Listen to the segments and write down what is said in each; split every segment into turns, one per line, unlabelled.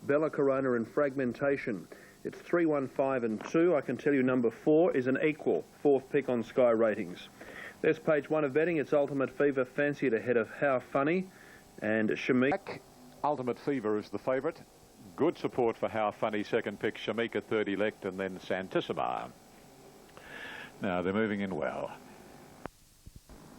Bella Corona and Fragmentation. It's 3, 1, 5 and 2. I can tell you number 4 is an equal, 4th pick on Sky Ratings. There's page 1 of betting. It's Ultimate Fever, fancied ahead of How Funny and Shamika.
Ultimate Fever is the favourite. Good support for How Funny, second pick Shamika, third Elect, and then Santissima. Now they're moving in well.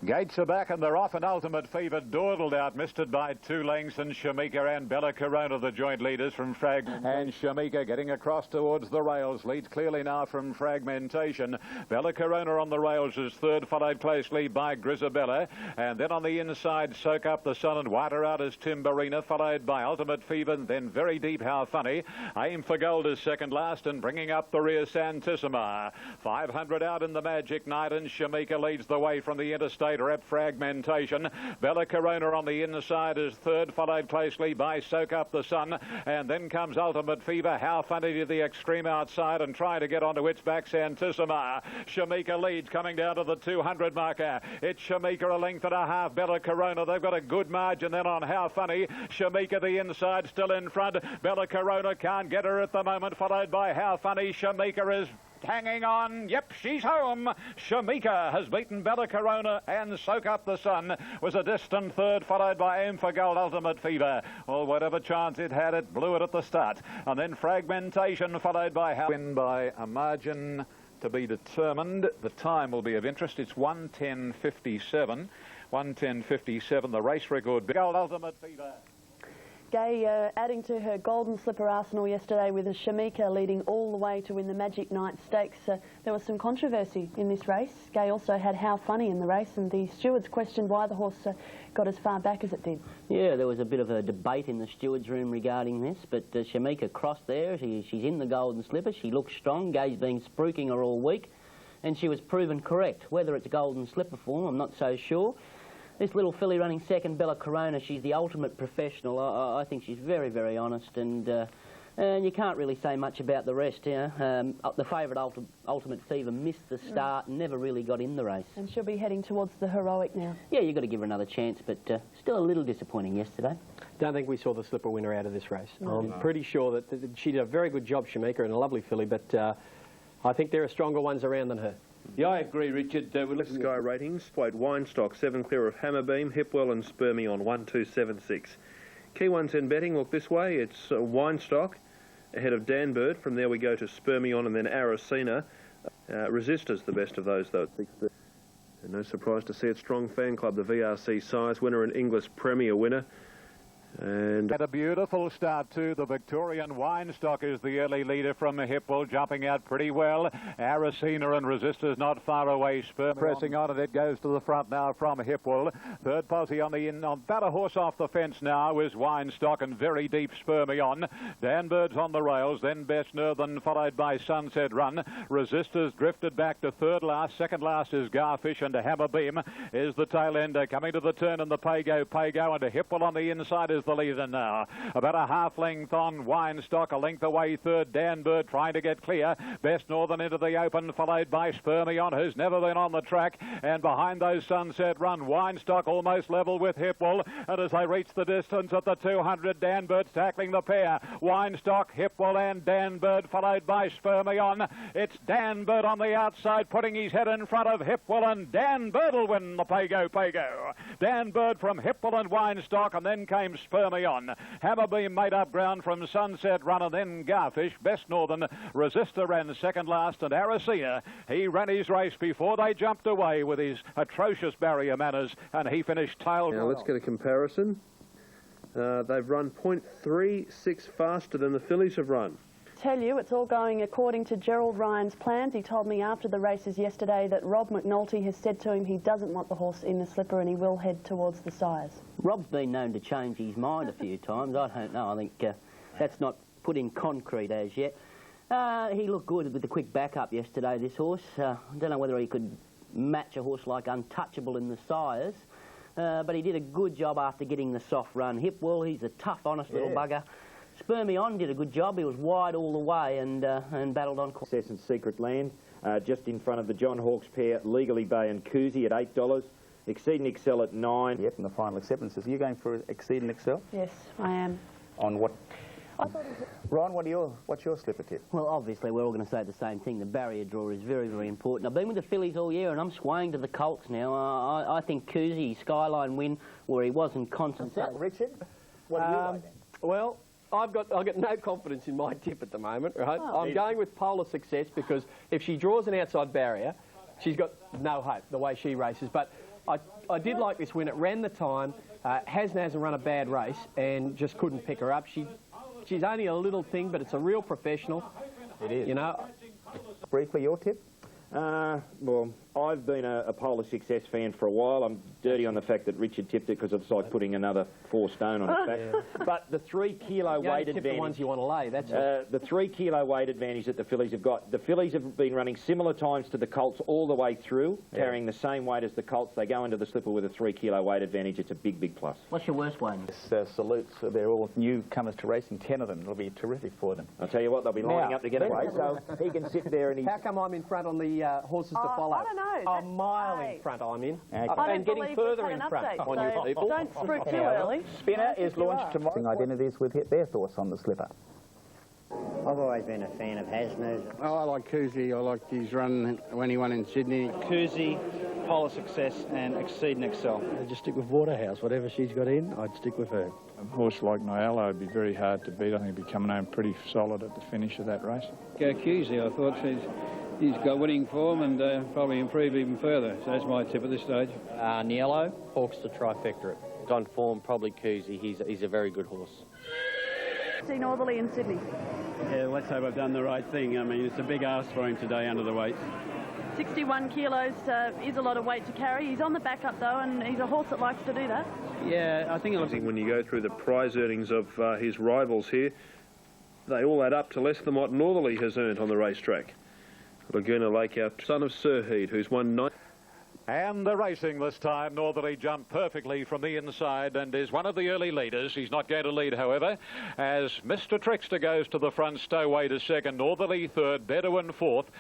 Gates are back and they're off, and Ultimate Fever dawdled out, missed it by 2 lengths, and Shamika and Bella Corona, the joint leaders from and Shamika getting across towards the rails, leads clearly now from Fragmentation. Bella Corona on the rails is third, followed closely by Grisabella, and then on the inside Soak Up the Sun and wider out is Timberina, followed by Ultimate Fever, and then very deep How Funny. Aim for Gold is second last, and bringing up the rear Santissima. 500 out in the Magic Night, and Shamika leads the way from the interstate rep Fragmentation. Bella Corona on the inside is third, followed closely by Soak Up the Sun, and then comes Ultimate Fever. How Funny to the extreme outside and trying to get onto its back Santissima. Shamika leads coming down to the 200 marker. It's Shamika a length and a half. Bella Corona, they've got a good margin then on How Funny. Shamika the inside still in front. Bella Corona can't get her at the moment, followed by How Funny. Shamika is hanging on. Yep, she's home. Shamika has beaten Bella Corona, and Soak Up the Sun was a distant third, followed by Aim for Gold, Ultimate Fever. Well, whatever chance it had, it blew it at the start. And then Fragmentation, followed by How win by a margin to be determined. The time will be of interest. It's 1:10:57. 1:10:57, the race record. Gold, Ultimate Fever.
Gay adding to her golden slipper arsenal yesterday with a Shamika leading all the way to win the Magic Night Stakes. There was some controversy in this race. Gay also had How Funny in the race, and the stewards questioned why the horse got as far back as it did.
Yeah, there was a bit of a debate in the stewards' room regarding this, but Shamika crossed there. She's in the golden slipper. She looks strong. Gay's been spruiking her all week, and she was proven correct. Whether it's golden slipper form, I'm not so sure. This little filly running second, Bella Corona, she's the ultimate professional. I think she's very, very honest, and you can't really say much about the rest. You know? The favourite Ultimate Fever missed the start and never really got in the race. And
she'll be heading towards the heroic now.
Yeah, you've got to give her another chance, but still a little disappointing yesterday.
Don't think we saw the slipper winner out of this race. No. I'm pretty sure that she did a very good job, Shamika, and a lovely filly, but I think there are stronger ones around than her.
Yeah, I agree, Richard. We're looking at Sky Ratings. Weight Winestock, 7 clear of Hammerbeam, Hipwell and Spermy on 1-2-7-6. Key ones in betting look this way. It's Winestock ahead of Danbird. From there we go to Spermy on and then Aracena. Resistor's the best of those, though. And no surprise to see it. Strong Fan Club, the VRC size winner and English Premier winner. And
had a beautiful start too. The Victorian Winestock is the early leader from Hipwell, jumping out pretty well. Aracena and Resistors not far away. Spur pressing on, and it goes to the front now from Hipwell. Third posse on the in, about a horse off the fence now is Winestock, and very deep Spermy on. Danbird's on the rails, then Best Northern, followed by Sunset Run. Resistors drifted back to third last. Second last is Garfish, and Hammerbeam is the tail ender. Coming to the turn, and the Pago, and a Hipwell on the inside is the leader now. About a half length on Winestock, a length away third Danbird trying to get clear. Best Northern into the open, followed by Spermy on, who's never been on the track, and behind those Sunset Run, Winestock almost level with Hipwell, and as they reach the distance at the 200, Danbird's tackling the pair. Winestock, Hipwell and Danbird, followed by Spermy on. It's Danbird on the outside, putting his head in front of Hipwell, and Danbird will win the Pago. Danbird from Hipwell and Winestock, and then came Spermy on. Hammerbeam made up ground from Sunset Run, and then Garfish. Best Northern, Resistor ran second last, and Aracena, he ran his race before they jumped away with his atrocious barrier manners, and he finished tail.
Now let's get a comparison. They've run 0.36 faster than the fillies have run.
Tell you, it's all going according to Gerald Ryan's plans. He told me after the races yesterday that Rob McNulty has said to him he doesn't want the horse in the slipper and he will head towards the sires.
Rob's been known to change his mind a few times. I don't know. I think that's not put in concrete as yet. He looked good with the quick backup yesterday, this horse. I don't know whether he could match a horse like Untouchable in the sires, but he did a good job after getting the soft run. Hipwell, he's a tough, honest little bugger. Spermy on did a good job. He was wide all the way and battled on.
Success in Secret Land, just in front of the John Hawkes pair, Legally Bay and Koozie at $8. Exceed and Excel at $9.
Yep, and the final acceptances. Are you going for Exceed and Excel?
Yes, I am.
On what? Ron, what's your slipper tip?
Well, obviously, we're all going to say the same thing. The barrier draw is very, very important. I've been with the fillies all year, and I'm swaying to the colts now. I think Cousy, Skyline win, where he wasn't constant.
Richard, what do you like then?
Well, I've got no confidence in my tip at the moment, right? I'm going with Polar Success because if she draws an outside barrier, she's got no hope the way she races. But I did like this win. It ran the time. Hasn't run a bad race and just couldn't pick her up. She's only a little thing, but it's a real professional.
It is.
You know.
Briefly, your tip?
Well, I've been a Polar Success fan for a while. I'm dirty on the fact that Richard tipped it because it's like putting another 4 stone on its back. But the 3 kilo weight advantage...
the ones you want to lay, that's
the 3 kilo weight advantage that the fillies have got. The fillies have been running similar times to the colts all the way through, carrying the same weight as the colts. They go into the slipper with a 3 kilo weight advantage. It's a big, big plus.
What's your worst one?
Salutes. They're all newcomers to racing, 10 of them. It'll be terrific for them.
I'll tell you what, they'll be lining up to get away, so he can sit there and he's...
How come I'm in front on the horses to follow?
I don't know.
A mile in front I'm in.
I
And getting further in front on you people.
Don't spruik too early.
Spinner is launched tomorrow. Identities with their thoughts on the slipper.
I've always been a fan of Hasner's.
Oh, I like Cousy. I liked his run when he won in Sydney.
Cousy, Polar Success and Exceed and Excel.
I'd just stick with Waterhouse. Whatever she's got in, I'd stick with her.
A horse like Nyala would be very hard to beat. I think he'd be coming home pretty solid at the finish of that race.
Go Cousy. I thought he's got winning form and probably improve even further. So that's my tip at this stage.
Niello, Hawks to trifecta it.
On form, probably Cousy. He's a very good horse.
See Northerly in Sydney.
Yeah, let's hope I've done the right thing. I mean, it's a big ask for him today under the weights.
61 kilos is a lot of weight to carry. He's on the back up though, and he's a horse that likes to do that.
Yeah, I think it looks...
When you go through the prize earnings of his rivals here, they all add up to less than what Northerly has earned on the racetrack. Laguna Lake, our son of Sirheed, who's won 9...
And the racing this time, Northerly jumped perfectly from the inside and is one of the early leaders. He's not going to lead, however, as Mr. Trickster goes to the front, Stowaway to second, Northerly third, Bedouin fourth.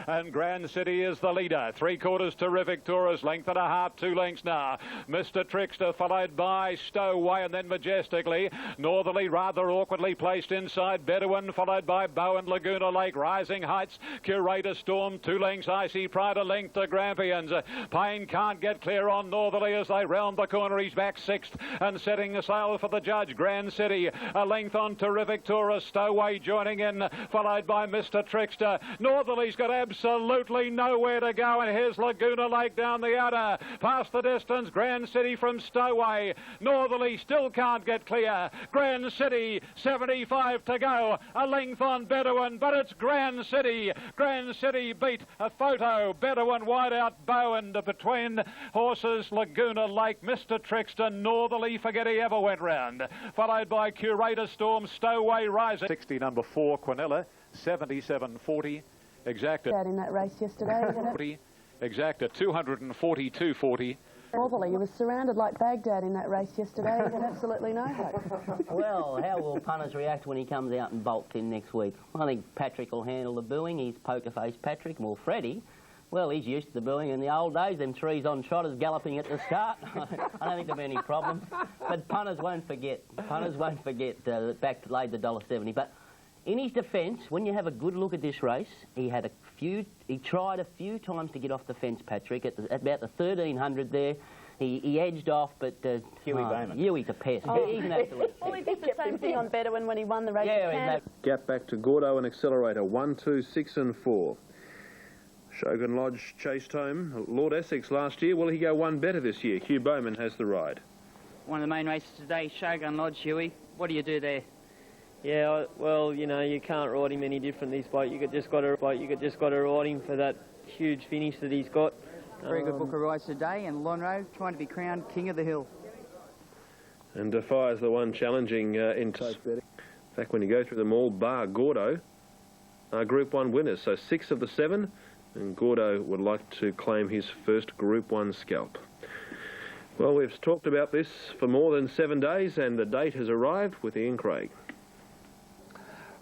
And Grand City is the leader. 3/4 terrific Taurus, length and a half, 2 lengths now. Mr. Trickster followed by Stowaway and then Majestically. Northerly rather awkwardly placed inside Bedouin, followed by Bowen, Laguna Lake, Rising Heights, Curator Storm, 2 lengths, Icy Pride, a length to Grampians. Payne can't get clear on Northerly as they round the corner. He's back 6th and setting the sail for the judge. Grand City, a length on terrific Taurus. Stowaway joining in, followed by Mr. Trickster. Northerly's got absolutely nowhere to go, and here's Laguna Lake down the outer. Past the distance, Grand City from Stowaway. Northerly still can't get clear. Grand City, 75 to go. A length on Bedouin, but it's Grand City. Grand City beat a photo. Bedouin wide out, Bowen between horses. Laguna Lake, Mr. Trickster, Northerly, forget he ever went round. Followed by Curator Storm, Stowaway Rising. 60 number 4, Quinella, 77.40. Exact
Out in that race yesterday, isn't it?
Exact at 242.40.
Northerly, he was surrounded like Baghdad in that race yesterday. He had absolutely no hope.
Well, how will punters react when he comes out and bolts in next week? I think Patrick will handle the booing. He's poker-faced Patrick. Well, Freddie, well, he's used to the booing in the old days. Them 3s on trotters galloping at the start. I don't think there'll be any problems. But punters won't forget. Punters won't forget back to laid the $1.70. But in his defence, when you have a good look at this race, he tried a few times to get off the fence, Patrick. At about the 1300 there, he edged off, but Huey's a pest. He's an absolute
Well, he did the same thing on Bedouin when he won the race.
Yeah,
Gap back to Gordo and Accelerator, 1, 2, 6 and 4. Shogun Lodge chased home Lord Essex last year. Will he go one better this year? Hugh Bowman has the ride.
One of the main races today, Shogun Lodge, Huey. What do you do there?
Yeah, well, you know, you can't ride him any different this bloke. You just got to ride him for that huge finish that he's got.
Very good book of rides today, and Lonro trying to be crowned King of the Hill.
And Defire's the one challenging in fact, when you go through them all, bar Gordo, are Group 1 winners. So 6 of the 7, and Gordo would like to claim his first Group 1 scalp. Well, we've talked about this for more than 7 days, and the date has arrived with Ian Craig.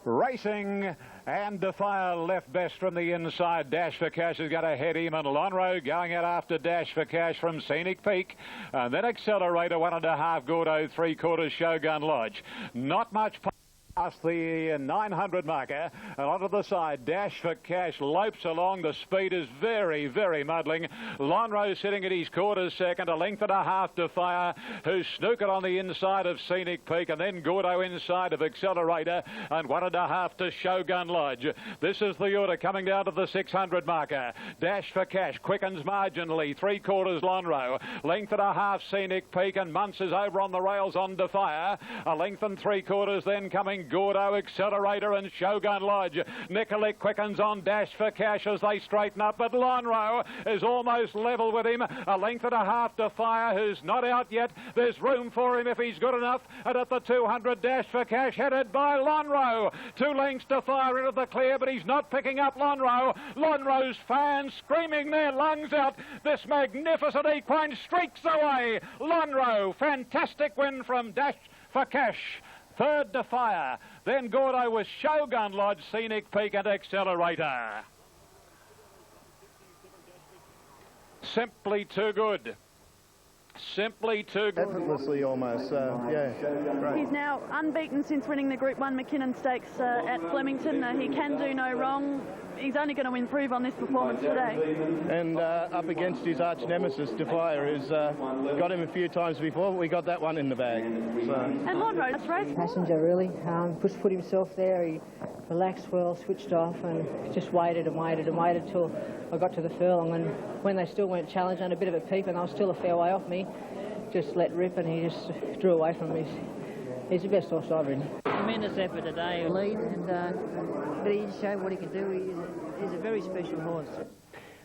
Racing, and Defire left best from the inside. Dash for Cash has got ahead him, and Lonro going out after Dash for Cash from Scenic Peak. And then Accelerator, 1.5, Gordo, 3/4, Shogun Lodge. Not much Past the 900 marker and onto the side. Dash for Cash lopes along. The speed is very, very muddling. Lonrose sitting at his quarters second, a length and a half to Fire, who's snookered on the inside of Scenic Peak, and then Gordo inside of Accelerator, and 1.5 to Shogun Lodge. This is the order coming down to the 600 marker. Dash for Cash quickens marginally. 3/4 Lonro. Length and a half Scenic Peak, and Muntz is over on the rails on Fire. A length and 3/4 then coming Gordo, Accelerator and Shogun Lodge. Nicolet quickens on Dash for Cash as they straighten up, but Lonro is almost level with him. A length and a half to Fire, who's not out yet. There's room for him if he's good enough. And at the 200, Dash for Cash headed by Lonro. 2 lengths to Fire into the clear, but he's not picking up Lonro. Lonro's fans screaming their lungs out. This magnificent equine streaks away. Lonro, fantastic win from Dash for Cash. Third to Fire, then Gordo with Shogun Lodge, Scenic Peak and Accelerator. Simply too good. Simply too good.
Effortlessly almost, yeah. Great.
He's now unbeaten since winning the Group 1 McKinnon Stakes at Flemington. He can do no wrong. He's only going to improve on this performance today.
And up against his arch nemesis, Defier, who's got him a few times before, but we got that one in the bag. So.
And Lonrose race.
Passenger really put himself there. He relaxed well, switched off, and just waited and waited and waited till I got to the furlong. And when they still weren't challenged, and a bit of a peep, and they were still a fair way off me, just let rip, and he just drew away from me. He's the best horse I've ridden.
Tremendous effort today, lead, and but he just showed what he can do. He's a very special horse.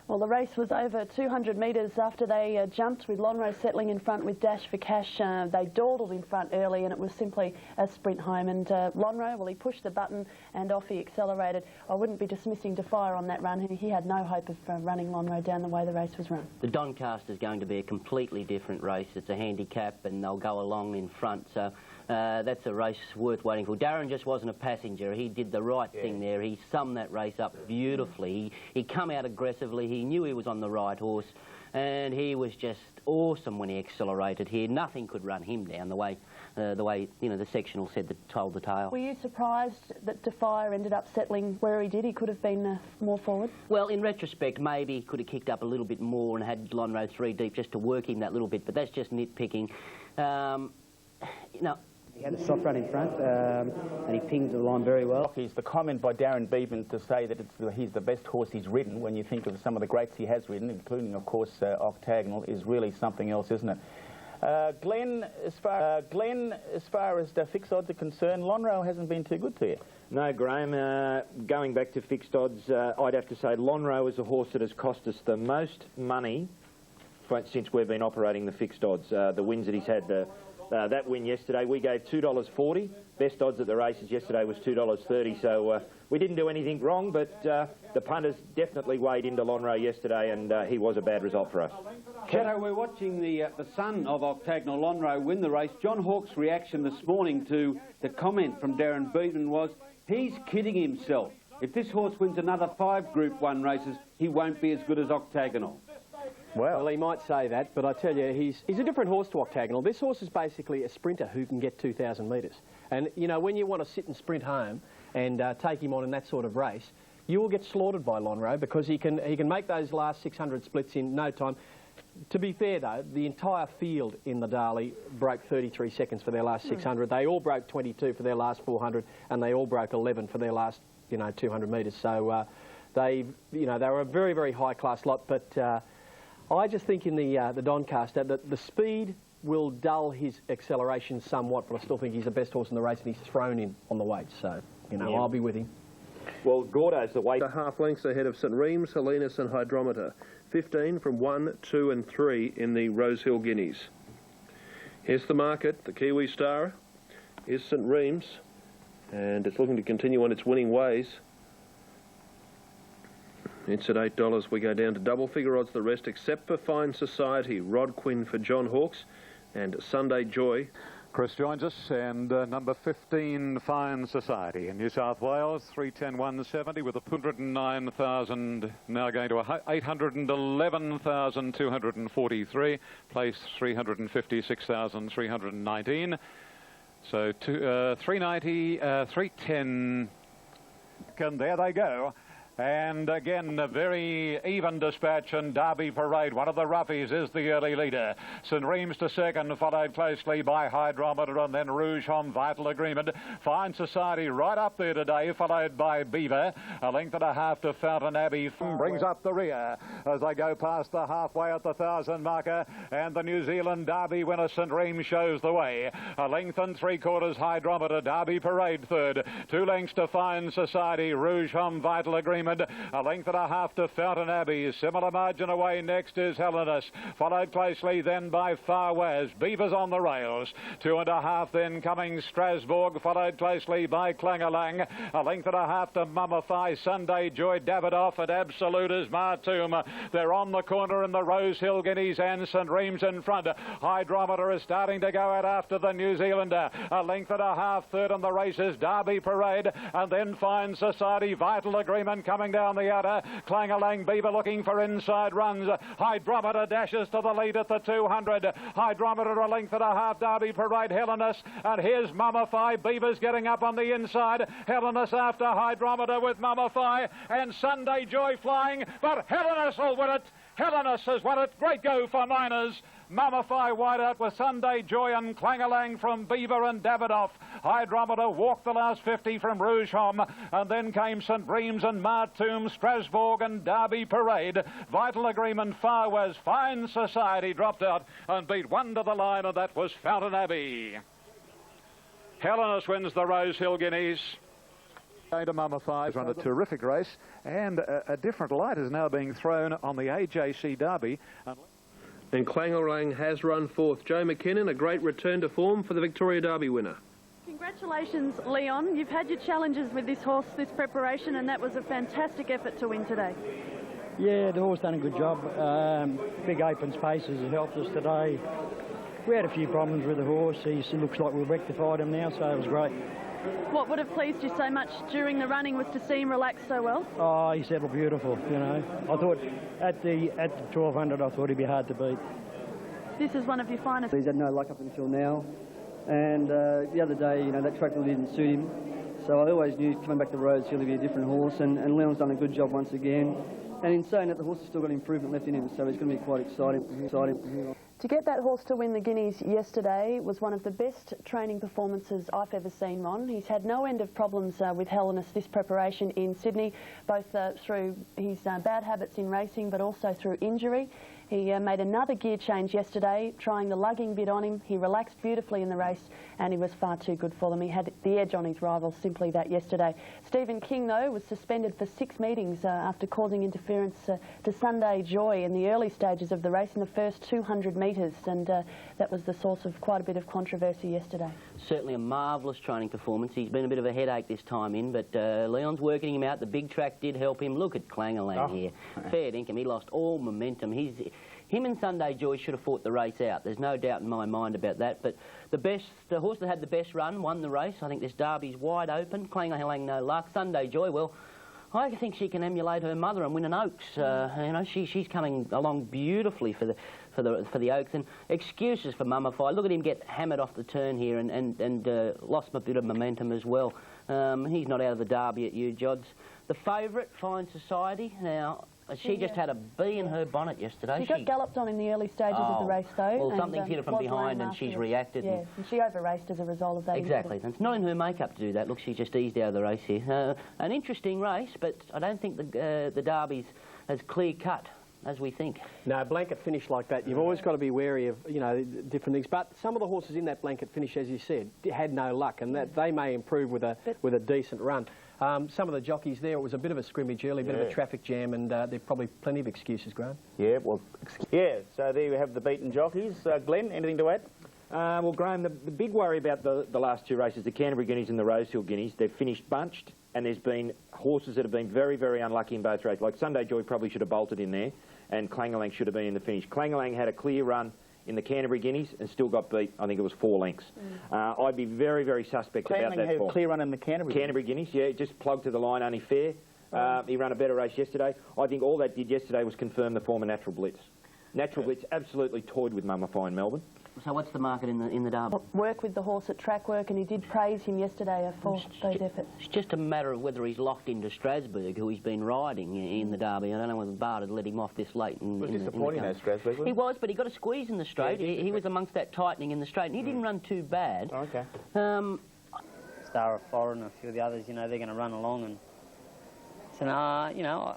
Well, the race was over 200 metres after they jumped, with Lonrose settling in front with Dash for Cash. They dawdled in front early, and it was simply a sprint home. And Lonrose, well, he pushed the button and off he accelerated. I wouldn't be dismissing Defier on that run. He had no hope of running Lonrose down the way the race was run.
The Doncaster is going to be a completely different race. It's a handicap, and they'll go along in front. So that's a race worth waiting for. Darren just wasn't a passenger. He did the right thing there. He summed that race up beautifully. He come out aggressively. He knew he was on the right horse, and he was just awesome when he accelerated here. Nothing could run him down the way you know the sectional said that told the tale.
Were you surprised that Defier ended up settling where he did? He could have been more forward.
Well, in retrospect, maybe he could have kicked up a little bit more and had Lonrose 3 deep just to work him that little bit. But that's just nitpicking. You know.
He had a soft run in front, and he pinged the line very well.
Is the comment by Darren Bevan to say that he's the best horse he's ridden, when you think of some of the greats he has ridden, including, of course, Octagonal, is really something else, isn't it? Glenn, as far as the fixed odds are concerned, Lonro hasn't been too good to you.
No, Graham, going back to fixed odds, I'd have to say Lonro is a horse that has cost us the most money since we've been operating the fixed odds. The wins that he's had, that win yesterday, we gave $2.40. Best odds at the races yesterday was $2.30. So we didn't do anything wrong, but the punters definitely weighed into Lonro yesterday, and he was a bad result for us.
Shadow, we're watching the son of Octagonal, Lonro, win the race. John Hawke's reaction this morning to the comment from Darren Beaton was, he's kidding himself. If this horse wins another 5 Group 1 races, he won't be as good as Octagonal.
Well, he might say that, but I tell you, he's a different horse to Octagonal. This horse is basically a sprinter who can get 2,000 metres. And, you know, when you want to sit and sprint home and take him on in that sort of race, you will get slaughtered by Lonro, because he can make those last 600 splits in no time. To be fair, though, the entire field in the Darley broke 33 seconds for their last 600. They all broke 22 for their last 400, and they all broke 11 for their last, 200 metres. So they were a very, very high-class lot, but I just think in the Doncaster that the speed will dull his acceleration somewhat, but I still think he's the best horse in the race, and he's thrown in on the weight. So, I'll be with him.
Well, Gordo's the weight.
1.5 lengths ahead of St Reams, Helenas and Hydrometer. 15 from 1, 2 and 3 in the Rosehill Guineas. Here's the market. The Kiwi Star is St Reams, and it's looking to continue on its winning ways. It's at $8. We go down to double figure odds, the rest, except for Fine Society. Rod Quinn for John Hawkes and Sunday Joy.
Chris joins us, and number 15, Fine Society in New South Wales, 310,170 with 109,000, now going to 811,243, place 356,319. So 390, 310, and there they go. And again, a very even dispatch, and Derby Parade, one of the roughies, is the early leader. St Reems to second, followed closely by Hydrometer, and then Rouge Homme, Vital Agreement. Fine Society right up there today, followed by Beaver. A length and a half to Fountain Abbey brings up the rear as they go past the halfway at the 1,000 marker, and the New Zealand Derby winner St Reems shows the way. A length and 3/4 Hydrometer, Derby Parade third. 2 lengths to Fine Society, Rouge Homme, Vital Agreement. A length and a half to Fountain Abbey. Similar margin away. Next is Helenus, followed closely then by Far West. Beavers on the rails. 2 and a half then coming Strasbourg, followed closely by Clangalang. A length and a half to Mummify, Sunday Joy, Davidoff, and Absolute is Martoum. They're on the corner in the Rosehill Guineas, and St Reems in front. Hydrometer is starting to go out after the New Zealander. A length and a half. Third on the race is Derby Parade, and then Fine Society, Vital Agreement coming down the outer. Clangalang Beaver looking for inside runs. Hydrometer dashes to the lead at the 200. Hydrometer a length and a half. Derby Parade, Helenus, and here's Mummify. Beaver's getting up on the inside. Helenus after Hydrometer with Mummify, and Sunday Joy flying, but Helenus will win it. Helenus has won it. Great go for Miners. Mummify wide out with Sunday Joy and Clangalang from Beaver and Davidoff. Hydrometer walked the last 50 from Rouge Homme, and then came St Reems and Martoum, Strasbourg and Derby Parade. Vital Agreement, Far West, Fine Society dropped out and beat one to the line, and that was Fountain Abbey. Helenus wins the Rosehill Guineas. Going to Mummify, run a terrific race, and a different light is now being thrown on the AJC Derby.
And Clangalang has run fourth. Joe McKinnon, a great return to form for the Victoria Derby winner.
Congratulations, Leon. You've had your challenges with this horse, this preparation, and that was a fantastic effort to win today.
Yeah, the horse done a good job. Big open spaces have helped us today. We had a few problems with the horse. He looks like we've rectified him now, so it was great.
What would have pleased you so much during the running was to see him relax so well?
Oh, he settled beautiful, you know. I thought at the 1200, I thought he'd be hard to beat.
This is one of your finest.
He's had no luck up until now, and the other day, you know, that track really didn't suit him. So I always knew coming back to Rosehill he'd be a different horse, and Leon's done a good job once again. And in saying that, the horse has still got improvement left in him, so it's going to be quite exciting.
To get that horse to win the Guineas yesterday was one of the best training performances I've ever seen, Ron. He's had no end of problems with Helenus this preparation in Sydney, both through his bad habits in racing but also through injury. He made another gear change yesterday, trying the lugging bit on him. He relaxed beautifully in the race, and he was far too good for them. He had the edge on his rivals, simply that yesterday. Stephen King, though, was suspended for 6 meetings after causing interference to Sunday Joy in the early stages of the race in the first 200 metres, and that was the source of quite a bit of controversy yesterday.
Certainly a marvellous training performance. He's been a bit of a headache this time in, but Leon's working him out. The big track did help him. Look at Clangalang here. Fair dinkum. He lost all momentum. Him and Sunday Joy should have fought the race out. There's no doubt in my mind about that. But the horse that had the best run won the race. I think this Derby's wide open. Clangalang no luck. Sunday Joy, well, I think she can emulate her mother and win an Oaks. You know, she's coming along beautifully for the Oaks. And excuses for Mummify. Look at him get hammered off the turn here and lost a bit of momentum as well. He's not out of the Derby at you, Jods. The favourite, Fine Society. Now, she just had a bee in her bonnet yesterday.
She got galloped on in the early stages of the race, though.
Well, something's hit her from behind, and she's reacted.
Yeah, and she over-raced as a result of that.
Exactly. And it's not in her makeup to do that. Look, she's just eased out of the race here. An interesting race, but I don't think the Derby's as clear-cut as we think.
No, blanket finish like that, you've always got to be wary of, you know, different things. But some of the horses in that blanket finish, as you said, had no luck, and that they may improve with a decent run. Some of the jockeys there, it was a bit of a scrimmage early, a bit of a traffic jam, and there are probably plenty of excuses, Graham.
Yeah, well, so there you have the beaten jockeys. Glenn, anything to add?
Well, Graham, the big worry about the last 2 races, the Canterbury Guineas and the Rosehill Guineas, they've finished bunched, and there's been horses that have been very, very unlucky in both races. Like Sunday Joy probably should have bolted in there, and Clangalang should have been in the finish. Clangalang had a clear run in the Canterbury Guineas and still got beat. I think it was 4 lengths. I'd be very, very suspect about that.
Clangalang had a clear run in the
Canterbury Guineas, yeah, just plugged to the line, only fair. He ran a better race yesterday. I think all that did yesterday was confirm the form of Natural Blitz. Natural Blitz absolutely toyed with Mummify in Melbourne.
So what's the market in the Derby?
Work with the horse at track work, and he did praise him yesterday for those efforts.
It's just a matter of whether he's locked into Strasbourg, who he's been riding in the Derby. I don't know whether Bard had let him off this late.
Was disappointing at Strasbourg,
He was, but he got a squeeze in the straight.
Yeah,
he was amongst that tightening in the straight, and he didn't run too bad.
Okay.
Star of Florida and a few of the others, you know, they're going to run along, and so you know,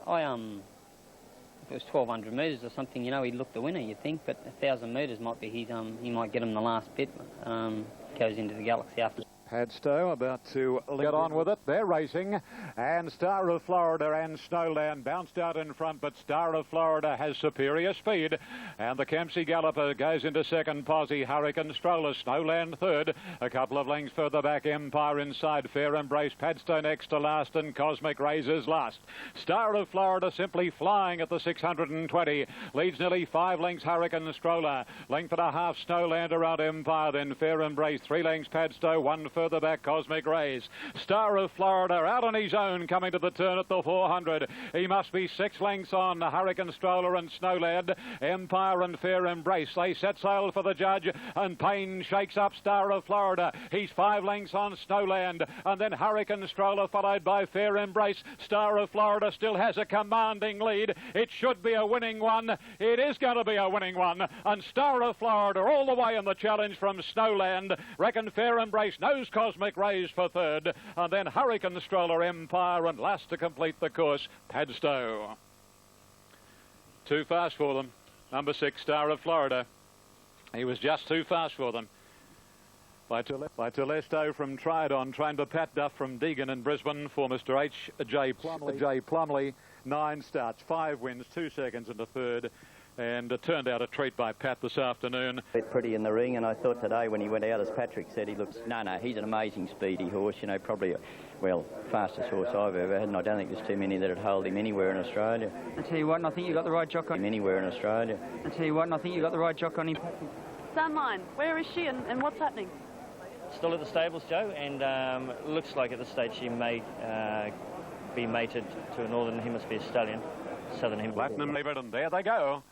if it was 1,200 metres or something, you know, he'd look the winner, you'd think, but 1,000 metres might be his, he might get him the last bit, goes into the Galaxy after.
Padstow about to get on with it. They're racing, and Star of Florida and Snowland bounced out in front, but Star of Florida has superior speed, and the Kempsey Galloper goes into second. Posse, Hurricane Stroller, Snowland third. A couple of lengths further back, Empire inside, Fair Embrace, Padstow next to last, and Cosmic Razors last. Star of Florida simply flying at the 620, leads nearly 5 lengths Hurricane Stroller, length and a half Snowland around Empire, then Fair Embrace, 3 lengths Padstow, 1 further back Cosmic Rays. Star of Florida out on his own coming to the turn at the 400. He must be 6 lengths on Hurricane Stroller and Snowland. Empire and Fair Embrace. They set sail for the judge, and Payne shakes up Star of Florida. He's 5 lengths on Snowland, and then Hurricane Stroller followed by Fair Embrace. Star of Florida still has a commanding lead. It should be a winning one. It is going to be a winning one, and Star of Florida all the way in the challenge from Snowland. Reckon Fair Embrace knows Cosmic Rays for third, and then Hurricane Stroller, Empire, and last to complete the course, Padstow. Too fast for them. Number 6, Star of Florida. He was just too fast for them. By Telesto from Tridon, trained by Pat Duff from Deegan in Brisbane for Mr. H.J. Plumley. 9 starts, 5 wins, 2 seconds and a third. And it turned out a treat by Pat this afternoon.
Pretty in the ring, and I thought today when he went out, as Patrick said, he looks... No, he's an amazing speedy horse, you know, probably, fastest horse I've ever had, and I don't think there's too many that'd hold him anywhere in Australia.
I tell you what, and I think you got the right jock on him.
Anywhere in Australia.
I tell you what, and I think you got the right jock on him.
Sunline, where is she and what's happening?
Still at the stables, Joe, and looks like at this stage she may be mated to a Northern Hemisphere stallion, Southern Hemisphere.
Platinum Levered, and there they go.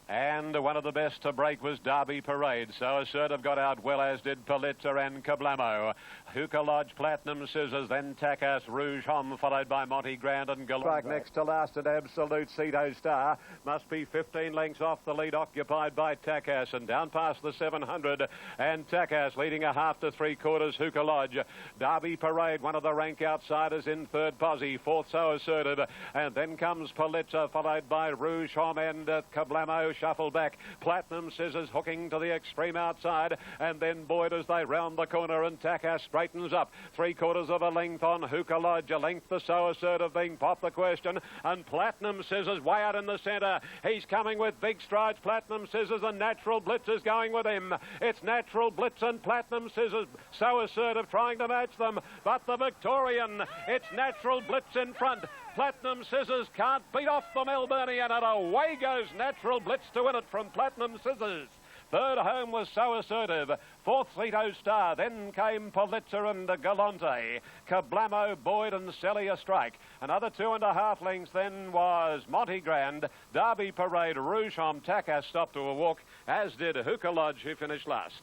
And one of the best to break was Derby Parade. So Assertive got out well, as did Pulitzer and Kablamo. Hookah Lodge, Platinum Scissors, then Takas, Rouge Homme, followed by Monty Grand and Galore. Next to last at Absolute Ceto Star. Must be 15 lengths off the lead, occupied by Takas, and down past the 700. And Takas leading a half to 3/4 Hookah Lodge. Derby Parade, one of the rank outsiders in third. Posse, fourth So Assertive. And then comes Pulitzer, followed by Rouge Homme and Kablamo. Shuffle back. Platinum Scissors hooking to the extreme outside, and then Boyd as they round the corner, and Takas straightens up. 3/4 of a length on Hookah Lodge, a length for So Assertive being popped the question, and Platinum Scissors way out in the centre. He's coming with big strides, Platinum Scissors, and Natural Blitz is going with him. It's Natural Blitz and Platinum Scissors, So Assertive trying to match them, but the Victorian, it's Natural Blitz in front. Platinum Scissors can't beat off the Melburnian, and away goes Natural Blitz to win it from Platinum Scissors. Third home was So Assertive. Fourth, Ceto Star. Then came Pulitzer and Galante. Kablamo, Boyd and Celia Strike. Another 2.5 lengths then was Monty Grand. Derby Parade, Rouge Homme, Takas stopped to a walk, as did Hookah Lodge, who finished last.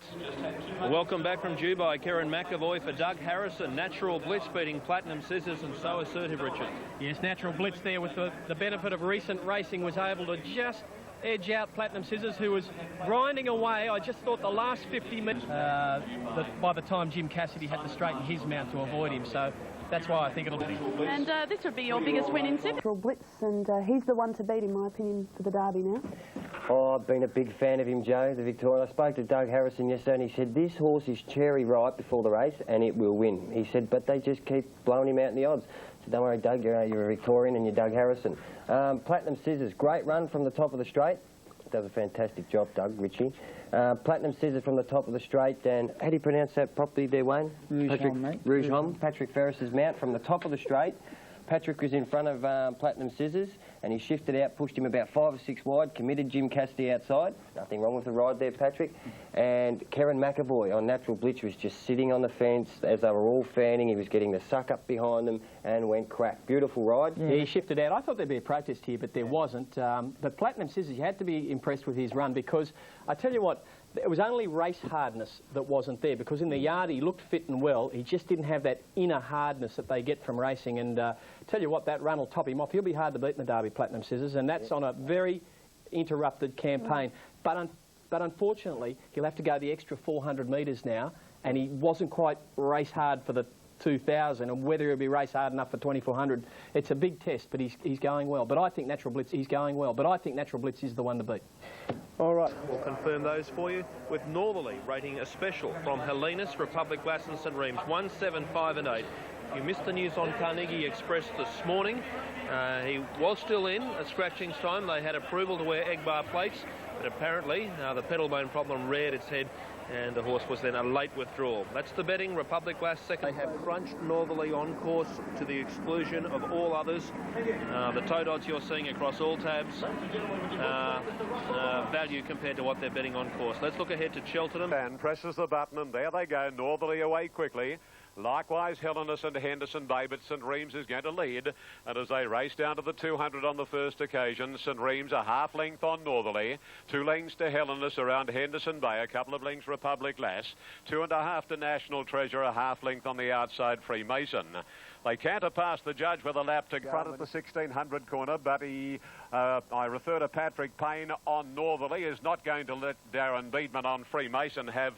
Welcome back from Dubai. Karen McAvoy for Doug Harrison. Natural Blitz beating Platinum Scissors and So Assertive, Richard.
Yes, Natural Blitz there with the benefit of recent racing was able to just edge out Platinum Scissors, who was grinding away. I just thought the last 50 minutes, by the time Jim Cassidy had to straighten his mount to avoid him, so that's why I think it'll be.
And this would be your biggest win in Sydney. Blitz, and he's the one to beat, in my opinion, for the Derby now.
Oh, I've been a big fan of him, Joe, the Victorian. I spoke to Doug Harrison yesterday, and he said, this horse is cherry ripe before the race, and it will win. He said, but they just keep blowing him out in the odds. So don't worry, Doug, you're a Victorian and you're Doug Harrison. Platinum Scissors, great run from the top of the straight. Does a fantastic job, Doug, Richie. Platinum Scissors from the top of the straight, and how do you pronounce that properly there, Wayne? Rouge Homme, Patrick Ferris's mount from the top of the straight. Patrick was in front of Platinum Scissors, and he shifted out, pushed him about 5 or 6 wide, committed Jim Cassidy outside. Nothing wrong with the ride there, Patrick. And Karen McAvoy on Natural Blitz was just sitting on the fence as they were all fanning. He was getting the suck up behind them and went crack. Beautiful ride.
Yeah, he shifted out. I thought there'd be a protest here, but there wasn't. But Platinum Scissors, you had to be impressed with his run, because I tell you what, it was only race hardness that wasn't there, because in the yard he looked fit and well. He just didn't have that inner hardness that they get from racing. And tell you what, that run will top him off. He'll be hard to beat in the Derby Platinum Scissors, and that's on a very interrupted campaign. But unfortunately, he'll have to go the extra 400 metres now, and he wasn't quite race hard for the 2000, and whether he'll be race hard enough for 2400, it's a big test, but he's going well. But I think Natural Blitz, he's going well, but I think Natural Blitz is the one to beat. All right.
We'll confirm those for you with Northerly rating a special from Helenas, Republic Glass and St Reems, 1, 7, 5 and 8. If you missed the news on Carnegie Express this morning, he was still in at scratchings time. They had approval to wear egg bar plates, but apparently the pedal bone problem reared its head, and the horse was then a late withdrawal. That's the betting. Republic Glass second. They have crunched Northerly on course to the exclusion of all others. The tote odds you're seeing across all tabs, value compared to what they're betting on course. Let's look ahead to Cheltenham.
And presses the button, and there they go. Northerly away quickly. Likewise, Helenas and Henderson Bay, but St Reems is going to lead. And as they race down to the 200 on the first occasion, St Reems a half length on Northerly, 2 lengths to Helenas around Henderson Bay, a couple of lengths Republic Glass, 2.5 to National Treasure, a half length on the outside Freemason. They canter past the judge with a lap to go. Front at the 1600 corner, but I refer to Patrick Payne on Northerly, is not going to let Darren Beedman on Freemason have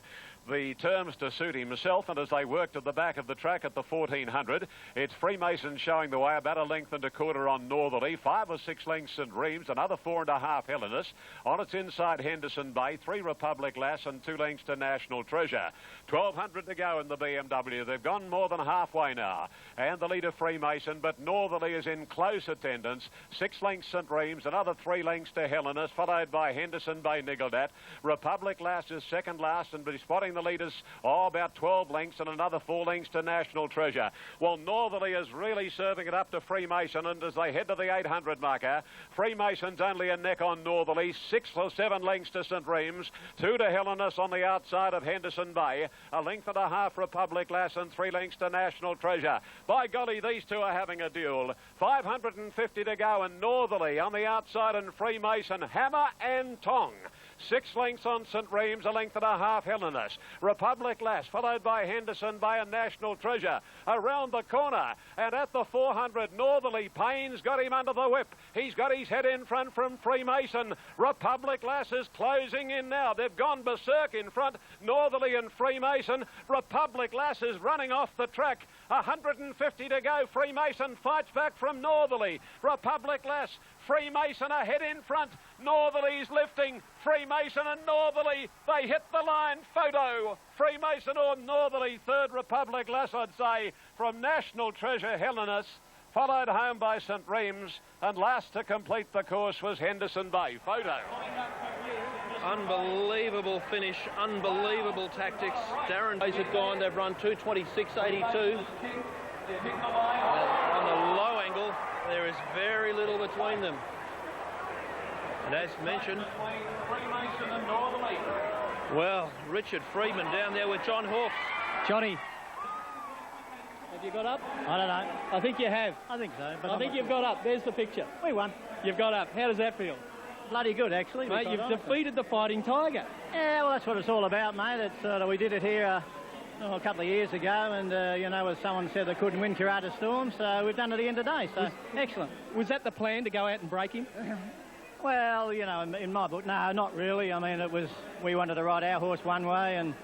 the terms to suit himself, and as they work to the back of the track at the 1400, it's Freemason showing the way, about 1 length and a quarter on Northerly, 5 or 6 lengths St Reems, another 4.5 Helenas. On its inside, Henderson Bay, 3 Republic Glass and 2 lengths to National Treasure. 1200 to go in the BMW. They've gone more than halfway now, and the leader Freemason, but Northerly is in close attendance. 6 lengths St Reems, another 3 lengths to Helenas, followed by Henderson Bay niggled at. Republic Glass is second last and be spotting the leaders, about 12 lengths and another 4 lengths to National Treasure. Well, Northerly is really serving it up to Freemason, and as they head to the 800 marker, Freemason's only a neck on Northerly, 6 or 7 lengths to St Reems, 2 to Helenas on the outside of Henderson Bay, 1.5 lengths Republic Glass and 3 lengths to National Treasure. By golly, these two are having a duel. 550 to go, and Northerly on the outside and Freemason hammer and tong. 6 lengths on St Reems, 1.5 lengths Helenas. Republic Glass, followed by Henderson Bay and National Treasure. Around the corner, and at the 400, Northerly, Payne's got him under the whip. He's got his head in front from Freemason. Republic Glass is closing in now. They've gone berserk in front, Northerly and Freemason. Republic Glass is running off the track. 150 to go. Freemason fights back from Northerly. Republic Glass, Freemason ahead in front. Northerly's lifting. Freemason and Northerly, they hit the line. Photo. Freemason or Northerly, third Republic Glass, I'd say, from National Treasure Helenas, followed home by St Reems, and last to complete the course was Henderson Bay. Photo.
Unbelievable finish, unbelievable tactics. Darren Bay's had gone, they've run 2:26.82. On the low angle, there is very little between them. And as mentioned, well, Richard Freedman down there with John Hawkes.
Johnny, have you got up? I don't know. I think you have. I think so. But I think you've got up. There's the picture. We won. You've got up. How does that feel? Bloody good, actually. Mate, you've defeated the Fighting Tiger. Yeah, well, that's what it's all about, mate. It's, we did it here a couple of years ago, and, you know, as someone said, they couldn't win Currata Storm, so we've done it again today, so excellent. Was that the plan, to go out and break him? Well, you know, in my book, no, not really. I mean, it was, we wanted to ride our horse one way, and,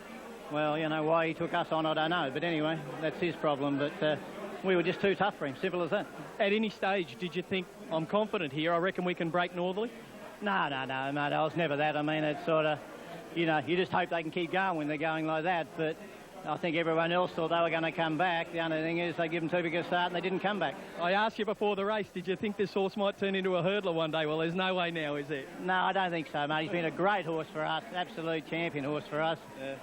well, you know, why he took us on, I don't know. But anyway, that's his problem, but we were just too tough for him, simple as that. At any stage, did you think, I'm confident here, I reckon we can break Northerly? No, mate, I was never that. I mean, it's sort of, you know, you just hope they can keep going when they're going like that, but I think everyone else thought they were going to come back. The only thing is they give them too big a start and they didn't come back. I asked you before the race, did you think this horse might turn into a hurdler one day? Well, there's no way now, is there? No, I don't think so, mate. He's been a great horse for us, absolute champion horse for us,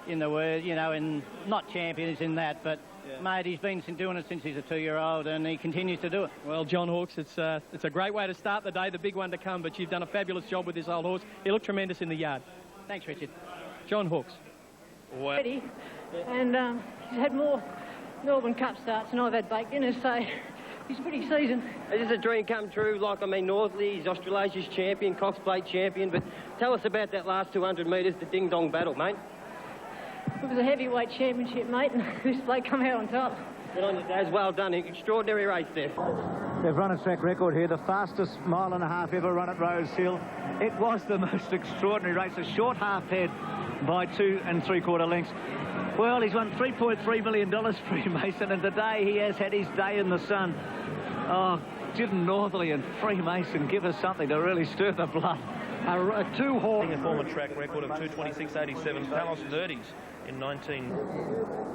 in the word, you know, and not champion is in that, but mate, he's been doing it since he's a 2-year-old, and he continues to do it. Well, John Hawkes, it's a great way to start the day, the big one to come, but you've done a fabulous job with this old horse. He looked tremendous in the yard. Thanks, Richard. John Hawkes.
Wow.
And he's had more Melbourne Cup starts than I've had baked dinner, so
He's pretty seasoned.
Is this a dream come true? Like, I mean, Northley, he's Australasia's champion, Cox Plate champion, but tell us about that last 200 metres, the ding-dong battle, mate.
It was a heavyweight championship, mate, and this bloke come out on top.
Good on you, Daz. Well done. Extraordinary race there.
They've run a track record here, the fastest mile and a half ever run at Rosehill. It was the most extraordinary race, a short half head by 2 3/4 lengths. Well, he's won $3.3 million, Freemason, and today he has had his day in the sun. Oh, didn't Northerly and Freemason give us something to really stir the blood? A two-horse...
A former track record of 2:26.87 Palos Verdes in 19...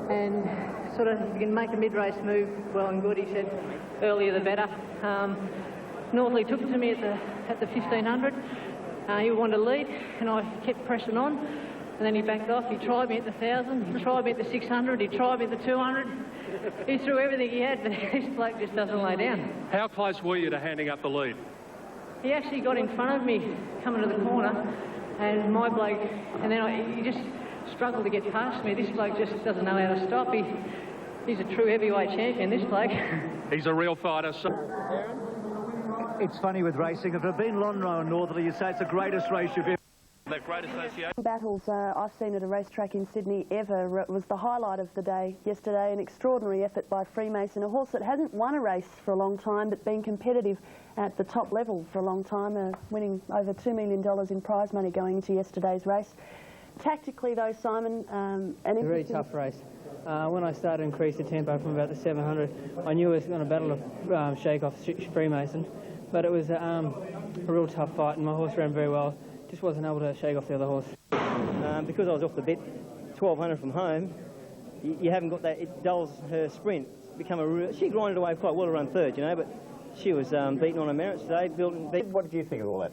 And sort of, you can make a mid-race move, well and good, he said. Earlier the better. Northley took it to me at the 1500. He wanted to lead, and I kept pressing on. And then he backed off. He tried me at the 1000. He tried me at the 600. He tried me at the 200. He threw everything he had, but this bloke just doesn't lay down.
How close were you to handing up the lead?
He actually got in front of me coming to the corner, and my bloke, and then he just struggled to get past me. This bloke just doesn't know how to stop. He's a true heavyweight champion, this bloke.
He's a real fighter.
It's funny with racing. If it had been Lonhro and Northerly, you'd say it's the greatest race you've ever...
That great association.
Battles I've seen at a racetrack in Sydney ever. It was the highlight of the day yesterday. An extraordinary effort by Freemason, a horse that hasn't won a race for a long time but been competitive at the top level for a long time, winning over $2 million in prize money going into yesterday's race. Tactically though, Simon,
a very tough race. When I started to increase the tempo from about the 700, I knew I was going to battle to shake off Freemason, but it was a real tough fight, and my horse ran very well. Just wasn't able to shake off the other horse. Because I was off the bit, 1200 from home, you haven't got that, it dulls her sprint. She grinded away quite well to run third, you know, but she was beaten on her merits today.
What did you think of all that?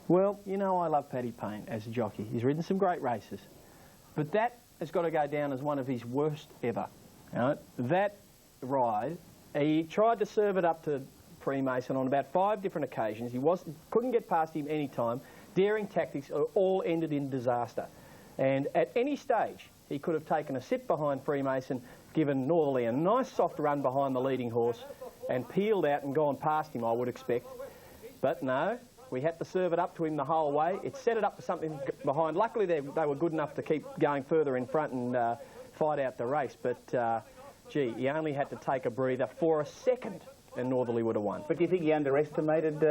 Well, you know I love Paddy Payne as a jockey. He's ridden some great races. But that has got to go down as one of his worst ever. You know, that ride, he tried to serve it up to Freemason on about 5 different occasions. He couldn't get past him any time. Daring tactics all ended in disaster. And at any stage, he could have taken a sit behind Freemason, given Northerly a nice soft run behind the leading horse, and peeled out and gone past him, I would expect. But no, we had to serve it up to him the whole way. It set it up for something behind. Luckily, they were good enough to keep going further in front and fight out the race. But, gee, he only had to take a breather for a second, and Northerly would have won.
But do you think he underestimated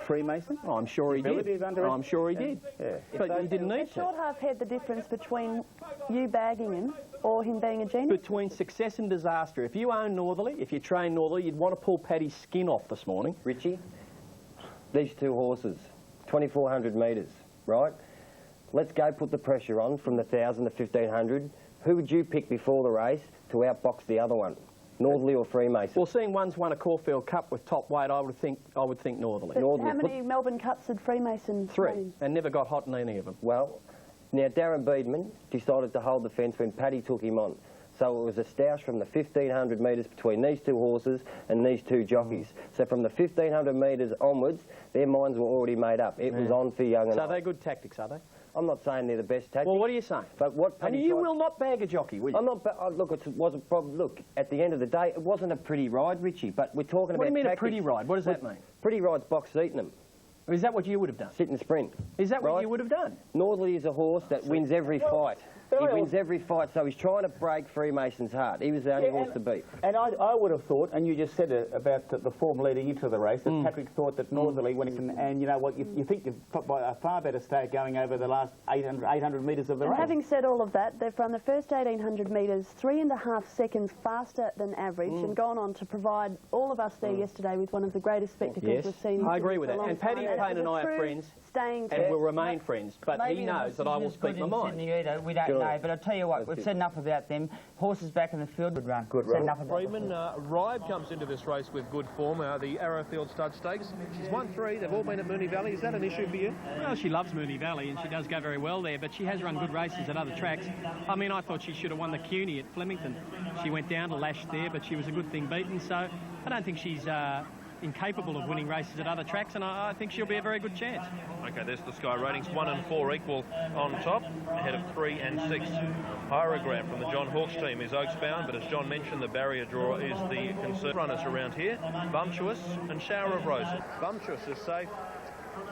Freemason?
Oh, I'm sure he did. I'm sure he did.
Yeah.
But he didn't need to.
Short half head the difference between you bagging him or him being a genius?
Between success and disaster. If you own Northerly, if you train Northerly, you'd want to pull Paddy's skin off this morning.
Richie, these two horses, 2,400 metres, right? Let's go put the pressure on from the 1,000 to 1,500. Who would you pick before the race to outbox the other one? Northerly or Freemason?
Well, seeing one's won a Caulfield Cup with top weight, I would think Northerly.
But how many Melbourne Cups had Freemason
3,
won?
and never got hot in any of them.
Well, now Darren Beedman decided to hold the fence when Paddy took him on. So it was a stoush from the 1,500 metres between these two horses and these two jockeys. So from the 1,500 metres onwards, their minds were already made up. It was on for young and
So
old.
are they good tactics, are they?
I'm not saying they're the best tactics.
Well, what are you saying?
But what Paddy
you will not bag a jockey, will you?
I'm not. Look, it wasn't. Look, at the end of the day, it wasn't a pretty ride, Richie. But we're talking about.
What do you mean
tactics.
a pretty ride? What does that mean?
Pretty ride's box seating them.
Is that what you would have done?
Sit and sprint.
Is that what you would have done?
Northerly is a horse that wins every fight. He wins every fight, so he's trying to break Freemason's heart. He was the only horse to beat.
And I would have thought, and you just said it about the form leading into the race, that Patrick thought that Northerly, when it can, and you know what, you think you've put by a far better stake going over the last 800 metres of the
And
race.
having said all of that, they've run the first 1,800 metres 3.5 seconds faster than average and gone on to provide all of us there yesterday with one of the greatest spectacles we've seen.
I agree with
for a
that.
long
And Paddy
time.
Payne and I are friends, and will remain friends. But he knows that I will speak my mind.
Either. We don't know, but I'll tell you what, we've said enough about them. Horses back in the field, good run. Good run. Enough about
Freeman, Ribe comes into this race with good form, the Arrowfield Stud Stakes. She's won 3, they've all been at Moonee Valley. Is that an issue for you?
Well, she loves Moonee Valley and she does go very well there, but she has run good races at other tracks. I mean, I thought she should have won the CUNY at Flemington. She went down to lash there, but she was a good thing beaten, so I don't think she's incapable of winning races at other tracks, and I think she'll be a very good chance.
Okay, there's the Sky ratings. 1 and 4 equal on top, ahead of 3 and 6. Hierogramp from the John Hawkes team is Oaks bound, but as John mentioned, the barrier draw is the concern. Runners around here, Bumptuous and Shower of Roses. Bumptuous is safe,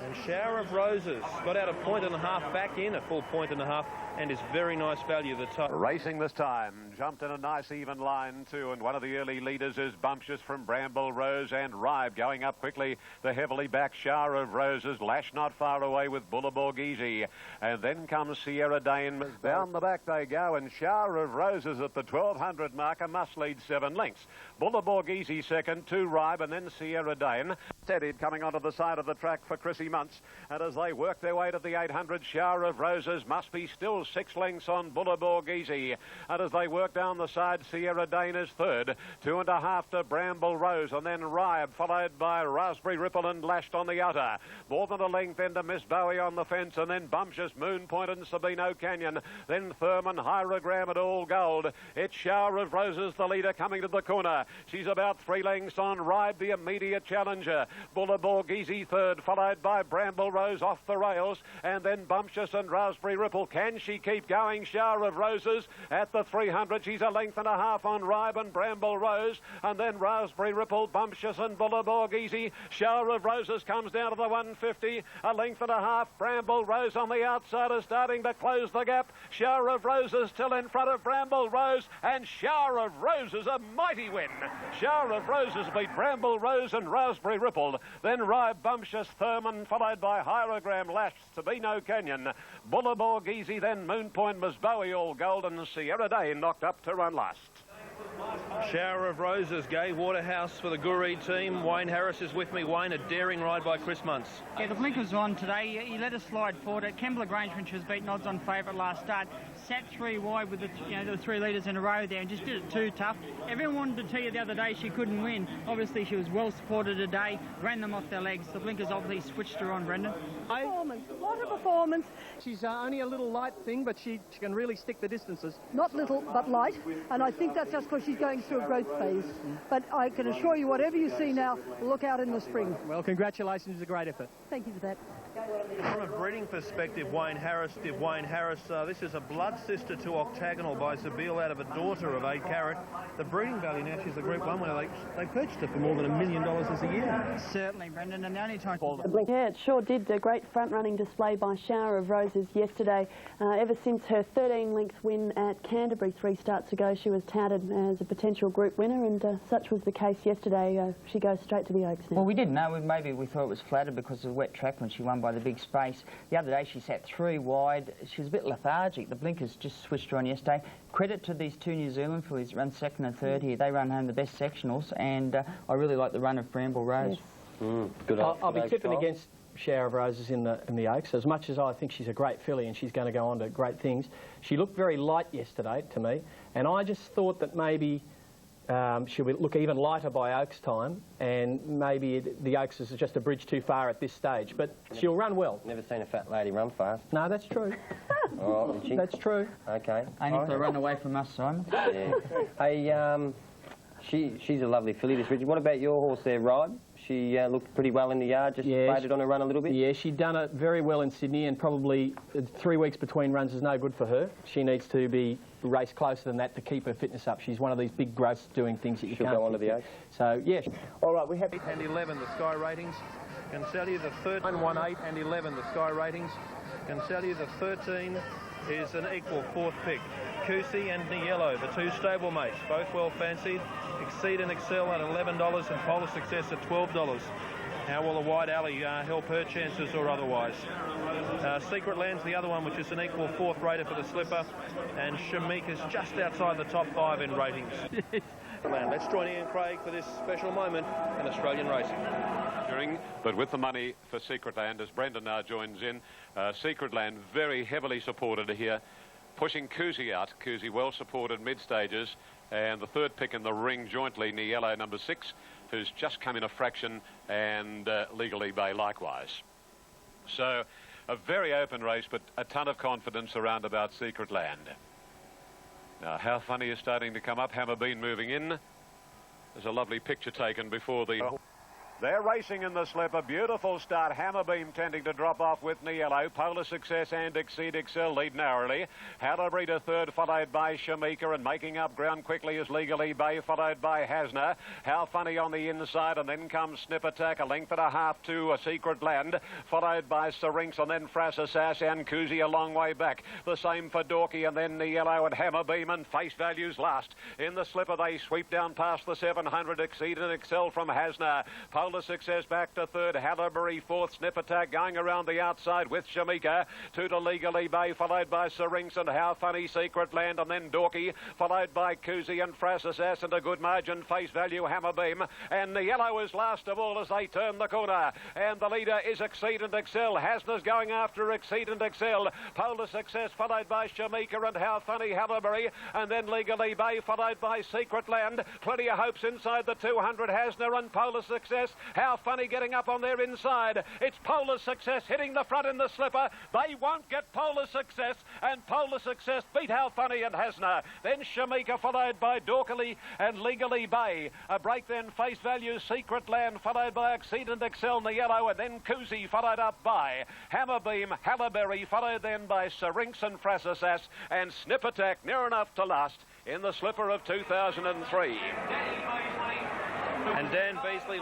and Shower of Roses got out a 1.5 back in, a full 1.5, and is very nice value. The top.
Racing this time, jumped in a nice even line too, and one of the early leaders is Bumptious from Bramble Rose, and Ribe going up quickly. The heavily backed Shower of Roses, Lash not far away with Bullaborg Easy, and then comes Sierra Dane. Down the back they go, and Shower of Roses at the 1200 marker must lead 7 lengths. Bullaborg Easy second, 2 Ribe, and then Sierra Dane. Steadied coming onto the side of the track for Chrissy Muntz, and as they work their way to the 800, Shower of Roses must be still 6 lengths on Bullaborg Easy, and as they work down the side, Sierra Dane is third, 2.5 to Bramble Rose, and then Ribe, followed by Raspberry Ripple and Lashed on the outer. More than a length into Miss Bowie on the fence, and then Bumptious, Moon Point and Sabino Canyon, then Thurman, Hierogram at All Gold. It's Shower of Roses, the leader, coming to the corner. She's about 3 lengths on Ribe, the immediate challenger. Bullaborg Easy third, followed by Bramble Rose off the rails, and then Bumptious and Raspberry Ripple. Can she keep going? Shower of Roses at the 300. She's a 1.5 lengths on Ribe and Bramble Rose, and then Raspberry Ripple, Bumptious and Bullaborg Easy. Shower of Roses comes down to the 150. A 1.5 lengths. Bramble Rose on the outside is starting to close the gap. Shower of Roses still in front of Bramble Rose, and Shower of Roses a mighty win. Shower of Roses beat Bramble Rose and Raspberry Ripple. Then Ribe, Bumptious, Thurman, followed by Hierogram, Lash, Sabino Canyon, Bullaborg Easy, then Moon Point, Miss Bowie, All Gold, and Sierra Dane knocked up to run last.
Shower of Roses, Gay Waterhouse for the Guree team. Wayne Harris is with me. Wayne, a daring ride by Chris Muntz.
Yeah, the blinkers on today. He let us slide forward. At Kembla Grange, when she was beaten odds on favourite last start, sat 3 wide with the 3 leaders in a row there and just did it too tough. Everyone wanted to tell you the other day she couldn't win. Obviously, she was well supported today, ran them off their legs. The blinkers obviously switched her on, Brendan.
Performance. What a performance. She's only a little light thing, but she can really stick the distances.
Not little, but light, and I think that's just because she's going through a growth phase. But I can assure you, whatever you see now, look out in the spring.
Well, congratulations. It's a great effort.
Thank you for that.
From a breeding perspective, Wayne Harris, this is a blood sister to Octagonal by Zabeel out of a daughter of 8 Carat. The breeding value now, she's the Group 1 winner. They purchased her for more than $1 million a year.
Certainly, Brendan, and the only time...
Yeah, it sure did. A great front-running display by Shower of Roses yesterday. Ever since her 13-length win at Canterbury 3 starts ago, she was touted as a potential group winner, and such was the case yesterday. She goes straight to the Oaks now.
Well, we didn't know. Maybe we thought it was flattered because of the wet track when she won by the big space. The other day she sat 3 wide. She was a bit lethargic. The blinkers just switched her on yesterday. Credit to these 2 New Zealand fillies that run 2nd and 3rd here. They run home the best sectionals, and I really like the run of Bramble Rose.
Yes.
Good. I'll be tipping against Shower of Roses in the Oaks. As much as I think she's a great filly and she's going to go on to great things, she looked very light yesterday to me, and I just thought that maybe she'll look even lighter by Oaks time, and maybe the Oaks is just a bridge too far at this stage, but she'll run well.
Never seen a fat lady run fast.
No, that's true.
Oh,
that's true.
Okay.
Only if they run away from us, Simon.
Yeah. Hey, she's a lovely filly, this Richard. What about your horse there, Ribe? She looked pretty well in the yard, just faded on her run a little bit?
Yeah, she'd done it very well in Sydney, and probably 3 weeks between runs is no good for her. She needs to be raced closer than that to keep her fitness up. She's one of these big growths doing things that you can't...
She'll go on to the Oaks.
So, yeah. All right, we have...
8 and 11, the Sky ratings. Can tell you the 13, 1, 8 and 11, the Sky ratings. Can tell you the 13 is an equal 4th pick. Kusi and Niello, the 2 stablemates, both well fancied. Exceed and Excel at $11 and Polar Success at $12. How will the Wide Alley help her chances or otherwise? Secret Land's the other one, which is an equal 4th rater for the slipper, and Shamik is just outside the top 5 in ratings. Let's join Ian Craig for this special moment in Australian racing.
But with the money for Secret Land, as Brendan now joins in, Secret Land very heavily supported here, pushing Kusi out. Kusi well supported mid-stages, and the 3rd pick in the ring jointly, Niello number 6, who's just come in a fraction, and Legally Bay likewise. So a very open race, but a ton of confidence around about Secret Land. Now, How Funny is starting to come up. Hammer Bean moving in. There's a lovely picture taken before the... They're racing in the slip. A beautiful start. Hammerbeam tending to drop off with Niello. Polar Success and Exceed Excel lead narrowly. Hallaberry to third, followed by Shamika, and making up ground quickly is Legally Bay, followed by Hasna. How Funny on the inside, and then comes Snip Attack, a length and a half to A Secret Land, followed by Syrinx, and then Frassasass and Koozie a long way back. The same for Dorky, and then Niello and Hammerbeam, and Face Values last. In the slipper, they sweep down past the 700. Exceed and Excel from Hasna. Polar Success back to third, Hallaberry fourth, Snip Attack going around the outside with Shamika. Two to Legally Bay, followed by Syrinx and How Funny, Secret Land, and then Dorky, followed by Koozie and Frassasass, and a good margin, Face Value, Hammerbeam, and the yellow is last of all as they turn the corner, and the leader is Exceed and Excel. Hasna's going after Exceed and Excel. Polar Success, followed by Shamika and How Funny, Hallaberry, and then Legally Bay, followed by Secret Land. Plenty of hopes inside the 200, Hasna and Polar Success. How Funny getting up on their inside. It's Polar Success hitting the front in the slipper. They won't get Polar Success, and Polar Success beat How Funny and Hasna. Then Shamika, followed by Dorkily and Legally Bay. A break then, Face Value, Secret Land, followed by Exceed and Excel in the yellow, and then Koozie, followed up by Hammerbeam, Hallaberry, followed then by Syrinx and Frassasass, and Snip Attack near enough to last in the slipper of 2003.
And Dan Beasley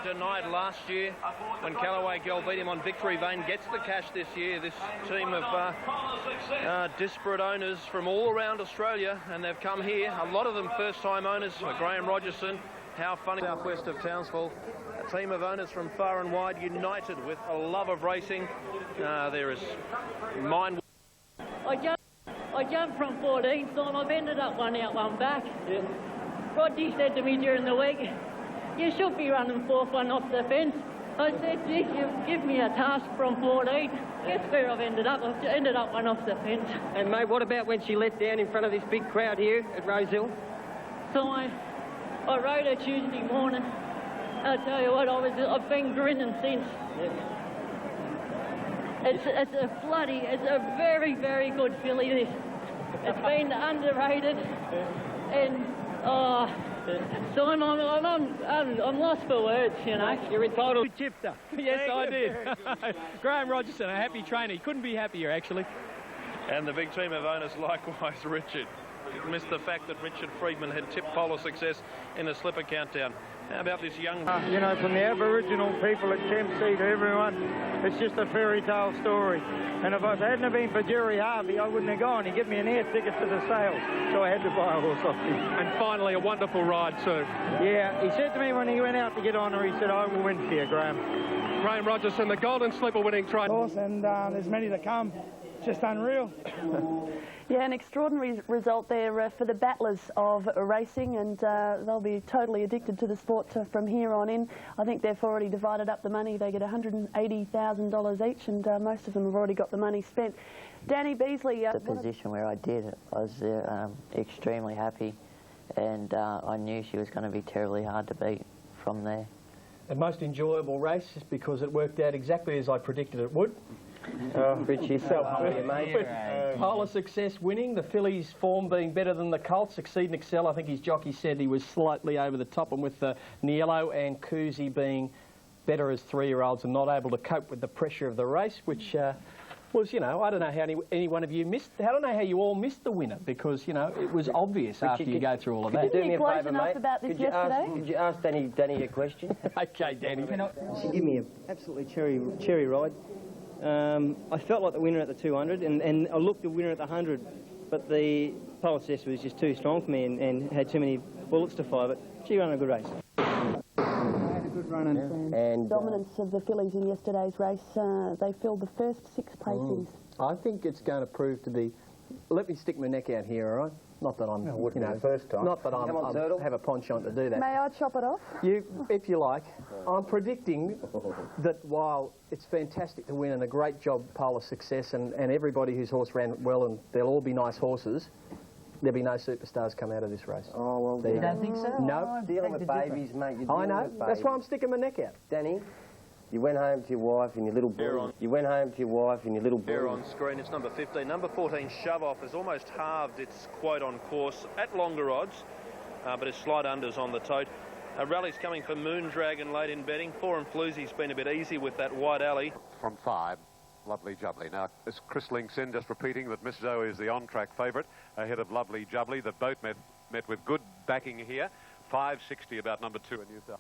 denied last year when Callaway Girl beat him on Victory Vane, gets the cash this year. This team of disparate owners from all around Australia, and they've come here. A lot of them first-time owners. Graham Rogerson, How Funny, southwest of Townsville. A team of owners from far and wide, united with a love of racing. There is mind.
I jumped from 14th on. I've ended up one out, one back. Yeah. Roddy said to me during the week, "You should be running fourth one off the fence." I said, "Gee, you give me a task from 14. Guess where I've ended up? I've ended up one off the fence."
And mate, what about when she let down in front of this big crowd here at Rosehill?
So I rode her Tuesday morning. I'll tell you what, I've been grinning since. It's a very, very good filly, this. It's been underrated, and so I'm lost for words, you know.
You're entitled.
You tipped her.
Yes, I did. Graham Rogerson, a happy trainer. He couldn't be happier, actually.
And the big team of owners likewise, Richard. Missed the fact that Richard Friedman had tipped Polar Success in a slipper countdown. How about this young...
You know, from the Aboriginal people at Kempsey to everyone, it's just a fairy tale story. And if it hadn't have been for Jerry Harvey, I wouldn't have gone. He gave me an air ticket to the sale, so I had to buy a horse off him.
And finally, a wonderful ride too.
Yeah, he said to me when he went out to get on her, he said, "I will win for you, Graham."
Graham Rogerson, the Golden Slipper winning trainer.
Horse, and there's many to come. Just unreal.
Yeah, an extraordinary result there for the battlers of racing, and they'll be totally addicted to the sport from here on in. I think they've already divided up the money. They get $180,000 each, and most of them have already got the money spent. Danny Beasley...
the position where I did, I was extremely happy, and I knew she was going to be terribly hard to beat from there.
The most enjoyable race because it worked out exactly as I predicted it would.
Rich, you're so humble, mate.
Polar Success winning, the fillies' form being better than the colts. Exceed and Excel, I think his jockey said he was slightly over the top, and with Niello and Koozie being better as 3-year-olds and not able to cope with the pressure of the race, which was, you know, I don't know how any one of you missed. I don't know how you all missed the winner, because, you know, it was obvious after you go through all of that.
Could you do me a favour, mate?
Could
you ask Danny a question?
Okay, Danny.
She gave me an absolutely cherry ride. I felt like the winner at the 200, and I looked the winner at the 100, but the Polar Success was just too strong for me and had too many bullets to fire, but she ran a good race.
Had a good run and dominance of the fillies in yesterday's race. They filled the first 6 placings.
I think it's going to prove to be... Let me stick my neck out here, all right? Not that I'm, you know,
first time.
Not that I have a penchant to do that.
May I chop it off?
You, if you like. I'm predicting that while it's fantastic to win and a great job, Polar Success, and everybody whose horse ran well, and they'll all be nice horses, there'll be no superstars come out of this race.
Oh, well,
you
don't think so?
No.
Dealing with babies, mate.
I know. That's why I'm sticking my neck out.
Danny, you went home to your wife and your little boy. You went home to your wife and your little boy.
Here on screen, it's number 15. Number 14, Shove Off, has almost halved its quote on course at longer odds, but its slight unders on the tote.
Rally's coming for Moon Dragon late in betting. Forum Floozy's been a bit easy with that wide alley.
From 5. Lovely Jubbly. Now, as Chris links in, just repeating that Miss Zoe is the on-track favourite ahead of Lovely Jubbly. The boat met with good backing here. 5.60 about number 2 in New South.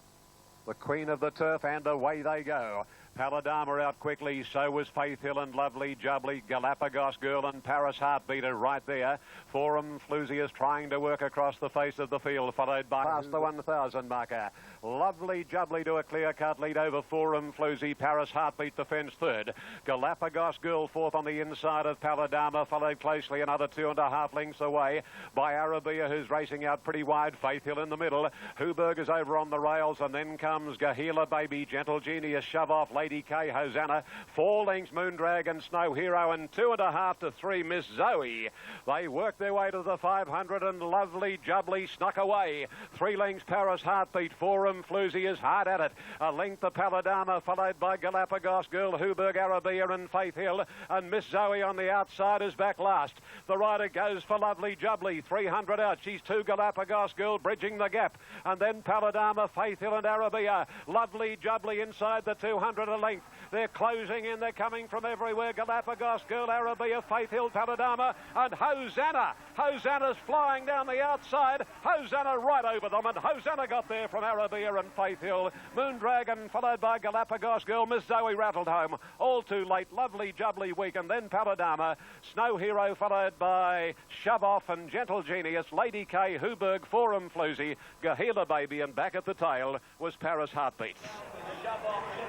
The Queen of the Turf, and away they go. Paladama out quickly, so was Faith Hill and Lovely Jubbly, Galapagos Girl and Paris Heartbeater right there. Forum Floozy is trying to work across the face of the field, followed by past the 1,000 marker. Lovely Jubbly to a clear-cut lead over Forum Floozy. Paris Heartbeat defends third. Galapagos Girl fourth on the inside of Paladama, followed closely another 2.5 lengths away by Arabia, who's racing out pretty wide. Faith Hill in the middle. Huberg is over on the rails, and then comes Gahila Baby, Gentle Genius, shove off Lady K, Hosanna, 4 lengths Moon Dragon, Snow Hero, and 2.5 to 3 Miss Zoe. They work their way to the 500, and Lovely Jubbly snuck away. 3 lengths Paris Heartbeat. Forum Floozy is hard at it. A length of Paladama, followed by Galapagos Girl, Huberg, Arabia and Faith Hill, and Miss Zoe on the outside is back last. The rider goes for Lovely Jubbly, 300 out. She's 2 Galapagos Girl bridging the gap, and then Paladama, Faith Hill and Arabia. Lovely Jubbly inside the 200 a length. They're closing in. They're coming from everywhere. Galapagos Girl, Arabia, Faith Hill, Paladama, and Hosanna. Hosanna's flying down the outside. Hosanna right over them, and Hosanna got there from Arabia and Faith Hill. Moon Dragon followed by Galapagos Girl. Miss Zoe rattled home. All too late. Lovely Jubbly weak, and then Paladama. Snow Hero followed by Shove Off and Gentle Genius. Lady K, Huberg, Forum Floozy, Gahila Baby, and back at the tail was Paris Heartbeat.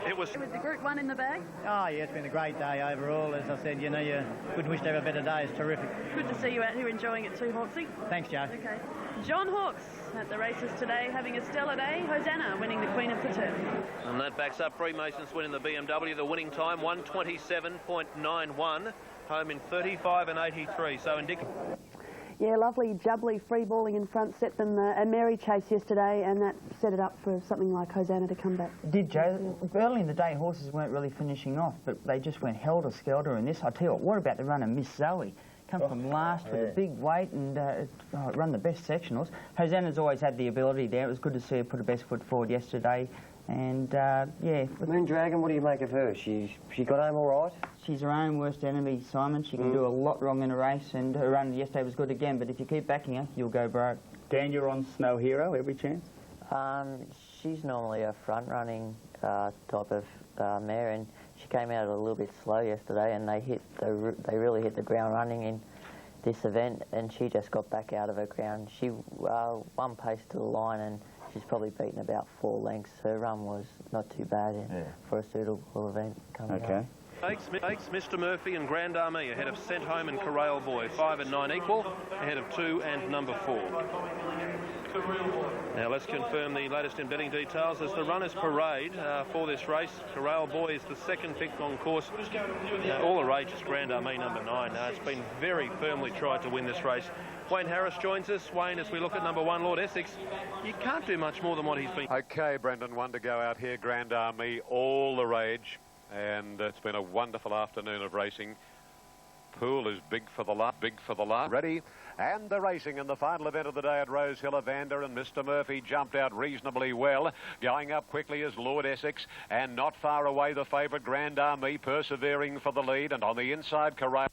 It was
the Group 1 in the bag?
Oh, yeah, it's been a great day overall. As I said, you know, you couldn't wish to have a better day. It's terrific.
Good to see you out here enjoying it too, Hawksy.
Thanks, Joe.
Okay. John Hawkes at the races today, having a stellar day. Hosanna winning the Queen of the Turf.
And that backs up Freemasons winning the BMW. The winning time, 1:27.91. Home in 35 and 83. So indicative.
Yeah, Lovely Jubbly free balling in front set them a merry chase yesterday, and that set it up for something like Hosanna to come back.
Did, Joe. Early in the day, horses weren't really finishing off, but they just went helter-skelter in this. I tell you what about the runner, Miss Zoe? Come from last with a big weight and run the best sectionals. Hosanna's always had the ability there. It was good to see her put her best foot forward yesterday. And, yeah.
Moon Dragon, what do you make of her? She got home all right?
She's her own worst enemy, Simon. She can do a lot wrong in a race, and her run yesterday was good again, but if you keep backing her, you'll go broke.
Dan, you're on Snow Hero, every chance?
She's normally a front-running type of mare, and she came out a little bit slow yesterday, and they really hit the ground running in this event, and she just got back out of her ground. She won pace to the line, and she's probably beaten about 4 lengths. Her run was not too bad for a suitable event coming up.
Takes Mr. Murphy and Grand Army ahead of Sent Home and Corral Boy. 5 and 9 equal, ahead of 2 and number 4. Now let's confirm the latest in betting details as the runners parade for this race. Corral Boy is the second pick on course. All the rage is Grand Army number 9. It's been very firmly tried to win this race. Wayne Harris joins us. Wayne, as we look at number 1, Lord Essex, you can't do much more than what he's been.
Okay, Brendan, 1 to go out here. Grand Army, all the rage. And it's been a wonderful afternoon of racing. Pool is big for the lot, Ready? And the racing in the final event of the day at Rosehill. Evander and Mr. Murphy jumped out reasonably well. Going up quickly is Lord Essex, and not far away the favourite Grand Army persevering for the lead. And on the inside, Corral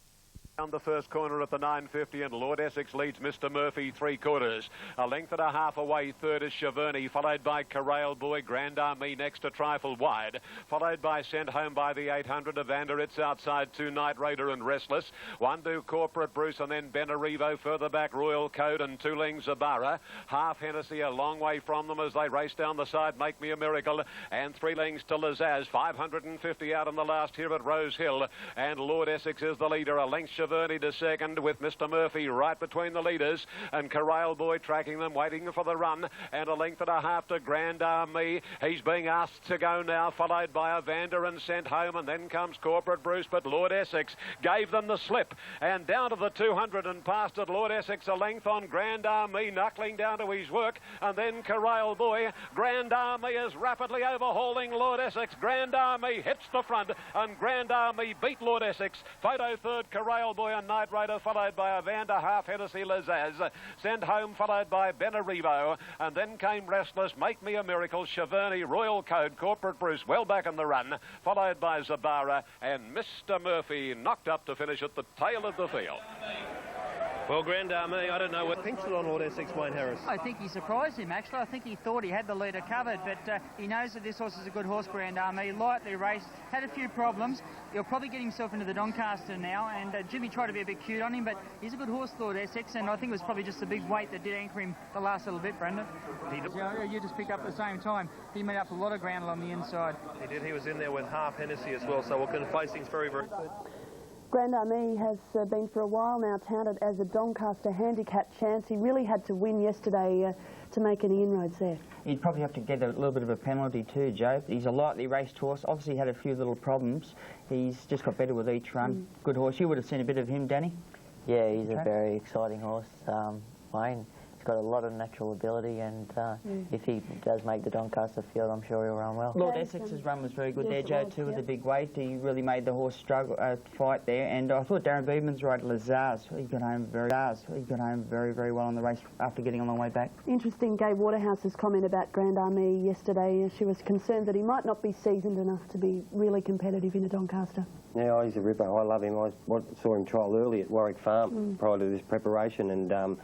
the first corner at the 950, and Lord Essex leads Mr. Murphy 3/4. A length and a half away, third is Chaverny, followed by Corral Boy. Grand Army next, a trifle wide, followed by Sent Home by the 800. Evander, it's outside 2 Night Raider and Restless. 1 to Corporate Bruce, and then Benarivo further back, Royal Code and 2 lengths Zabara. Half Hennessy a long way from them as they race down the side. Make Me a Miracle, and 3 lengths to Lazaz. 550 out on the last here at Rosehill, and Lord Essex is the leader. A length Chaverny to second, with Mr. Murphy right between the leaders, and Corral Boy tracking them, waiting for the run, and a length and a half to Grand Army. He's being asked to go now, followed by Evander and Sent Home, and then comes Corporate Bruce, but Lord Essex gave them the slip, and down to the 200 and past it. Lord Essex a length on Grand Army, knuckling down to his work, and then Corral Boy. Grand Army is rapidly overhauling Lord Essex. Grand Army hits the front, and Grand Army beat Lord Essex. Photo third, Corral Bellboy and Night Rider, followed by Evander, half Hennessy Lazaz. Sent home, followed by Benaribo. And then came Restless, Make Me a Miracle, Chaverny, Royal Code, Corporate Bruce, well back in the run, followed by Zabara and Mr. Murphy, knocked up to finish at the tail of the field.
Well, Grand Army, I don't know what thinks it on Lord Essex, Wayne Harris.
I think he surprised him, actually. I think he thought he had the leader covered, but he knows that this horse is a good horse, Grand Army. Lightly raced, had a few problems. He'll probably get himself into the Doncaster now, and Jimmy tried to be a bit cute on him, but he's a good horse, Lord Essex, and I think it was probably just the big weight that did anchor him the last little bit, Brendan. You just pick up at the same time. He made up a lot of ground along the inside.
He did. He was in there with half Hennessy as well, so we'll place things very, very good.
Grand Army has been for a while now touted as a Doncaster handicap chance. He really had to win yesterday to make any inroads there.
He'd probably have to get a little bit of a penalty too, Joe. He's a lightly raced horse. Obviously had a few little problems. He's just got better with each run. Good horse. You would have seen a bit of him, Danny?
Yeah, he's a very exciting horse, Wayne. He's got a lot of natural ability, and if he does make the Doncaster field, I'm sure he'll run well.
Lord Essex's run was very good there, Joe, too, with the big weight. He really made the horse struggle, fight there, and I thought Darren Beeman's right, Lazars. He got home very, very well on the race after getting a long way back.
Interesting, Gay Waterhouse's comment about Grand Army yesterday. She was concerned that he might not be seasoned enough to be really competitive in a Doncaster.
Yeah, he's a ripper. I love him. I saw him trial early at Warwick Farm prior to this preparation, and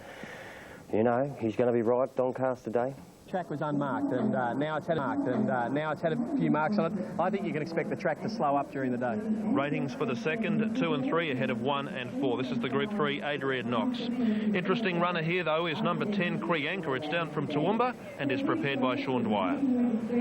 you know, he's going to be right Doncaster Day.
Track was unmarked, and now it's had a few marks on it. I think you can expect the track to slow up during the day.
Ratings for the second, 2 and 3 ahead of 1 and 4. This is the Group 3, Adrian Knox. Interesting runner here, though, is number 10, Kriyanka. It's down from Toowoomba and is prepared by Sean Dwyer.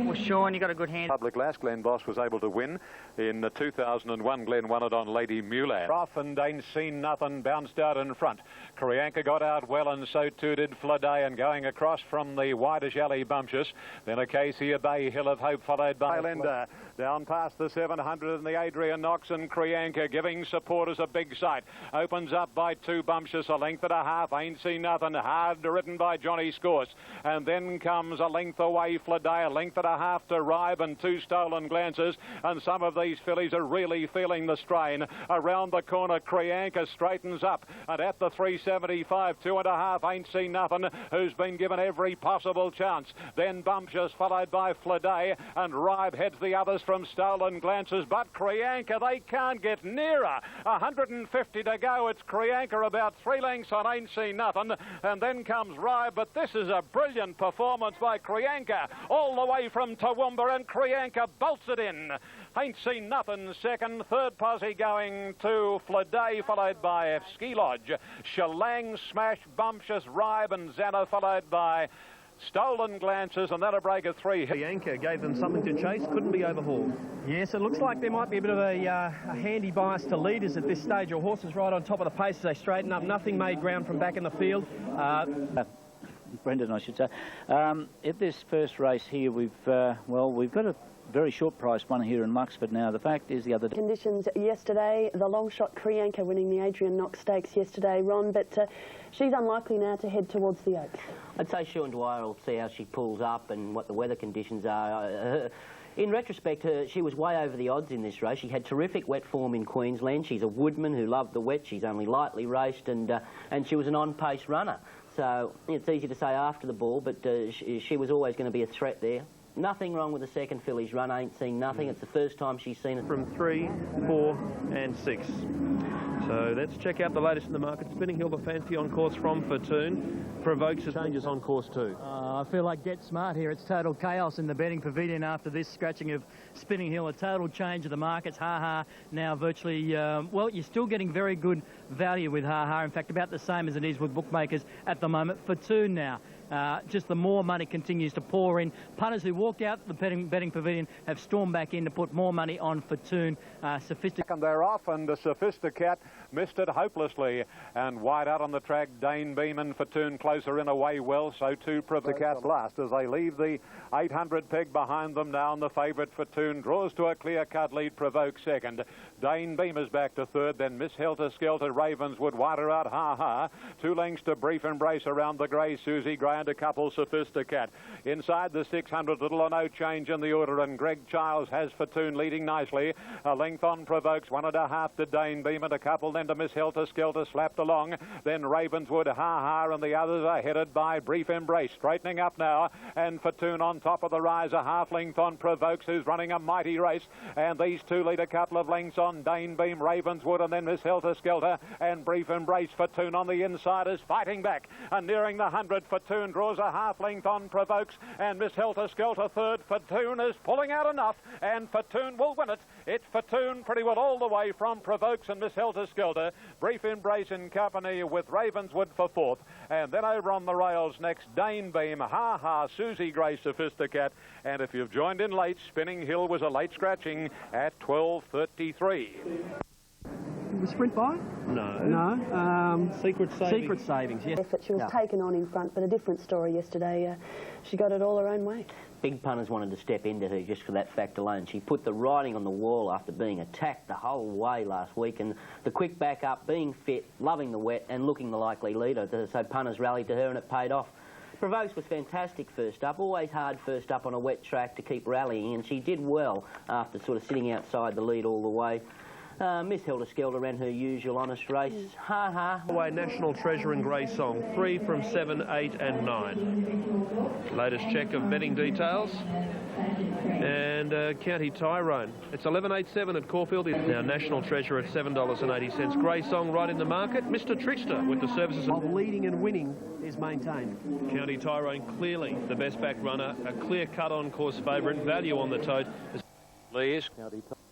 Well, Sean, you got a good hand.
Public last, Glenn Boss was able to win. In 2001, Glenn won it on Lady Mulan. Rough and Ain't Seen Nothing bounced out in front. Kriyanka got out well, and so too did Fladay, and going across from the wideish alley Bumptious. Then Acacia Bay, Hill of Hope, followed by Linda. Down past the 700 and the Adrian Knox, and Kriyanka giving supporters a big sight. Opens up by 2 Bumptious, a length and a half. Ain't Seen Nothing, hard ridden by Johnny Scorse. And then comes a length away Fladay, a length and a half to Ribe, and 2 Stolen Glances. And some of these fillies are really feeling the strain. Around the corner, Kriyanka straightens up, and at the 375, 2.5, Ain't Seen Nothing, who's been given every possible chance. Then Bumptious, followed by Fladay, and Ribe heads the others from Stolen Glances, but Kriyanka, they can't get nearer. 150 to go. It's Kriyanka about 3 lengths on Ain't Seen Nothing, and then comes Ribe, but this is a brilliant performance by Kriyanka, all the way from Toowoomba, and Kriyanka bolts it in. Ain't Seen Nothing second, third posse going to Fladay, followed by Ski Lodge. Shalang, Smash, Bumptious, Ribe, and Zanna, followed by Stolen Glances, and that'll break a 3.
Bianca gave them something to chase, couldn't be overhauled.
Yes, it looks like there might be a bit of a handy bias to leaders at this stage. Your horse is right on top of the pace as they straighten up. Nothing made ground from back in the field.
Brendan, I should say. At this first race here, we've got a very short price one here in Luxford now. The fact is the other day.
Conditions yesterday, the long shot Kriyanka winning the Adrian Knox Stakes yesterday, Ron, but she's unlikely now to head towards the Oaks.
I'd say Sean Dwyer will see how she pulls up and what the weather conditions are. In retrospect, she was way over the odds in this race. She had terrific wet form in Queensland. She's a woodman who loved the wet. She's only lightly raced, and she was an on-pace runner. So it's easy to say after the ball, but she was always going to be a threat there. Nothing wrong with the second filly's run. Ain't Seen Nothing. It's the first time she's seen it.
From 3, 4 and 6. So let's check out the latest in the market. Spinning Hill, the fancy on course from Fortune. Provokes changes on course too.
I feel like Get Smart here. It's total chaos in the betting pavilion after this scratching of Spinning Hill. A total change of the markets. Ha-ha now virtually, well, you're still getting very good value with Ha-ha. In fact, about the same as it is with bookmakers at the moment. Fortune now. Just the more money continues to pour in. Punters who walked out the betting pavilion have stormed back in to put more money on Fortune.
And they're off, and the Sophisticat missed it hopelessly. And wide out on the track, Dane Beeman, Fortune closer in away well, so too Provocat's last as they leave the 800 peg behind them now, and the favourite Fortune draws to a clear-cut lead. Provoke second. Dane Beamer's back to third, then Miss Helter Skelter, Ravenswood, wider out, Ha-Ha. 2 lengths to Brief Embrace around the grey, Susie Gray. and a couple Sophisticat. Inside the 600, little or no change in the order, and Greg Childs has Fatoon leading nicely. A length on Provokes, 1.5 to Dane Beam, and a couple then to Miss Helter Skelter slapped along. Then Ravenswood, Ha, and the others are headed by Brief Embrace. Straightening up now, and Fatoon on top of the rise, a half length on Provokes, who's running a mighty race. And these two lead a couple of lengths on Dane Beam, Ravenswood, and then Miss Helter Skelter, and Brief Embrace. Fatoon on the inside is fighting back, and nearing the 100, Fatoon draws a half length on Provokes, and Miss Helter Skelter third. Fatoon is pulling out enough, and Fatoon will win it. It's Fatoon pretty well all the way from Provokes and Miss Helter Skelter. Brief Embrace in company with Ravenswood for fourth, and then over on the rails next, Dane Beam, Ha, Susie Gray, Sophisticat, and if you've joined in late, Spinning Hill was a late scratching at 12:33.
The sprint by?
No.
No.
Secret Savings.
Secret Savings, yes.
Effort. She was taken on in front, but a different story yesterday. She got it all her own way.
Big punters wanted to step into her just for that fact alone. She put the riding on the wall after being attacked the whole way last week, and the quick back up, being fit, loving the wet, and looking the likely leader. So punters rallied to her, and it paid off. Provokes was fantastic first up, always hard first up on a wet track to keep rallying, and she did well after sort of sitting outside the lead all the way. Miss Helter Skelter ran her usual honest race. Ha.
Away National Treasure and Grey Song, 3 from 7, 8 and 9. Latest check of betting details. And County Tyrone. It's 11.87 at Caulfield. Now National Treasure at $7.80. Grey Song right in the market. Mr. Trickster with the services
of leading and winning is maintained.
County Tyrone clearly the best back runner. A clear cut on course favourite. Value on the tote.
Lees.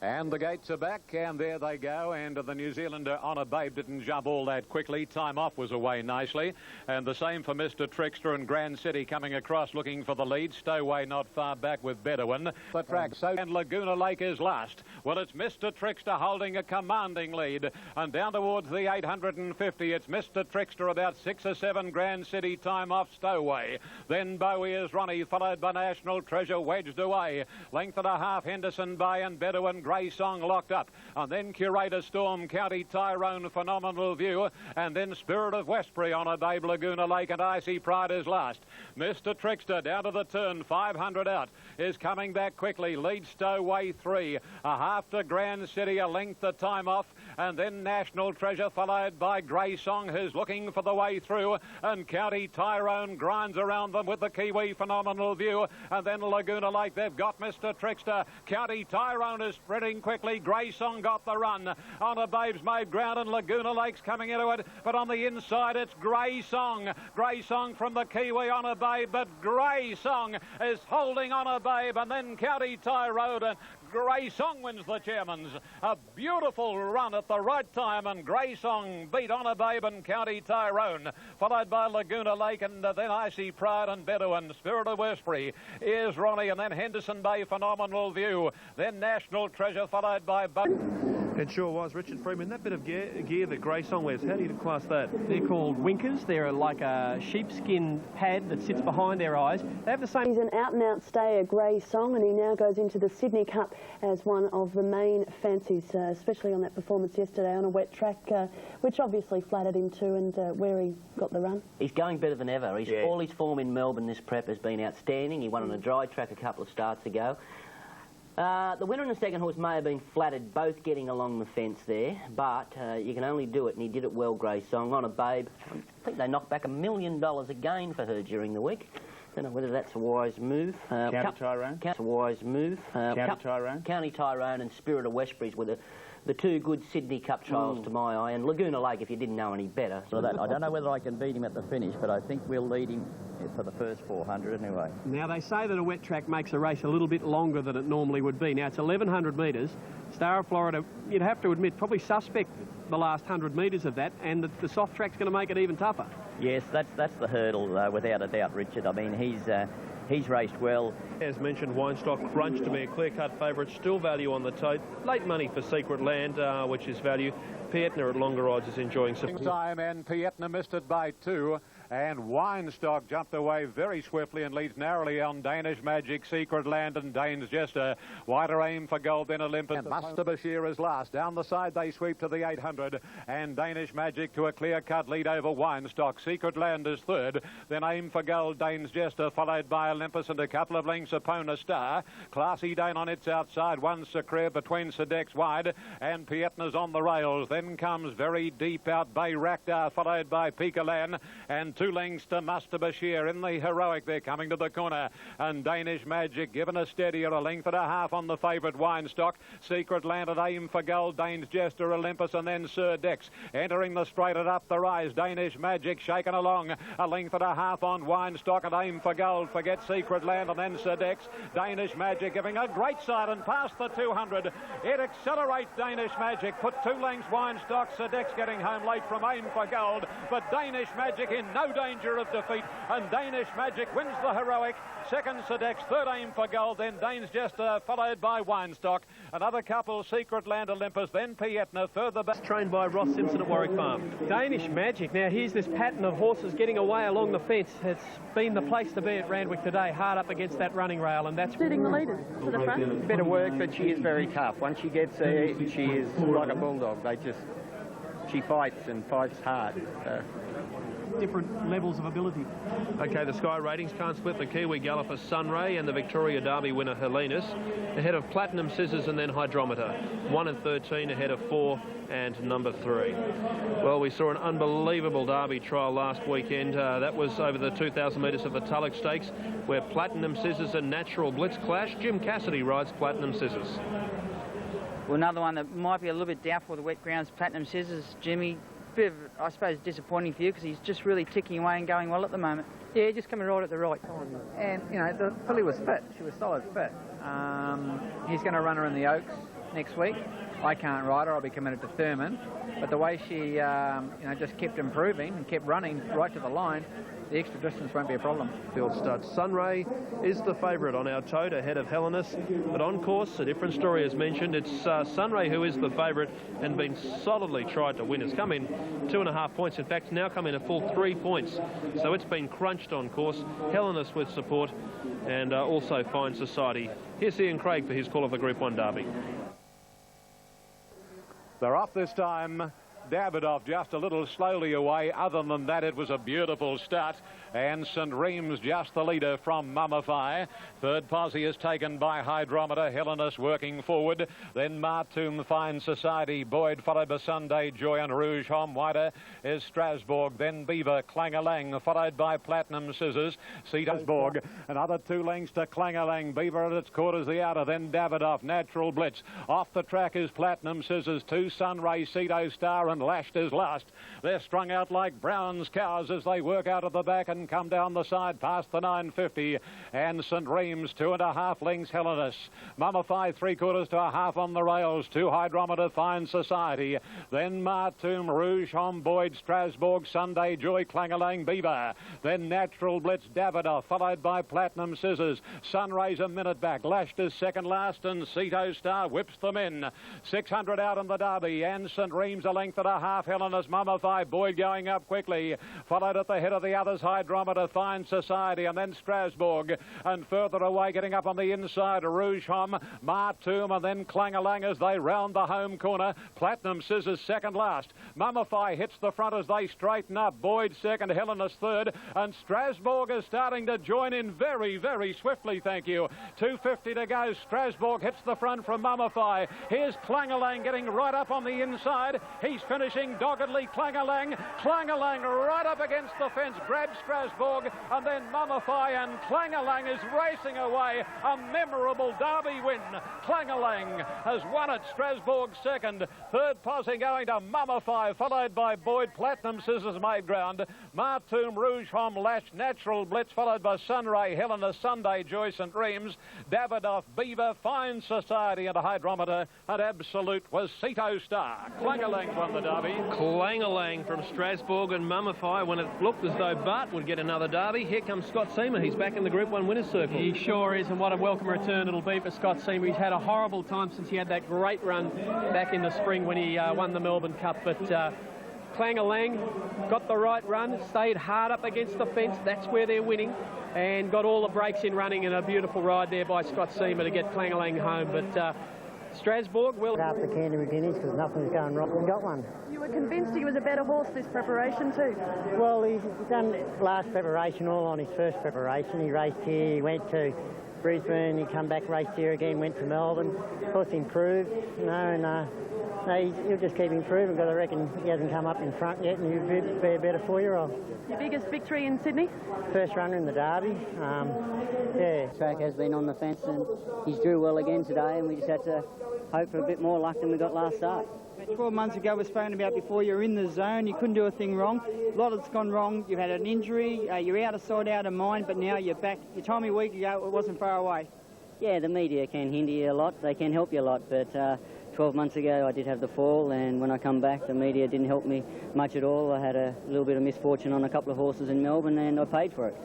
And the gates are back, and there they go, and the New Zealander Honor Babe didn't jump all that quickly. Time Off was away nicely, and the same for Mr. Trickster and Grand City coming across looking for the lead. Stowaway not far back with Bedouin. The track, so and Laguna Lake is last. Well, it's Mr. Trickster holding a commanding lead, and down towards the 850, it's Mr. Trickster about 6 or 7, Grand City, Time Off, Stowaway. Then Bowie is Ronnie, followed by National Treasure, wedged away. Length and a half, Henderson Bay and Bedouin, Grey Song locked up, and then Curator Storm, County Tyrone, Phenomenal View, and then Spirit of Westbury, Honor Babe, Laguna Lake, and Icy Pride is last. Mr. Trickster down to the turn, 500 out, is coming back quickly. Lead Stowaway 3, a half to Grand City, a length the Time Off, and then National Treasure followed by Grey Song, who's looking for the way through, and County Tyrone grinds around them with the Kiwi Phenomenal View, and then Laguna Lake. They've got Mr. Trickster. County Tyrone is spreading quickly. Grey Song got the run. Honor Babe's made ground, and Laguna Lake's coming into it, but on the inside it's Grey Song. Grey Song from the Kiwi Honor Babe, but Grey Song is holding Honor Babe, and then County Tyrone, and Grey Song wins the Chairman's. A beautiful run at the right time, and Grey Song beat Honor Babe and County Tyrone, followed by Laguna Lake, and then Icy Pride and Bedouin. Spirit of Westbury is Ronnie, and then Henderson Bay, Phenomenal View, then National Treasure, followed by
It sure was. Richard Freeman, that bit of gear that Grey Song wears, how do you class that?
They're called winkers. They're like a sheepskin pad that sits behind their eyes. They have the same...
He's an out-and-out stayer, Grey Song, and he now goes into the Sydney Cup as one of the main fancies, especially on that performance yesterday on a wet track, which obviously flattered him too, and where he got the run.
He's going better than ever. All his form in Melbourne this prep has been outstanding. He won on a dry track a couple of starts ago. The winner and the second horse may have been flattered, both getting along the fence there, but you can only do it, and he did it well, Grey Song. Honor Babe, I think they knocked back $1 million again for her during the week. Don't know whether that's a wise move.
County Tyrone.
That's a wise move.
County Tyrone.
County Tyrone and Spirit of Westbury's were the two good Sydney Cup trials to my eye, and Laguna Lake, if you didn't know any better.
So that, I don't know whether I can beat him at the finish, but I think we'll lead him for the first 400 anyway.
Now, they say that a wet track makes a race a little bit longer than it normally would be. Now, it's 1,100 metres. Star of Florida, you'd have to admit, probably suspect the last 100 metres of that, and the soft track's going to make it even tougher.
Yes, that's the hurdle, without a doubt, Richard. I mean, he's raced well.
As mentioned, Winestock Crunch to be a clear-cut favourite, still value on the tote. Late money for Secret Land, which is value. Pietna at longer odds is enjoying some...
Time, and Pietna missed it by 2. And Winestock jumped away very swiftly and leads narrowly on Danish Magic, Secret Land and Dane's Jester. Wider Aim for Gold, then Olympus. And Muster Bashir is last. Down the side they sweep to the 800. And Danish Magic to a clear-cut lead over Winestock. Secret Land is third. Then Aim for Gold, Dane's Jester, followed by Olympus and a couple of lengths Epona Star. Classy Dane on its outside. One Secret between Sedex wide. And Pietna's on the rails. Then comes very deep out Bay Rakdar, followed by Pikalan. And 2 lengths to Muster Bashir in the heroic. They're coming to the corner. And Danish Magic given a steadier, a length and a half on the favourite Winestock. Secret Land at Aim for Gold, Dane's Jester, Olympus and then Sir Dex. Entering the straight and up the rise. Danish Magic shaken along. A length and a half on Winestock at Aim for Gold. Forget Secret Land and then Sir Dex. Danish Magic giving a great side and past the 200. It accelerates Danish Magic. Put 2 lengths Winestock. Sir Dex getting home late from Aim for Gold. But Danish Magic in no danger of defeat, and Danish Magic wins the heroic. Second Sedex, third Aim for Gold, then Dane's Jester, followed by Winestock. Another couple, Secret Land, Olympus, then Pietna, further back.
Trained by Ross Simpson at Warwick Farm.
Danish Magic. Now here's this pattern of horses getting away along the fence. It's been the place to be at Randwick today, hard up against that running rail, and that's
Suiting the leaders to the front.
Bit of work, but she is very tough. Once she gets there, she is like a bulldog. She fights and fights hard.
Different levels of ability.
Okay, the Sky ratings can't split the Kiwi galloper Sunray and the Victoria Derby winner Helenas. Ahead of Platinum Scissors and then Hydrometer. 1 and 13 ahead of 4 and number 3. Well, we saw an unbelievable Derby trial last weekend. That was over the 2,000 metres of the Tulloch Stakes, where Platinum Scissors and Natural Blitz clash. Jim Cassidy rides Platinum Scissors.
Well, another one that might be a little bit doubtful, the wet grounds, Platinum Scissors. Jimmy, bit of, I suppose, disappointing for you because he's just really ticking away and going well at the moment.
Yeah, just coming right at the right time. And, you know, the filly was fit. She was solid fit. He's going to run her in the Oaks next week. I can't ride her. I'll be committed to Thurman. But the way she, you know, just kept improving and kept running right to the line, the extra distance won't be a problem.
Field stud Sunray is the favourite on our tote ahead of Helenas, but on course a different story as mentioned. It's Sunray who is the favourite and been solidly tried to win. It's come in 2.5 points, in fact now come in a full 3 points, so it's been crunched on course. Helenas with support and also Fine Society. Here's Ian Craig for his call of the Group 1 Derby.
They're off this time. Davidoff just a little slowly away. Other than that, it was a beautiful start. And St. Reem's just the leader from Mummify. Third posse is taken by Hydrometer. Helenas working forward. Then Martoum, Fine Society. Boyd followed by Sunday Joy and Rouge Hom. Wider is Strasbourg. Then Beaver, Clang-a-Lang, followed by Platinum Scissors. Strasbourg. Another 2 lengths to Clang-a-Lang. Beaver at its quarters the outer. Then Davidoff, Natural Blitz. Off the track is Platinum Scissors. 2 Sunray, Cedo Star and Lashed is last. They're strung out like Brown's cows as they work out of the back and come down the side past the 950. And St. Reem's 2.5 lengths Helenas. Mummify 3/4 to a half on the rails. 2 Hydrometer, Fine Society. Then Martoum, Rouge Hom, Boyd, Strasbourg, Sunday Joy, Clang-a-Lang, Beaver. Then Natural Blitz, Davidoff, followed by Platinum Scissors. Sunray's a minute back. Lashed is second last and Ceto Star whips them in. 600 out in the Derby and St. Reem's a length and a half. Helenas, Mummify, Boyd going up quickly. Followed at the head of the others, Hydrometer, Fine Society, and then Strasbourg. And further away, getting up on the inside, Rouge Hom, Martoum, and then Clang-a-Lang as they round the home corner. Platinum Scissors second last. Mummify hits the front as they straighten up. Boyd second, Helenas third, and Strasbourg is starting to join in very, very swiftly, thank you. 2:50 to go. Strasbourg hits the front from Mummify. Here's Clang-a-Lang getting right up on the inside. He's finishing doggedly. Clang-a-Lang right up against the fence, grabs Strasbourg, and then Mummify, and Clang-a-Lang is racing away. A memorable Derby win. Clang-a-Lang has won at Strasbourg second. Third posse going to Mummify, followed by Boyd. Platinum Scissors made ground. Martoum, Rouge Hom, Lash, Natural Blitz, followed by Sunray, Helena, Sunday, Joy, St. Reem's, Davidoff, Beaver, Fine Society, and a Hydrometer. And Absolute was Ceto Star. Clang-a-Lang won the Derby.
Clang-a-Lang from Strasbourg and Mummify when it looked as though Bart would get another Derby. Here comes Scott Seamer. He's back in the Group 1 winner's circle.
He sure is, and what a welcome return it'll be for Scott Seamer. He's had a horrible time since he had that great run back in the spring when he won the Melbourne Cup, but Clang-a-Lang got the right run, stayed hard up against the fence. That's where they're winning, and got all the breaks in running, and a beautiful ride there by Scott Seamer to get Clang-a-Lang home. But Strasbourg will...
Out the Canterbury Guineas because nothing's going wrong. We got one.
You were convinced he was a better horse this preparation too?
Well, he's done last preparation all on his first preparation. He raced here, he went to Brisbane, he come back, raced here again, went to Melbourne. Of course, improved, you know, and he'll just keep improving because I reckon he hasn't come up in front yet, and he'll be a better 4-year-old.
Your biggest victory in Sydney?
First runner in the Derby. Yeah.
Track has been on the fence, and he's drew well again today, and we just had to hope for a bit more luck than we got last start.
12 months ago was spoken about before, you're in the zone, you couldn't do a thing wrong. A lot has gone wrong, you've had an injury, you're out of sight, out of mind, but now you're back. You told me a week ago it wasn't far away.
Yeah, the media can hinder you a lot, they can help you a lot, but 12 months ago I did have the fall, and when I come back the media didn't help me much at all. I had a little bit of misfortune on a couple of horses in Melbourne, and I paid for it.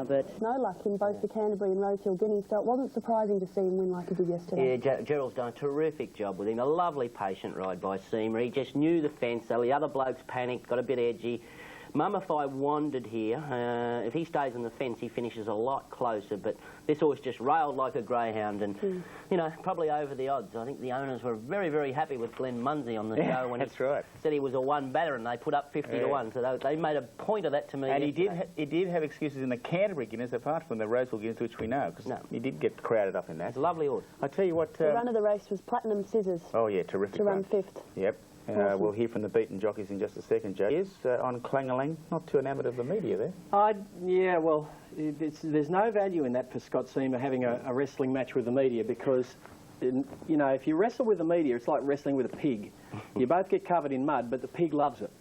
But
no luck in both the Canterbury and Rosehill Guineas, so it wasn't surprising to see him win like he did yesterday.
Yeah, Gerald's done a terrific job with him. A lovely patient ride by Seamer. He just knew the fence, so the other blokes panicked, got a bit edgy. Mummify wandered here. If he stays on the fence, he finishes a lot closer, but this horse just railed like a greyhound and, you know, probably over the odds. I think the owners were very, very happy with Glenn Munsey on the show when he said he was a one-batter, and they put up 50 to 1, so they made a point of that to me.
And he did have excuses in the Canterbury Guineas, apart from the Rosehill Guineas, which we know, because he did get crowded up in that.
It's a lovely horse.
I tell you what...
The run of the race was Platinum Scissors.
Oh, yeah, terrific
to run 5th.
Yep.
Awesome.
We'll hear from the beaten jockeys in just a second, Joe. Is on Clang-a-Lang, not too enamoured of the media there.
Yeah, well, there's no value in that for Scott Seamer having a wrestling match with the media because, you know, if you wrestle with the media, it's like wrestling with a pig. You both get covered in mud, but the pig loves it.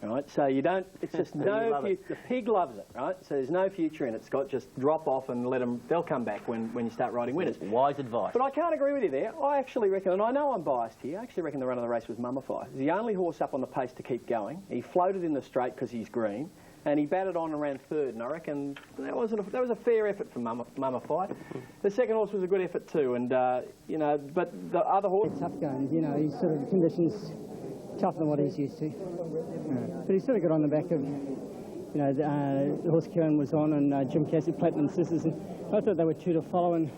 Right, so you don't, it's just no, the pig loves it, right? So there's no future in it, Scott. Just drop off and let them, they'll come back when you start riding winners.
Wise advice.
But I can't agree with you there. I actually reckon, and I know I'm biased here, I actually reckon the run of the race was Mummify. He's the only horse up on the pace to keep going. He floated in the straight because he's green, and he batted on and ran 3rd, and I reckon that was a fair effort from Mummify. The second horse was a good effort too, and, you know, but the other horse...
It's tough going, you know, he's sort of conditions tougher than what he's used to. But he sort of got on the back of, you know, the horse Kieran was on, and Jim Cassie, Platinum Scissors, and I thought they were 2 to follow, and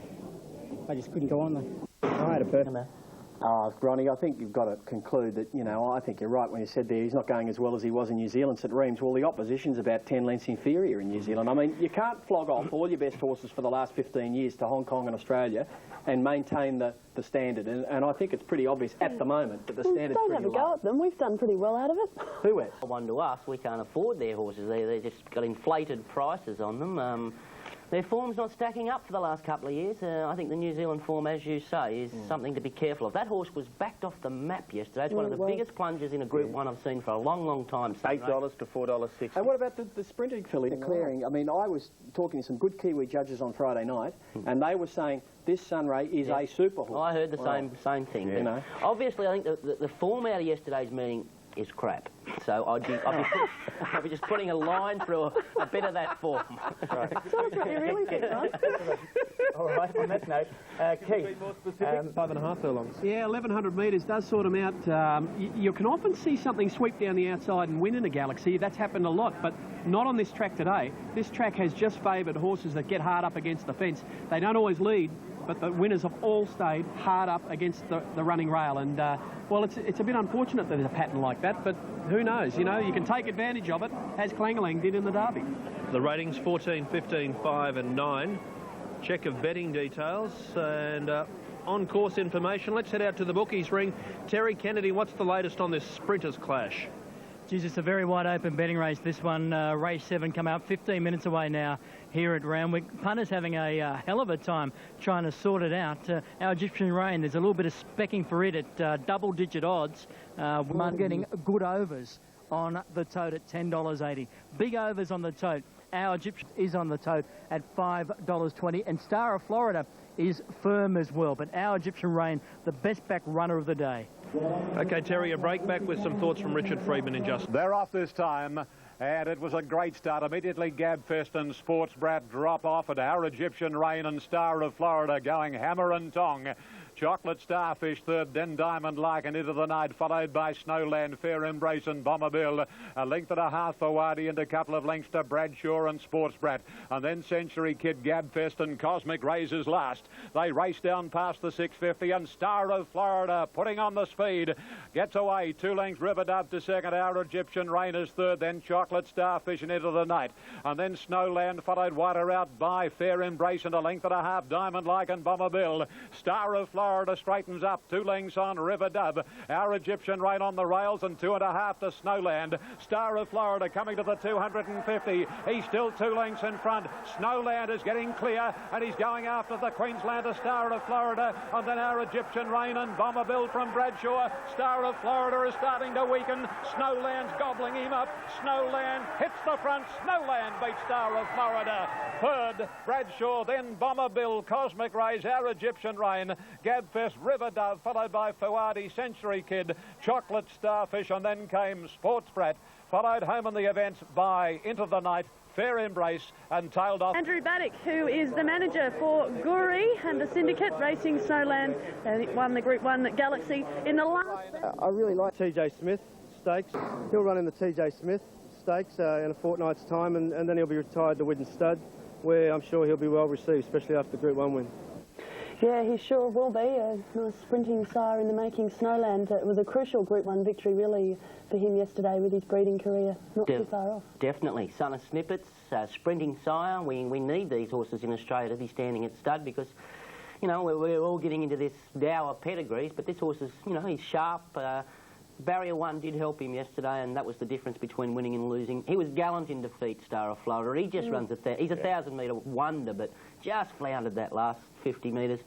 I just couldn't go on there.
I had a perfect. Ronnie, I think you've got to conclude that, you know, I think you're right when you said there he's not going as well as he was in New Zealand, St Reims. Well, the opposition's about 10 lengths inferior in New Zealand. I mean, you can't flog off all your best horses for the last 15 years to Hong Kong and Australia and maintain the standard. And I think it's pretty obvious at the moment that the standard's pretty low.
Don't have a go at them. We've done pretty well out of it.
Who has?
One to us, we can't afford their horses. They just got inflated prices on them. Their form's not stacking up for the last couple of years. I think the New Zealand form, as you say, is something to be careful of. That horse was backed off the map yesterday. It's one of the biggest plunges in a Group 1 I've seen for a long, long time.
$8 to $4.60.
And what about the sprinting filly declaring? I mean, I was talking to some good Kiwi judges on Friday night, and they were saying this Sunray is a super horse.
Well, I heard the same thing.
You know.
Obviously, I think the form out of yesterday's meeting is crap. So I'd be just putting a line through a bit of that form.
Right. That's what you really think, right?
All right, on that note, Keith.
5.5 furlongs.
Yeah, 1,100 metres does sort them out. You can often see something sweep down the outside and win in a Galaxy. That's happened a lot, but not on this track today. This track has just favoured horses that get hard up against the fence. They don't always lead, but the winners have all stayed hard up against the running rail. And, well, it's a bit unfortunate that there's a pattern like that, but who knows? You know, you can take advantage of it, as Clang-a-Lang did in the Derby.
The ratings 14, 15, 5 and 9. Check of betting details and on-course information. Let's head out to the bookies ring. Terry Kennedy, what's the latest on this Sprinters Clash?
Geez, it's a very wide-open betting race, this one. Race 7 come out 15 minutes away now here at Randwick. Punter's having a hell of a time trying to sort it out. Our Egyptian Rain, there's a little bit of specking for it at double-digit odds. We're getting good overs on the tote at $10.80. Big overs on the tote. Our Egyptian is on the tote at $5.20. And Star of Florida is firm as well. But our Egyptian Rain, the best back runner of the day.
OK, Terry, a break back with some thoughts from Richard Freedman in just...
They're off this time. And it was a great start. Immediately Gabfest and Sports Brat drop off, and Our Egyptian Rain and Star of Florida going hammer and tong. Chocolate Starfish third, then Diamond Like and Into the Night, followed by Snowland, Fair Embrace and Bomber Bill. A length and a half for Wadi and a couple of lengths to Bradshaw and Sports Brat. And then Century Kid, Gabfest and Cosmic Razors last. They race down past the 650 and Star of Florida putting on the speed. Gets away, 2 lengths River Dove to second. Our Egyptian Rain is third, then Chocolate Starfish and Into the Night. And then Snowland followed wider out by Fair Embrace and a length and a half Diamond Like and Bomber Bill. Star of Florida straightens up, 2 lengths on River Dove. Our Egyptian Rain on the rails and 2.5 to Snowland. Star of Florida coming to the 250. He's still 2 lengths in front. Snowland is getting clear and he's going after the Queenslander Star of Florida, and then Our Egyptian Rain and Bomber Bill from Bradshaw. Star of Florida is starting to weaken. Snowland's gobbling him up. Snowland hits the front. Snowland beats Star of Florida. Third, Bradshaw, then Bomber Bill, Cosmic Rays, Our Egyptian Rain, Gabfest, River Dove, followed by Fawadi, Century Kid, Chocolate Starfish, and then came Sports Brat, followed home in the events by Into the Night, Fair Embrace, and tailed off.
Andrew Baddock, who is the manager for Guri and the Syndicate, racing Snowland, won the Group 1 Galaxy in the last...
I really like TJ Smith Stakes. He'll run in the TJ Smith Stakes in a fortnight's time, and then he'll be retired to Widden Stud, where I'm sure he'll be well received, especially after the Group 1 win.
Yeah, he sure will be. A nice sprinting sire in the making. Snowland with a crucial Group 1 victory really for him yesterday with his breeding career. Not too far off.
Definitely. Son of Snippets, sprinting sire. We need these horses in Australia to be standing at stud because, you know, we're all getting into this dour pedigrees, but this horse is, you know, he's sharp. Barrier 1 did help him yesterday, and that was the difference between winning and losing. He was gallant in defeat, Star of Florida. He just runs he's a 1,000-metre wonder, but just floundered that last 50 metres.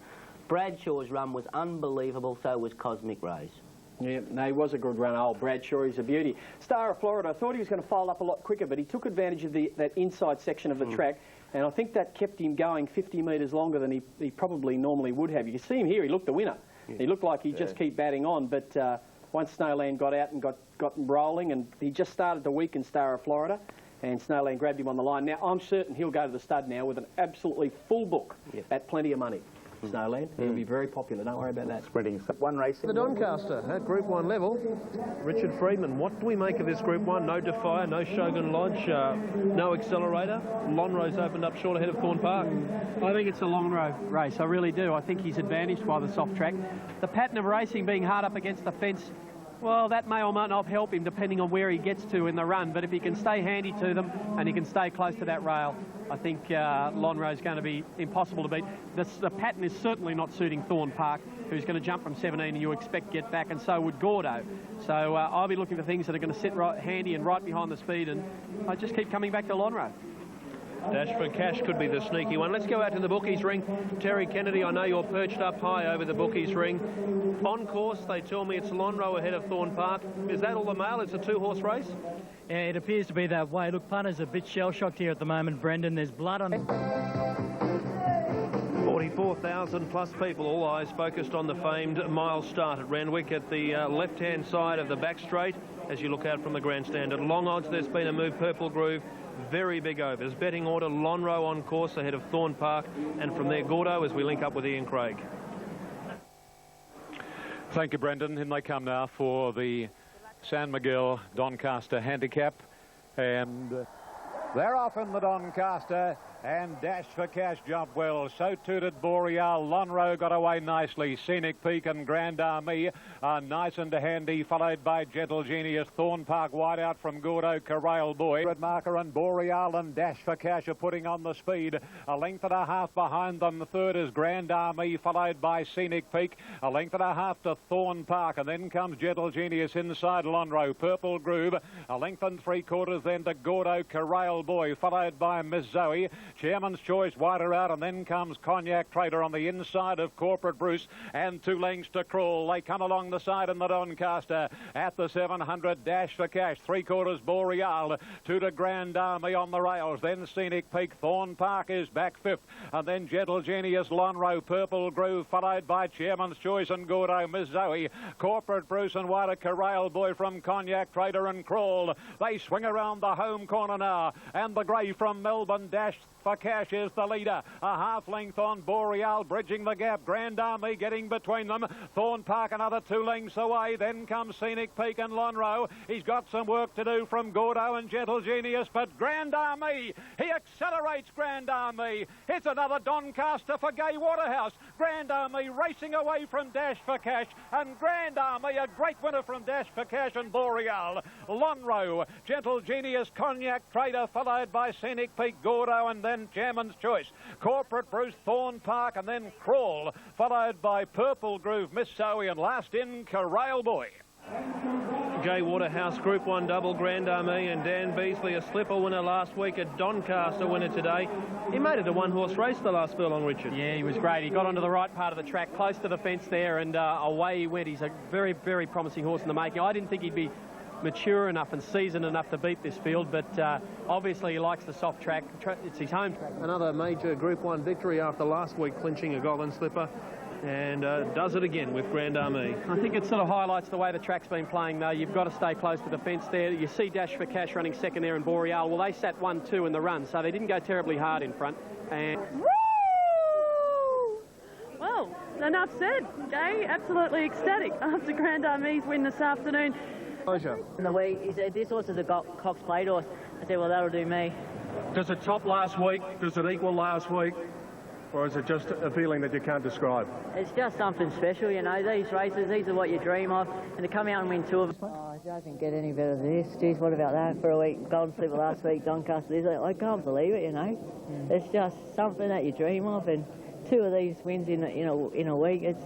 Bradshaw's run was unbelievable, so was Cosmic Rays.
Yeah, no, he was a good runner. Old Bradshaw, he's a beauty. Star of Florida, I thought he was going to fold up a lot quicker, but he took advantage of that inside section of the track, and I think that kept him going 50 metres longer than he probably normally would have. You can see him here, he looked the winner. Yeah. He looked like he'd just keep batting on, but once Snowland got out and got him rolling, and he just started to weaken Star of Florida, and Snowland grabbed him on the line. Now, I'm certain he'll go to the stud now with an absolutely full book at plenty of money. Snowland, he'll be very popular, don't worry about that.
Spreading one racing.
The Doncaster at Group 1 level. Richard Freedman, what do we make of this Group 1? No Defier, no Shogun Lodge, no Accelerator. Lonrose opened up short ahead of Thorn Park.
I think it's a Lonrose race, I really do. I think he's advantaged by the soft track. The pattern of racing being hard up against the fence, well, that may or may not help him depending on where he gets to in the run, but if he can stay handy to them and he can stay close to that rail, I think Lonrose is going to be impossible to beat. The pattern is certainly not suiting Thorn Park, who's going to jump from 17 and you expect get back, and so would Gordo. So I'll be looking for things that are going to sit right handy and right behind the speed, and I just keep coming back to Lonrose.
Dash for Cash could be the sneaky one. Let's go out to the bookies ring. Terry Kennedy, I know you're perched up high over the bookies ring. On course, they tell me it's Lonrose ahead of Thorn Park. Is that all the mail? It's a 2-horse race?
Yeah, it appears to be that way. Look, punters are a bit shell-shocked here at the moment, Brendan. There's blood on...
44,000 plus people, all eyes focused on the famed mile start at Randwick at the left-hand side of the back straight as you look out from the grandstand. At long odds, there's been a move, Purple Groove. Very big overs. Betting order, Lonrose on course ahead of Thorn Park, and from there, Gordo as we link up with Ian Craig.
Thank you, Brendan. In they come now for the San Miguel Doncaster Handicap, and they're off in the Doncaster. And Dash for Cash jumped well. So too did Boreal. Lonrose got away nicely. Scenic Peak and Grand Army are nice and handy, followed by Gentle Genius. Thorn Park wide out from Gordo, Corral Boy. Red Marker and Boreal and Dash for Cash are putting on the speed. A length and a half behind them. The third is Grand Army, followed by Scenic Peak. A length and a half to Thorn Park, and then comes Gentle Genius inside Lonrose. Purple Groove. A length and 3/4 then to Gordo, Corral Boy, followed by Miss Zoe. Chairman's Choice wider out, and then comes Cognac Trader on the inside of Corporate Bruce, and 2 lengths to Crawl. They come along the side in the Doncaster at the 700. Dash for Cash, 3/4 Boreal, 2 to Grand Army on the rails, then Scenic Peak. Thorn Park is back 5th, and then Gentle Genius, Lonro, Purple Groove, followed by Chairman's Choice and Gordo, Miss Zoe, Corporate Bruce and wider Corral Boy from Cognac Trader and Crawl. They swing around the home corner now, and the grey from Melbourne, Dash for Cash is the leader. A half length on Boreal, bridging the gap. Grand Army getting between them. Thorn Park another 2 lengths away. Then comes Scenic Peak and Lonro. He's got some work to do from Gordo and Gentle Genius, but Grand Army, he accelerates Grand Army. It's another Doncaster for Gay Waterhouse. Grand Army racing away from Dash for Cash, and Grand Army a great winner from Dash for Cash and Boreal. Lonro, Gentle Genius, Cognac Trader, followed by Scenic Peak, Gordo, and then Chairman's Choice. Corporate Bruce, Thorn Park, and then Crawl, followed by Purple Groove, Miss Zoe, and last in Corral Boy.
Gay Waterhouse Group 1 double, Grand Army, and Dan Beasley, a slipper winner last week, a Doncaster winner today. He made it a 1-horse race the last furlong, Richard.
Yeah, he was great. He got onto the right part of the track, close to the fence there, and away he went. He's a very, very promising horse in the making. I didn't think he'd be mature enough and seasoned enough to beat this field, but obviously he likes the soft track. It's his home track.
Another major Group 1 victory after last week clinching a golden slipper, and does it again with Grand Army.
I think it sort of highlights the way the track's been playing, though. You've got to stay close to the fence there. You see Dash for Cash running second there in Boreal. Well, they sat 1-2 in the run, so they didn't go terribly hard in front. And
well, enough said. Gay, absolutely ecstatic after Grand Army's win this afternoon.
In the week, he said, this horse is a Cox Plate horse. I said, well, that'll do me.
Does it top last week? Does it equal last week? Or is it just a feeling that you can't describe?
It's just something special, you know. These races, these are what you dream of. And to come out and win 2 of them. Oh, it doesn't get any better than this. Geez, what about that for a week? Golden Slipper last week, Doncaster. I can't believe it, you know. It's just something that you dream of. And 2 of these wins in a week, it's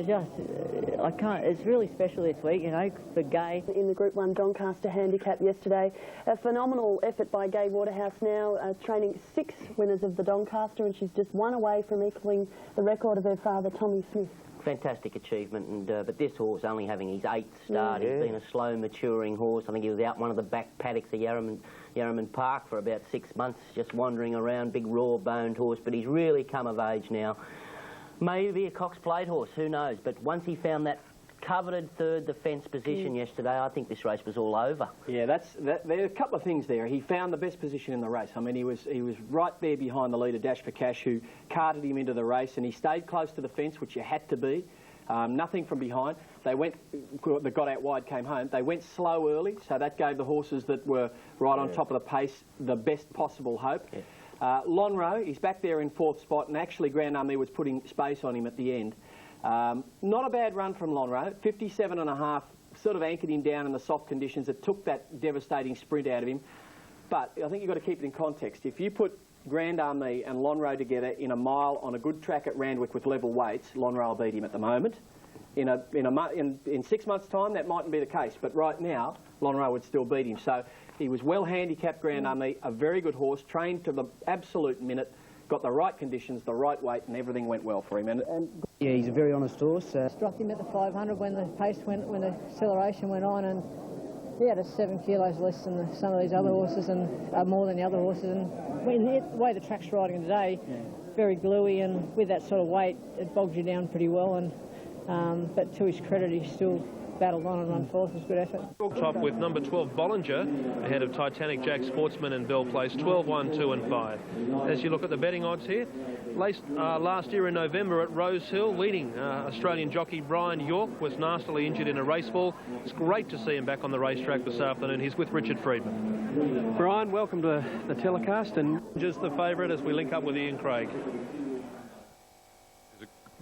just, it's really special this week, you know, for Gay.
In the Group 1 Doncaster handicap yesterday, a phenomenal effort by Gay Waterhouse now, training 6 winners of the Doncaster, and she's just 1 away from equalling the record of her father, Tommy Smith.
Fantastic achievement, and but this horse only having his 8th start. He's been a slow maturing horse. I think he was out one of the back paddocks of Yarraman Park for about 6 months, just wandering around, big raw-boned horse, but he's really come of age now. Maybe a Cox Plate horse, who knows? But once he found that coveted third defence position yesterday, I think this race was all over.
Yeah, there are a couple of things there. He found the best position in the race. I mean, he was right there behind the leader, Dash for Cash, who carted him into the race, and he stayed close to the fence, which you had to be. Nothing from behind. They got out wide, came home. They went slow early, so that gave the horses that were right on top of the pace the best possible hope. Yeah. Lonro, he's back there in 4th spot, and actually Grand Army was putting space on him at the end. Not a bad run from Lonro, 57.5, sort of anchored him down in the soft conditions. It took that devastating sprint out of him. But I think you've got to keep it in context. If you put Grand Army and Lonro together in a mile on a good track at Randwick with level weights, Lonro will beat him at the moment. In 6 months' time, that mightn't be the case, but right now, Lonro would still beat him. So he was well handicapped, Grand Army, a very good horse, trained to the absolute minute, got the right conditions, the right weight, and everything went well for him. And
yeah, he's a very honest horse. Struck him at the 500 when the pace went, when the acceleration went on, and he had 7 kilos less than some of these other horses, and more than the other horses. And the way the track's riding today, very gluey, and with that sort of weight, it bogs you down pretty well. And but to his credit, he still battled on and run 4th. It was a good effort.
Top with number 12 Bollinger ahead of Titanic Jack Sportsman and Bell Place, 12, 1, 2 and 5. As you look at the betting odds here, last year in November at Rosehill, leading Australian jockey Brian York was nastily injured in a race fall. It's great to see him back on the racetrack this afternoon. He's with Richard Friedman.
Brian, welcome to the telecast, and
just the favourite as we link up with Ian Craig.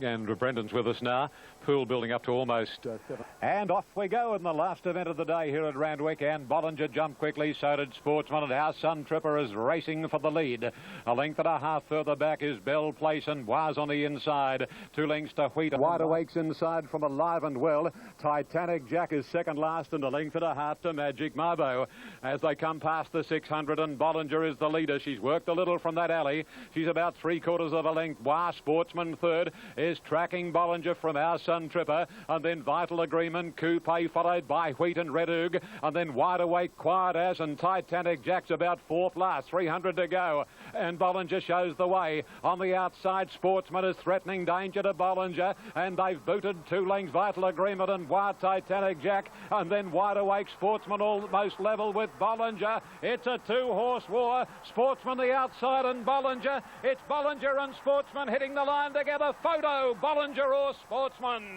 And Brendan's with us now. pool building up to almost 7. And off we go in the last event of the day here at Randwick. And Bollinger jumped quickly, so did Sportsman, and our Sun Tripper is racing for the lead. A length and a half further back is Bell Place and Bois on the inside. 2 lengths to Wheat. Wide Awake's inside from Alive and Well. Titanic Jack is second last, and a length and a half to Magic Marbo. As they come past the 600, and Bollinger is the leader. She's worked a little from that alley. She's about 3/4 of a length. Bois, Sportsman third, is tracking Bollinger from our Sun Tripper, and then Vital Agreement, Coupe, followed by Wheat and Red Oog, and then Wide Awake, Quiet As, and Titanic Jack's about 4th last. 300 to go, and Bollinger shows the way. On the outside, Sportsman is threatening danger to Bollinger, and they've booted 2 lengths, Vital Agreement and Bois, Titanic Jack, and then Wide Awake, Sportsman almost level with Bollinger. It's a 2-horse war. Sportsman the outside and Bollinger. It's Bollinger and Sportsman hitting the line together. Photo, Bollinger or Sportsman.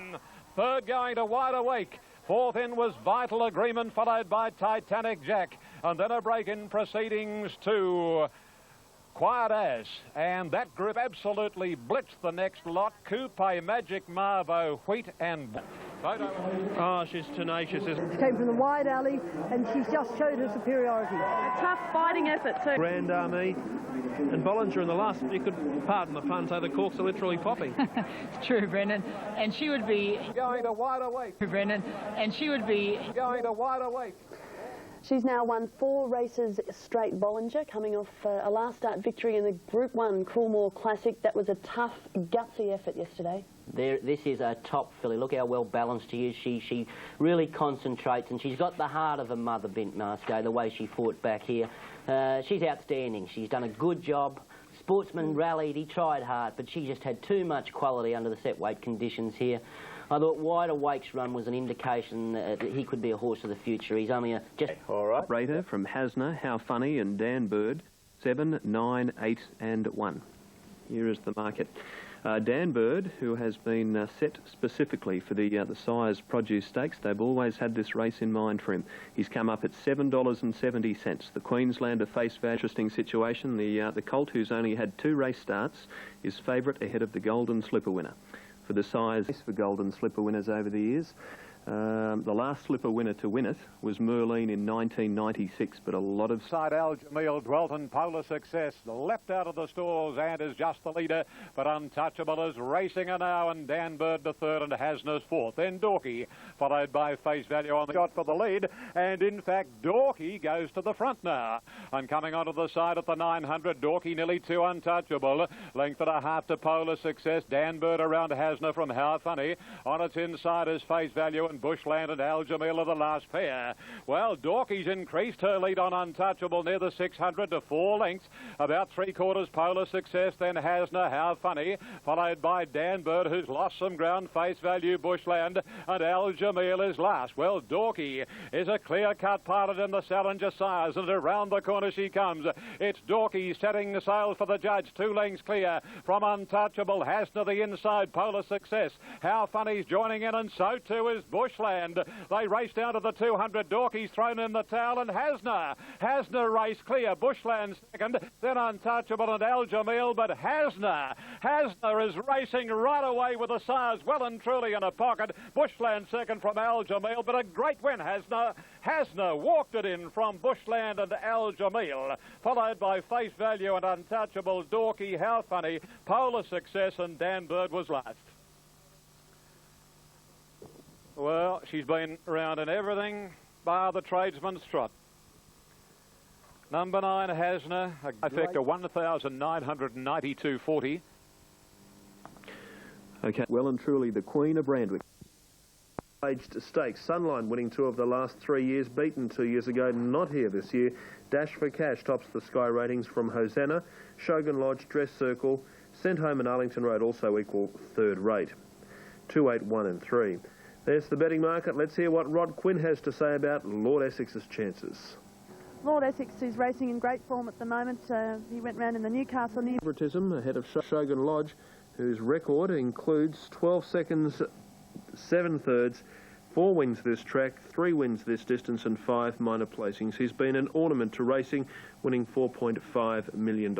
Third going to Wide Awake. 4th in was Vital Agreement, followed by Titanic Jack. And then a break in proceedings to Quiet As. And that group absolutely blitzed the next lot. Coupe, Magic Marbo, Wheat and Photo.
Oh, she's tenacious.
She came from the wide alley and she's just showed her superiority.
A tough fighting effort too.
Grand Army and Bollinger in the last, you could pardon the pun, say the corks are literally popping.
It's true, Brendan. And she would be
going to Wide Awake.
Brendan. And she would be
going to Wide Awake.
She's now won 4 races straight, Bollinger, coming off a last start victory in the Group 1 Coolmore Classic. That was a tough, gutsy effort yesterday.
This is a top filly. Look how well balanced she is. She really concentrates, and she's got the heart of a mother, Bint Masco, the way she fought back here. She's outstanding. She's done a good job. Sportsman rallied, he tried hard, but she just had too much quality under the set weight conditions here. I thought Wide Awake's run was an indication that he could be a horse of the future. He's only just...
All right. Rater from Hasna, How Funny and Dan Bird, 7, 9, 8 and 1. Here is the market. Dan Bird, who has been set specifically for the Sires Produce Stakes. They've always had this race in mind for him. He's come up at $7.70. The Queenslander face value. Interesting situation. The colt, who's only had 2 race starts, is favourite ahead of the Golden Slipper winner. For the Sires for Golden Slipper winners over the years. The last Slipper winner to win it was Merlin in 1996, but a lot of...
Side Al Jamil dwelt in Polar Success, leapt out of the stalls and is just the leader, but Untouchable is racing now, and Dan Bird the third and Hasner's fourth. Then Dorky, followed by Face Value on the shot for the lead, and in fact Dorky goes to the front now. And coming onto the side at the 900, Dorky nearly 2 Untouchable, length and a half to Polar Success. Dan Bird around Hasner from How Funny. On its inside is Face Value, and Bushland and Al Jamil are the last pair. Well, Dorky's increased her lead on Untouchable near the 600 to 4 lengths. About 3/4 Polar Success, then Hasner, How Funny, followed by Dan Bird, who's lost some ground, Face Value, Bushland, and Al Jamil is last. Well, Dorky is a clear-cut pilot in the Salinger Sires, and around the corner she comes. It's Dorky setting the sail for the judge, 2 lengths clear from Untouchable. Hasner the inside, Polar Success. How Funny's joining in, and so too is Bushland. They race down to the 200. Dorky's thrown in the towel, and Hasner race clear. Bushland second, then Untouchable and Al Jamil, but Hasner is racing right away with the Sires well and truly in a pocket. Bushland second from Al Jamil, but a great win, Hasner walked it in from Bushland and Al Jamil, followed by Face Value and Untouchable, Dorky, How Funny, Polar Success, and Dan Bird was last. Well, she's been around in everything bar the tradesman's trot. Number 9, Hasner, a effect of 1,992.40.
Okay, well and truly the Queen of Randwick. Aged Stakes, Sunline winning 2 of the last 3 years, beaten 2 years ago, not here this year. Dash for Cash tops the Sky ratings from Hosanna. Shogun Lodge, Dress Circle, Sent Home and Arlington Road also equal 3rd rate. 2, 8, 1 and 3. There's the betting market. Let's hear what Rod Quinn has to say about Lord Essex's chances.
Lord Essex is racing in great form at the moment. He went round in the Newcastle New...
Favoritism ahead of Shogun Lodge, whose record includes 12 seconds, 7 thirds, 4 wins this track, 3 wins this distance and 5 minor placings. He's been an ornament to racing, winning $4.5 million.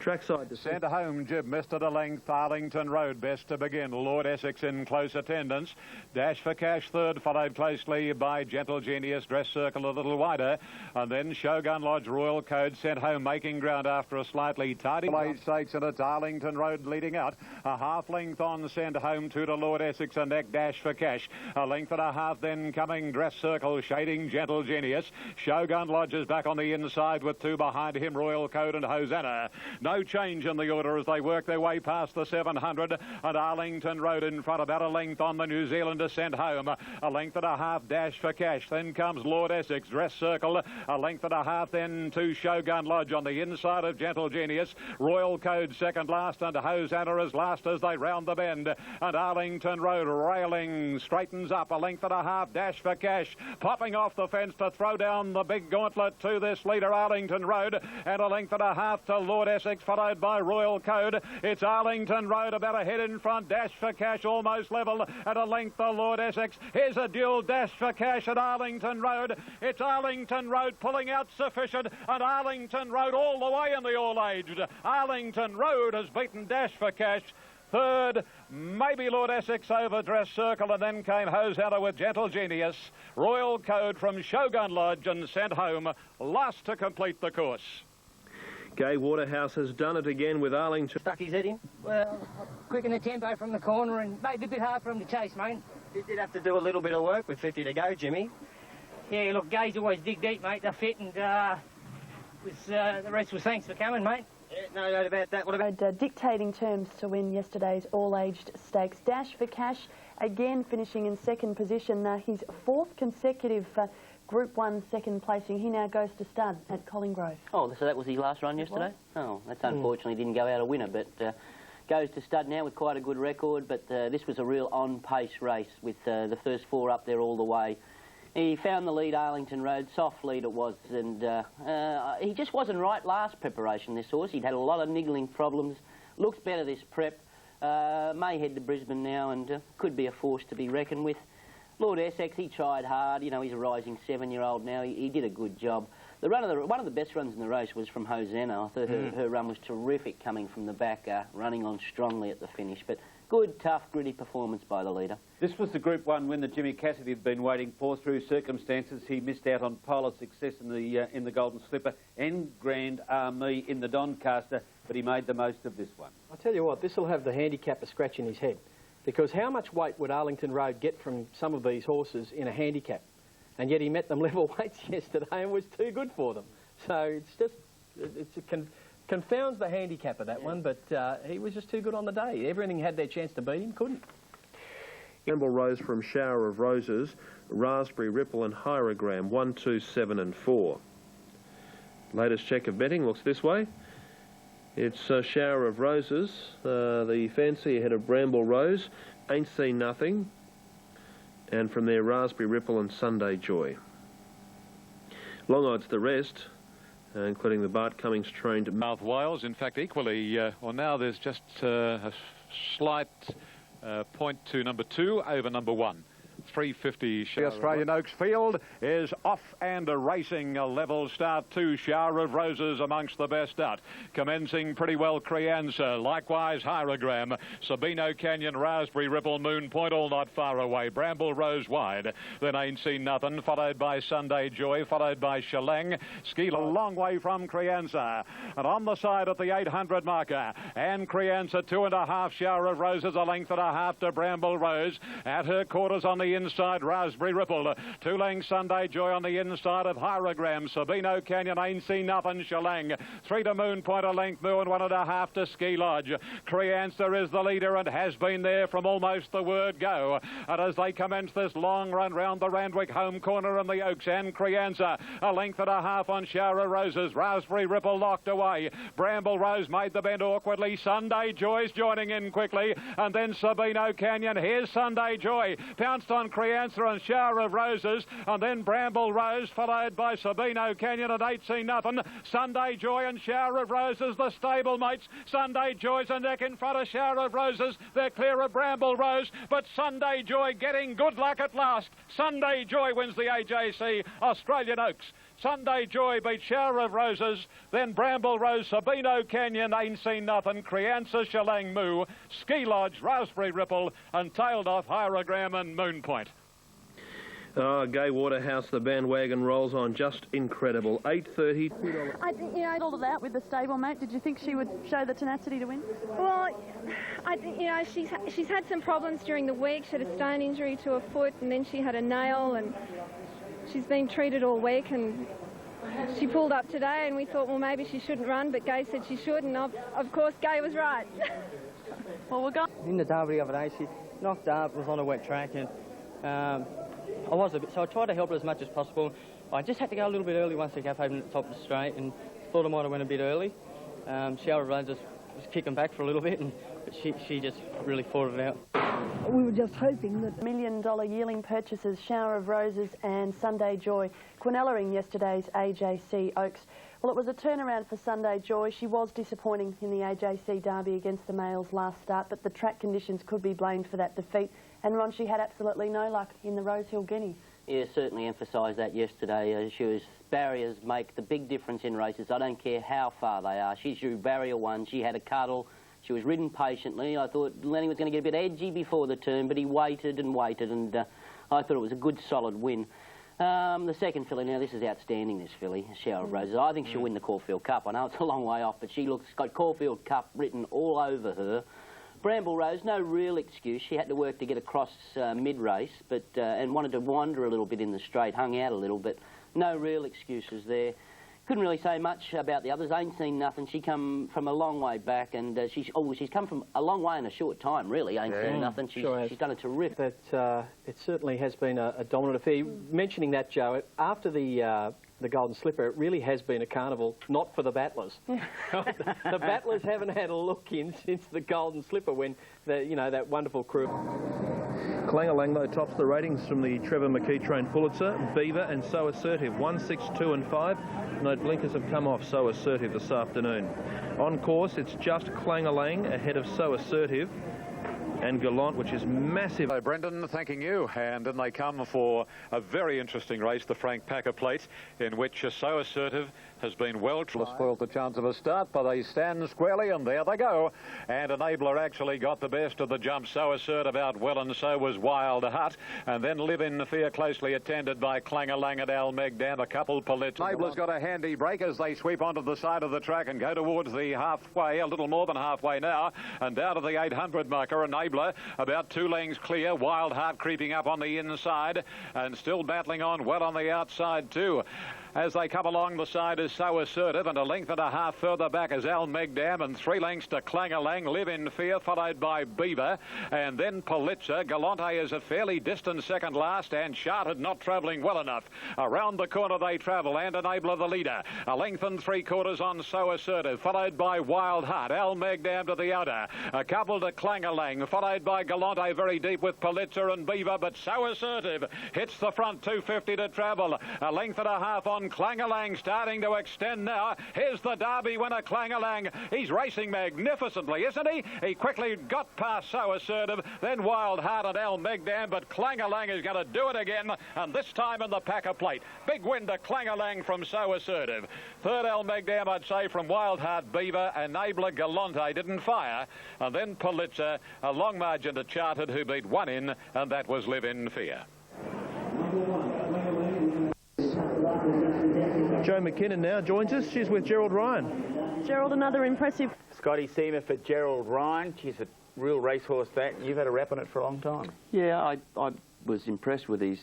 Trackside to
Centre home, Jib missed it a length. Arlington Road best to begin. Lord Essex in close attendance. Dash for Cash third, followed closely by Gentle Genius. Dress Circle a little wider. And then Shogun Lodge, Royal Code sent home, making ground after a slightly tardy late stakes, and it's Arlington Road leading out. A half length on Centre home, 2 to Lord Essex, and neck Dash for Cash. A length and a half then coming Dress Circle, shading Gentle Genius. Shogun Lodge is back on the inside with 2 behind him, Royal Code and Hosanna. No change in the order as they work their way past the 700, and Arlington Road in front, about a length on the New Zealander sent home. A length and a half Dash for Cash. Then comes Lord Essex, Dress Circle. A length and a half then to Shogun Lodge on the inside of Gentle Genius. Royal Code second last, and Hosanna is last as they round the bend. And Arlington Road railing straightens up. A length and a half Dash for Cash, popping off the fence to throw down the big gauntlet to this leader Arlington Road. And a length and a half to Lord Essex, followed by Royal Code. It's Arlington Road about a head in front. Dash for Cash almost level at a length to Lord Essex. Here's a dual Dash for Cash at Arlington Road. It's Arlington Road pulling out sufficient, and Arlington Road all the way in the all-aged. Arlington Road has beaten Dash for Cash. Third, maybe Lord Essex over Dress Circle, and then came Hosanna with Gentle Genius. Royal Code from Shogun Lodge and sent home, last to complete the course.
Gay Waterhouse has done it again with Arlington.
Stuck his head in. Well, quick in the tempo from the corner and maybe a bit hard for him to chase, mate.
He did have to do a little bit of work with 50 to go, Jimmy.
Yeah, look, Gays always dig deep, mate. They're fit, and the rest was thanks for coming, mate.
Yeah, no doubt about that. What about
dictating terms to win yesterday's all-aged stakes. Dash for Cash, again finishing in second position. His 4th consecutive Group 1 second placing. He now goes to stud at Collinggrove.
Oh, so that was his last run yesterday? Oh, that's unfortunately didn't go out a winner, but goes to stud now with quite a good record. But this was a real on-pace race with the first 4 up there all the way. He found the lead, Arlington Road, soft lead it was, and he just wasn't right last preparation, this horse. He'd had a lot of niggling problems. Looks better this prep. May head to Brisbane now, and could be a force to be reckoned with. Lord Essex, he tried hard. You know, he's a rising 7-year-old now. He did a good job. One of the best runs in the race was from Hosanna. I thought her run was terrific coming from the back, running on strongly at the finish. But good, tough, gritty performance by the leader.
This was the Group 1 win that Jimmy Cassidy had been waiting for. Through circumstances, he missed out on Polar Success in the Golden Slipper and Grand Army in the Doncaster, but he made the most of this one.
I tell you what, this will have the handicapper scratching his head, because how much weight would Arlington Road get from some of these horses in a handicap? And yet he met them level weights yesterday and was too good for them. So confounds the handicapper, that one, but he was just too good on the day. Everything had their chance to beat him, couldn't.
Bramble Rose from Shower of Roses, Raspberry Ripple and Hierogram, 1, 2, 7 and 4. Latest check of betting looks this way. It's Shower of Roses, the fancy ahead of Bramble Rose, Ain't Seen Nothing, and from there Raspberry Ripple and Sunday Joy. Long odds the rest, including the Bart Cummings trained
South Wales, in fact, equally, well, now there's just a slight point to number 2 over number 1. 350. The Australian Oaks Field is off and racing. A level start, 2 Shower of Roses amongst the best out. Commencing pretty well Crianza, likewise Hierogram, Sabino Canyon, Raspberry Ripple, Moon Point, all not far away. Bramble Rose wide, then Ain't Seen Nothing, followed by Sunday Joy, followed by Shalang. Ski a long way from Crianza, and on the side at the 800 marker, and Crianza 2.5 Shower of Roses, a length and a half to Bramble Rose. At her quarters on the inside, Raspberry Ripple. 2 lengths Sunday Joy on the inside of Hierogram. Sabino Canyon, Ain't Seen Nothing, Shalang. 3 to Moon Point, a length more, and 1.5 to Ski Lodge. Crianza is the leader and has been there from almost the word go. And as they commence this long run round the Randwick home corner and the Oaks, and Crianza, a length and a half on Shower of Roses. Raspberry Ripple locked away. Bramble Rose made the bend awkwardly. Sunday Joy's joining in quickly, and then Sabino Canyon. Here's Sunday Joy, pounced on Crianza and Shower of Roses, and then Bramble Rose, followed by Sabino Canyon and Ain't Seen Nothing. Sunday Joy and Shower of Roses, the stablemates. Sunday Joy's a neck in front of Shower of Roses. They're clear of Bramble Rose, but Sunday Joy getting good luck at last. Sunday Joy wins the AJC Australian Oaks. Sunday Joy beat Shower of Roses, then Bramble Rose, Sabino Canyon, Ain't Seen Nothing, Crianza, Shalang Moo, Ski Lodge, Raspberry Ripple, and tailed off Hierogram and Moon Point.
Gay Waterhouse, the bandwagon rolls on, just incredible. 8:30.
I think, you know, all of that with the stablemate. Did you think she would show the tenacity to win?
Well, I think, you know, she's had some problems during the week. She had a stone injury to her foot, and then she had a nail, and she's been treated all week, and she pulled up today, and we thought, well, maybe she shouldn't run, but Gay said she should, and of course Gay was right.
Well, we're going.
In the derby the other day, she knocked up, was on a wet track, and so I tried to help her as much as possible. I just had to go a little bit early once the gap opened at the top of the straight, and thought I might have went a bit early. Shower of Roses was kicking back for a little bit, but she just really fought it out.
We were just hoping that $1 million yearling purchases, Shower of Roses and Sunday Joy, quinelling yesterday's AJC Oaks. Well, it was a turnaround for Sunday Joy. She was disappointing in the AJC derby against the males last start, but the track conditions could be blamed for that defeat. And Ron, she had absolutely no luck in the Rosehill Guineas.
Yeah, certainly emphasised that yesterday. Barriers make the big difference in races. I don't care how far they are. She drew barrier one. She had a cuddle. She was ridden patiently. I thought Lenny was going to get a bit edgy before the turn, but he waited and waited, and I thought it was a good, solid win. The second filly, now this is outstanding, this filly, Shower of Roses. I think she'll win the Caulfield Cup. I know it's a long way off, but got Caulfield Cup written all over her. Bramble Rose, no real excuse. She had to work to get across mid-race, but and wanted to wander a little bit in the straight, hung out a little, but no real excuses there. Couldn't really say much about the others. Ain't Seen Nothing. She come from a long way back, and she's come from a long way in a short time, really. Ain't Seen Nothing. She's done a terrific.
It certainly has been a dominant affair. Mentioning that, Joe, after the Golden Slipper, it really has been a carnival, not for the battlers. The battlers haven't had a look in since the Golden Slipper, when that wonderful crew.
Clang-a-lang, though, tops the ratings from the Trevor McKee trained Pulitzer. Beaver and So Assertive, 1, 6, 2 and 5. Note blinkers have come off So Assertive this afternoon. On course, it's just Clang-a-lang ahead of So Assertive and Gallant, which is massive.
So, Brendan, thanking you. And then they come for a very interesting race, the Frank Packer Plate, in which So Assertive has been well spoiled the chance of a start, but they stand squarely, and there they go. And Enabler actually got the best of the jump. So Assertive out well, and so was Wild Hut. And then Live in Fear, closely attended by Clang-a-lang and Al Megdam, a couple Politz. Enabler's got a handy break as they sweep onto the side of the track and go towards the halfway, a little more than halfway now, and down to the 800 marker. Enabler about 2 lengths clear. Wild Heart creeping up on the inside and still battling on well on the outside too. As they come along, the side is So Assertive, and a length and a half further back is Al Megdam, and 3 lengths to Clang-a-lang, Live in Fear, followed by Beaver, and then Pulitzer. Galante is a fairly distant second last, and Chartered not travelling well enough. Around the corner they travel, and Enabler the leader. A length and 3/4 on So Assertive, followed by Wild Heart. Al Megdam to the outer. A couple to Clang-a-lang, followed by Galante very deep with Pulitzer and Beaver, but So Assertive hits the front, 250 to travel. A length and a half on Clang-a-lang, starting to extend now. Here's the Derby winner, Clang-a-lang. He's racing magnificently, isn't he? He quickly got past So Assertive, then Wild Heart and Al Megdam, but Clang-a-lang is going to do it again, and this time in the Packer Plate. Big win to Clang-a-lang from So Assertive. Third, Al Megdam, I'd say, from Wild Heart, Beaver. Enabler Galante didn't fire, and then Pulitzer, a long margin to Chartered, who beat 1 in, and that was Live in Fear.
Jo McKinnon now joins us. She's with Gerald Ryan.
Gerald, another impressive.
Scotty Seamer for Gerald Ryan. She's a real racehorse, that. You've had a rap on it for a long time.
Yeah, I was impressed with his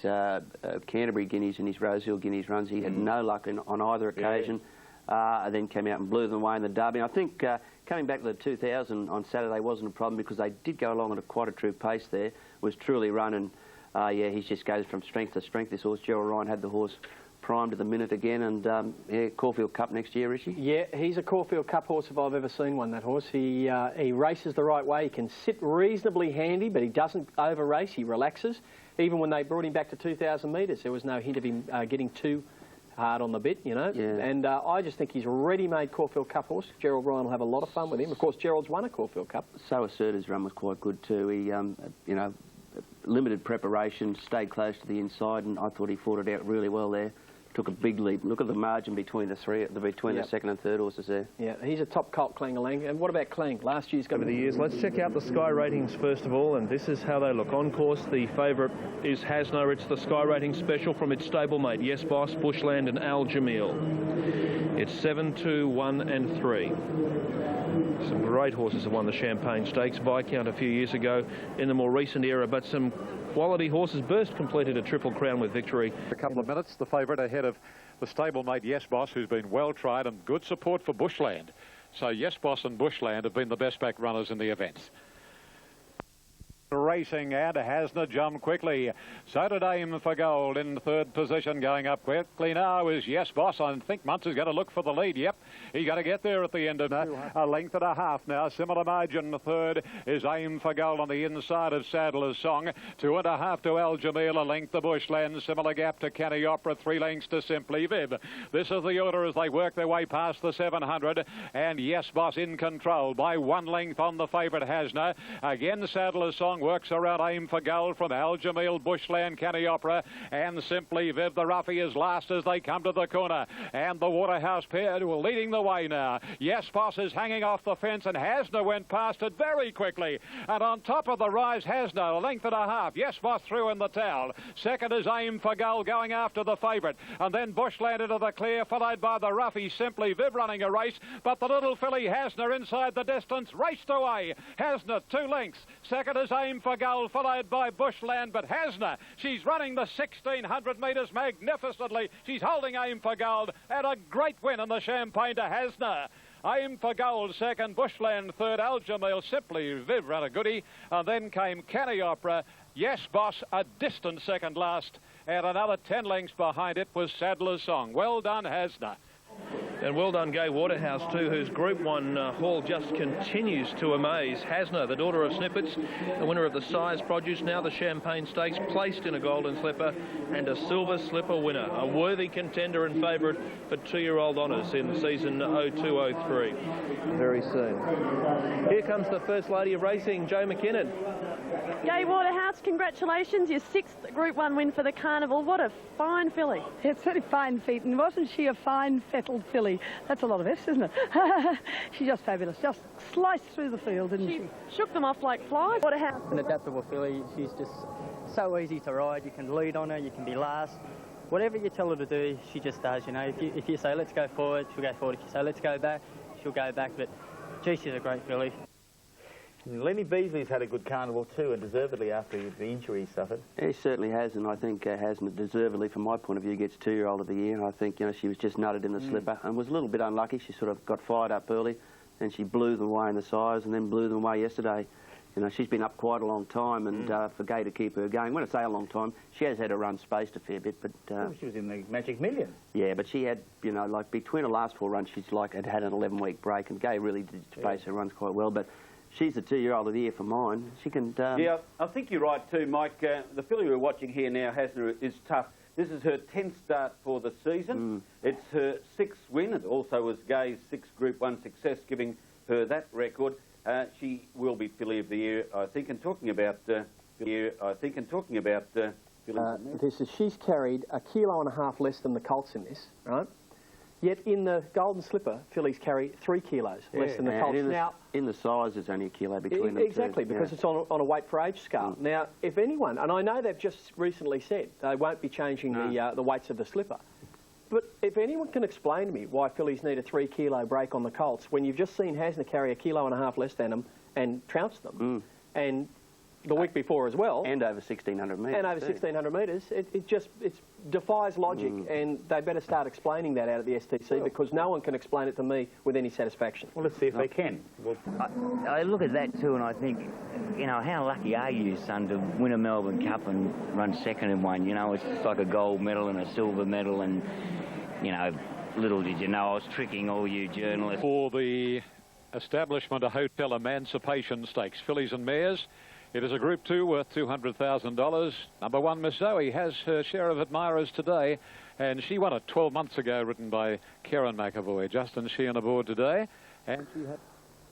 Canterbury Guineas and his Rosehill Guineas runs. He had no luck on either occasion. And then came out and blew them away in the Derby. And I think coming back to the 2000 on Saturday wasn't a problem, because they did go along at quite a true pace there. Was truly running. Yeah, he just goes from strength to strength, this horse. Gerald Ryan had the horse primed to the minute again, and yeah, Caulfield Cup next year, Richie?
Yeah, he's a Caulfield Cup horse if I've ever seen one, that horse. He races the right way. He can sit reasonably handy, but he doesn't over-race. He relaxes. Even when they brought him back to 2,000 metres, there was no hint of him getting too hard on the bit, you know. Yeah. And I just think he's a ready-made Caulfield Cup horse. Gerald Ryan will have a lot of fun with him. Of course, Gerald's won a Caulfield Cup.
So Assertive's run was quite good too. He, you know, limited preparation, stayed close to the inside, and I thought he fought it out really well there. took a big leap. Look at the margin between the the second and third horses there.
Yeah, he's a top colt, Kling-a-Ling. And what about Kling? Last year's
over the years. Let's check out the Sky ratings first of all, and this is how they look. On course, the favourite is Hasna. It's the Sky rating special from its stablemate, Yes Boss, Bushland and Al Jamil. It's 7, 2, 1 and 3. Some great horses have won the Champagne Stakes, Viscount a few years ago in the more recent era, but some quality horses. Burst completed a Triple Crown with victory.
A couple of minutes, the favourite ahead of the stablemate Yes Boss, who's been well tried, and good support for Bushland. So Yes Boss and Bushland have been the best back runners in the events. Racing, and Hasna jumped quickly. So did Aim for Gold in third position. Going up quickly now is Yes Boss. I think Muntz is going to look for the lead. Yep, he's going to get there at the end of a length and a half now. Similar margin. Third is Aim for Gold on the inside of Sadler's Song. 2.5 to Al Jamil, a length to Bushland. Similar gap to Canny Opera. 3 lengths to Simply Viv. This is the order as they work their way past the 700. And Yes Boss in control by 1 length on the favourite Hasna. Again, Sadler's Song works around Aim for Gold from Al Jamil, Bushland, Canny Opera, and Simply Viv. The roughie is last as they come to the corner, and the Waterhouse pair were leading the way now. Yes Boss is hanging off the fence, and Hasna went past it very quickly. And on top of the rise, Hasna, a length and a half. Yes Boss through in the towel. Second is Aim for Gold going after the favourite, and then Bushland into the clear, followed by the roughie Simply Viv running a race, but the little filly Hasna inside the distance raced away. Hasna 2 lengths. Second is Aim for Gold, followed by Bushland, but Hasna, she's running the 1,600 metres magnificently. She's holding Aim for Gold, and a great win in the Champagne to Hasna. Aim for Gold second, Bushland third, Al Jamil, Simply Viv ran a goodie, and then came Canny Opera. Yes Boss a distant second last, and another 10 lengths behind it was Sadler's Song. Well done, Hasna.
And well done, Gay Waterhouse, too, whose Group 1 haul just continues to amaze. Hasna, the daughter of Snippets, the winner of the Size Produce, now the Champagne Stakes, placed in a Golden Slipper, and a Silver Slipper winner. A worthy contender and favourite for 2-year-old honours in season 02-03. Very soon. Here comes the First Lady of Racing, Jo McKinnon.
Gay Waterhouse, congratulations, your 6th Group 1 win for the Carnival. What a fine filly.
It's very fine feet, and wasn't she a fine fettled filly? That's a lot of F's, isn't it? She's just fabulous, just sliced through the field, didn't she?
Shook them off like flies. Waterhouse.
An adaptable filly, she's just so easy to ride. You can lead on her, you can be last. Whatever you tell her to do, she just does, you know. If you say, let's go forward, she'll go forward. If you say, let's go back, she'll go back. But, gee, she's a great filly.
Lenny Beasley's had a good carnival too, and deservedly after the injury he suffered.
He certainly has, and I think Hasna deservedly, from my point of view, gets 2-year-old of the year. I think, you know, she was just nutted in the slipper and was a little bit unlucky. She sort of got fired up early, and she blew them away in the size, and then blew them away yesterday. You know, she's been up quite a long time, and for Gay to keep her going, when I say a long time, she has had her run spaced a fair bit, but...
she was in the Magic Million.
Yeah, but she had, you know, like between her last 4 runs, she's like had an 11-week break, and Gay really did space her runs quite well, but... She's the 2-year-old of the year for mine. She can...
Yeah, I think you're right too, Mike. The filly we're watching here now, Hasna, is tough. This is her 10th start for the season. It's her 6th win. It also was Gay's 6th Group 1 success, giving her that record. She will be filly of the year, I think. And talking about
she's carried 1.5 kilos less than the colts in this, right? Yet in the Golden Slipper, fillies carry 3 kilos less than the colts.
Now, in the size, there's only a kilo between them.
Exactly, because it's on a weight for age scale. Now, if anyone, and I know they've just recently said they won't be changing the weights of the slipper, but if anyone can explain to me why fillies need a 3 kilo break on the colts when you've just seen Hasna carry 1.5 kilos less than them and trounce them, and the week before as well.
And over 1,600 metres.
And over 1,600 metres. It defies logic, and they better start explaining that out at the STC because no one can explain it to me with any satisfaction.
Well, let's see if they can. Well,
I look at that too, and I think, you know, how lucky are you, son, to win a Melbourne Cup and run second in one? You know, it's just like a gold medal and a silver medal, and, you know, little did you know I was tricking all you journalists.
For the establishment of Hotel Emancipation Stakes, fillies and mares, it is a Group 2 worth $200,000. Number 1, Miss Zoe, has her share of admirers today, and she won it 12 months ago, written by Karen McAvoy. Justin Sheehan aboard today, and she had...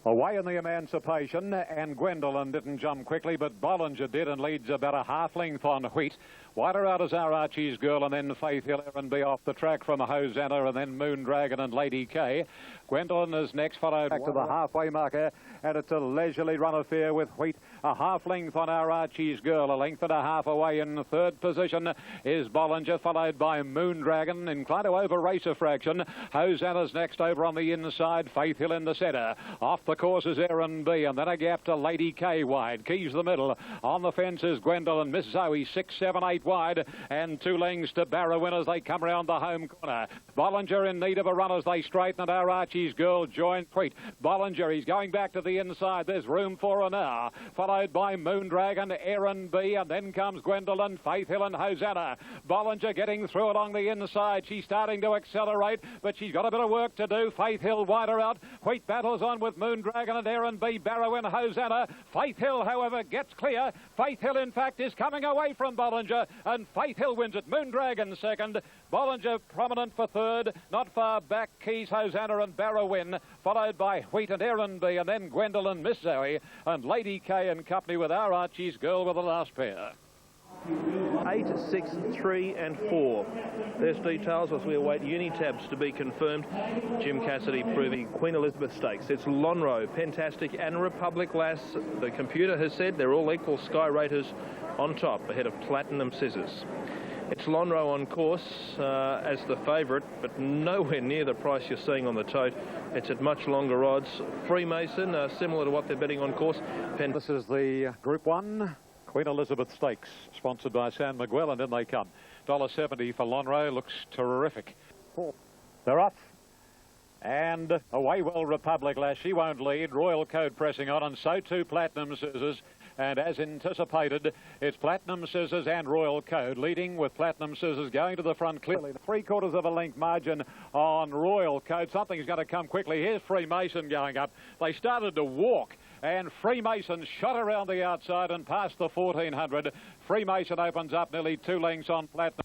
Away in the Emancipation, and Gwendolyn didn't jump quickly, but Bollinger did and leads about a half length on Wheat. Wider out is Our Archie's Girl, and then Faith Hill R&B off the track from Hosanna, and then Moon Dragon and Lady K. Gwendolyn is next, followed back to the halfway marker, and it's a leisurely run affair with Wheat. A half length on Our Archie's Girl, a length and a half away. In third position is Bollinger, followed by Moon Dragon, inclined to over-race a fraction. Hosanna's next over on the inside, Faith Hill in the centre. Off the course is R&B, and then a gap to Lady K wide. Keys the middle. On the fence is Gwendolyn, Miss Zoe, 6, 7, 8 wide, and 2 lengths to Barrowin as they come round the home corner. Bollinger in need of a run as they straighten, and Our Archie's Girl joins Wheat. Bollinger, he's going back to the inside. There's room for her now. Followed by Moon Dragon, R&B, and then comes Gwendolyn, Faith Hill and Hosanna. Bollinger getting through along the inside. She's starting to accelerate, but she's got a bit of work to do. Faith Hill wider out. Wheat battles on with Moon Dragon and R&B, Barrowin, Hosanna. Faith Hill, however, gets clear. Faith Hill, in fact, is coming away from Bollinger, and Faith Hill wins it. Moon Dragon second. Bollinger prominent for third. Not far back, Keys, Hosanna and Barrowin, followed by Wheat and R&B, and then Gwendolyn, Miss Zoe, and Lady K and company with Our Archie's Girl with the last pair.
8, 6, 3 and 4. There's details as we await Unitabs to be confirmed. Jim Cassidy proving Queen Elizabeth Stakes. It's Lonhro, Pentastic and Republic Lass. The computer has said they're all equal Sky Raters on top, ahead of Platinum Scissors. It's Lonhro on course as the favourite, but nowhere near the price you're seeing on the tote. It's at much longer odds. Freemason, similar to what they're betting on course.
This is the Group 1 Queen Elizabeth Stakes, sponsored by San Miguel, and in they come. $1.70 for Lonhro, looks terrific. They're off. And away well Republic Lass, she won't lead. Royal Code pressing on, and so too Platinum Scissors. And as anticipated, it's Platinum Scissors and Royal Code leading, with Platinum Scissors going to the front clearly. 3/4 of a length margin on Royal Code. Something's going to come quickly. Here's Freemason going up. They started to walk, and Freemason shot around the outside and past the 1400. Freemason opens up nearly 2 lengths on Platinum.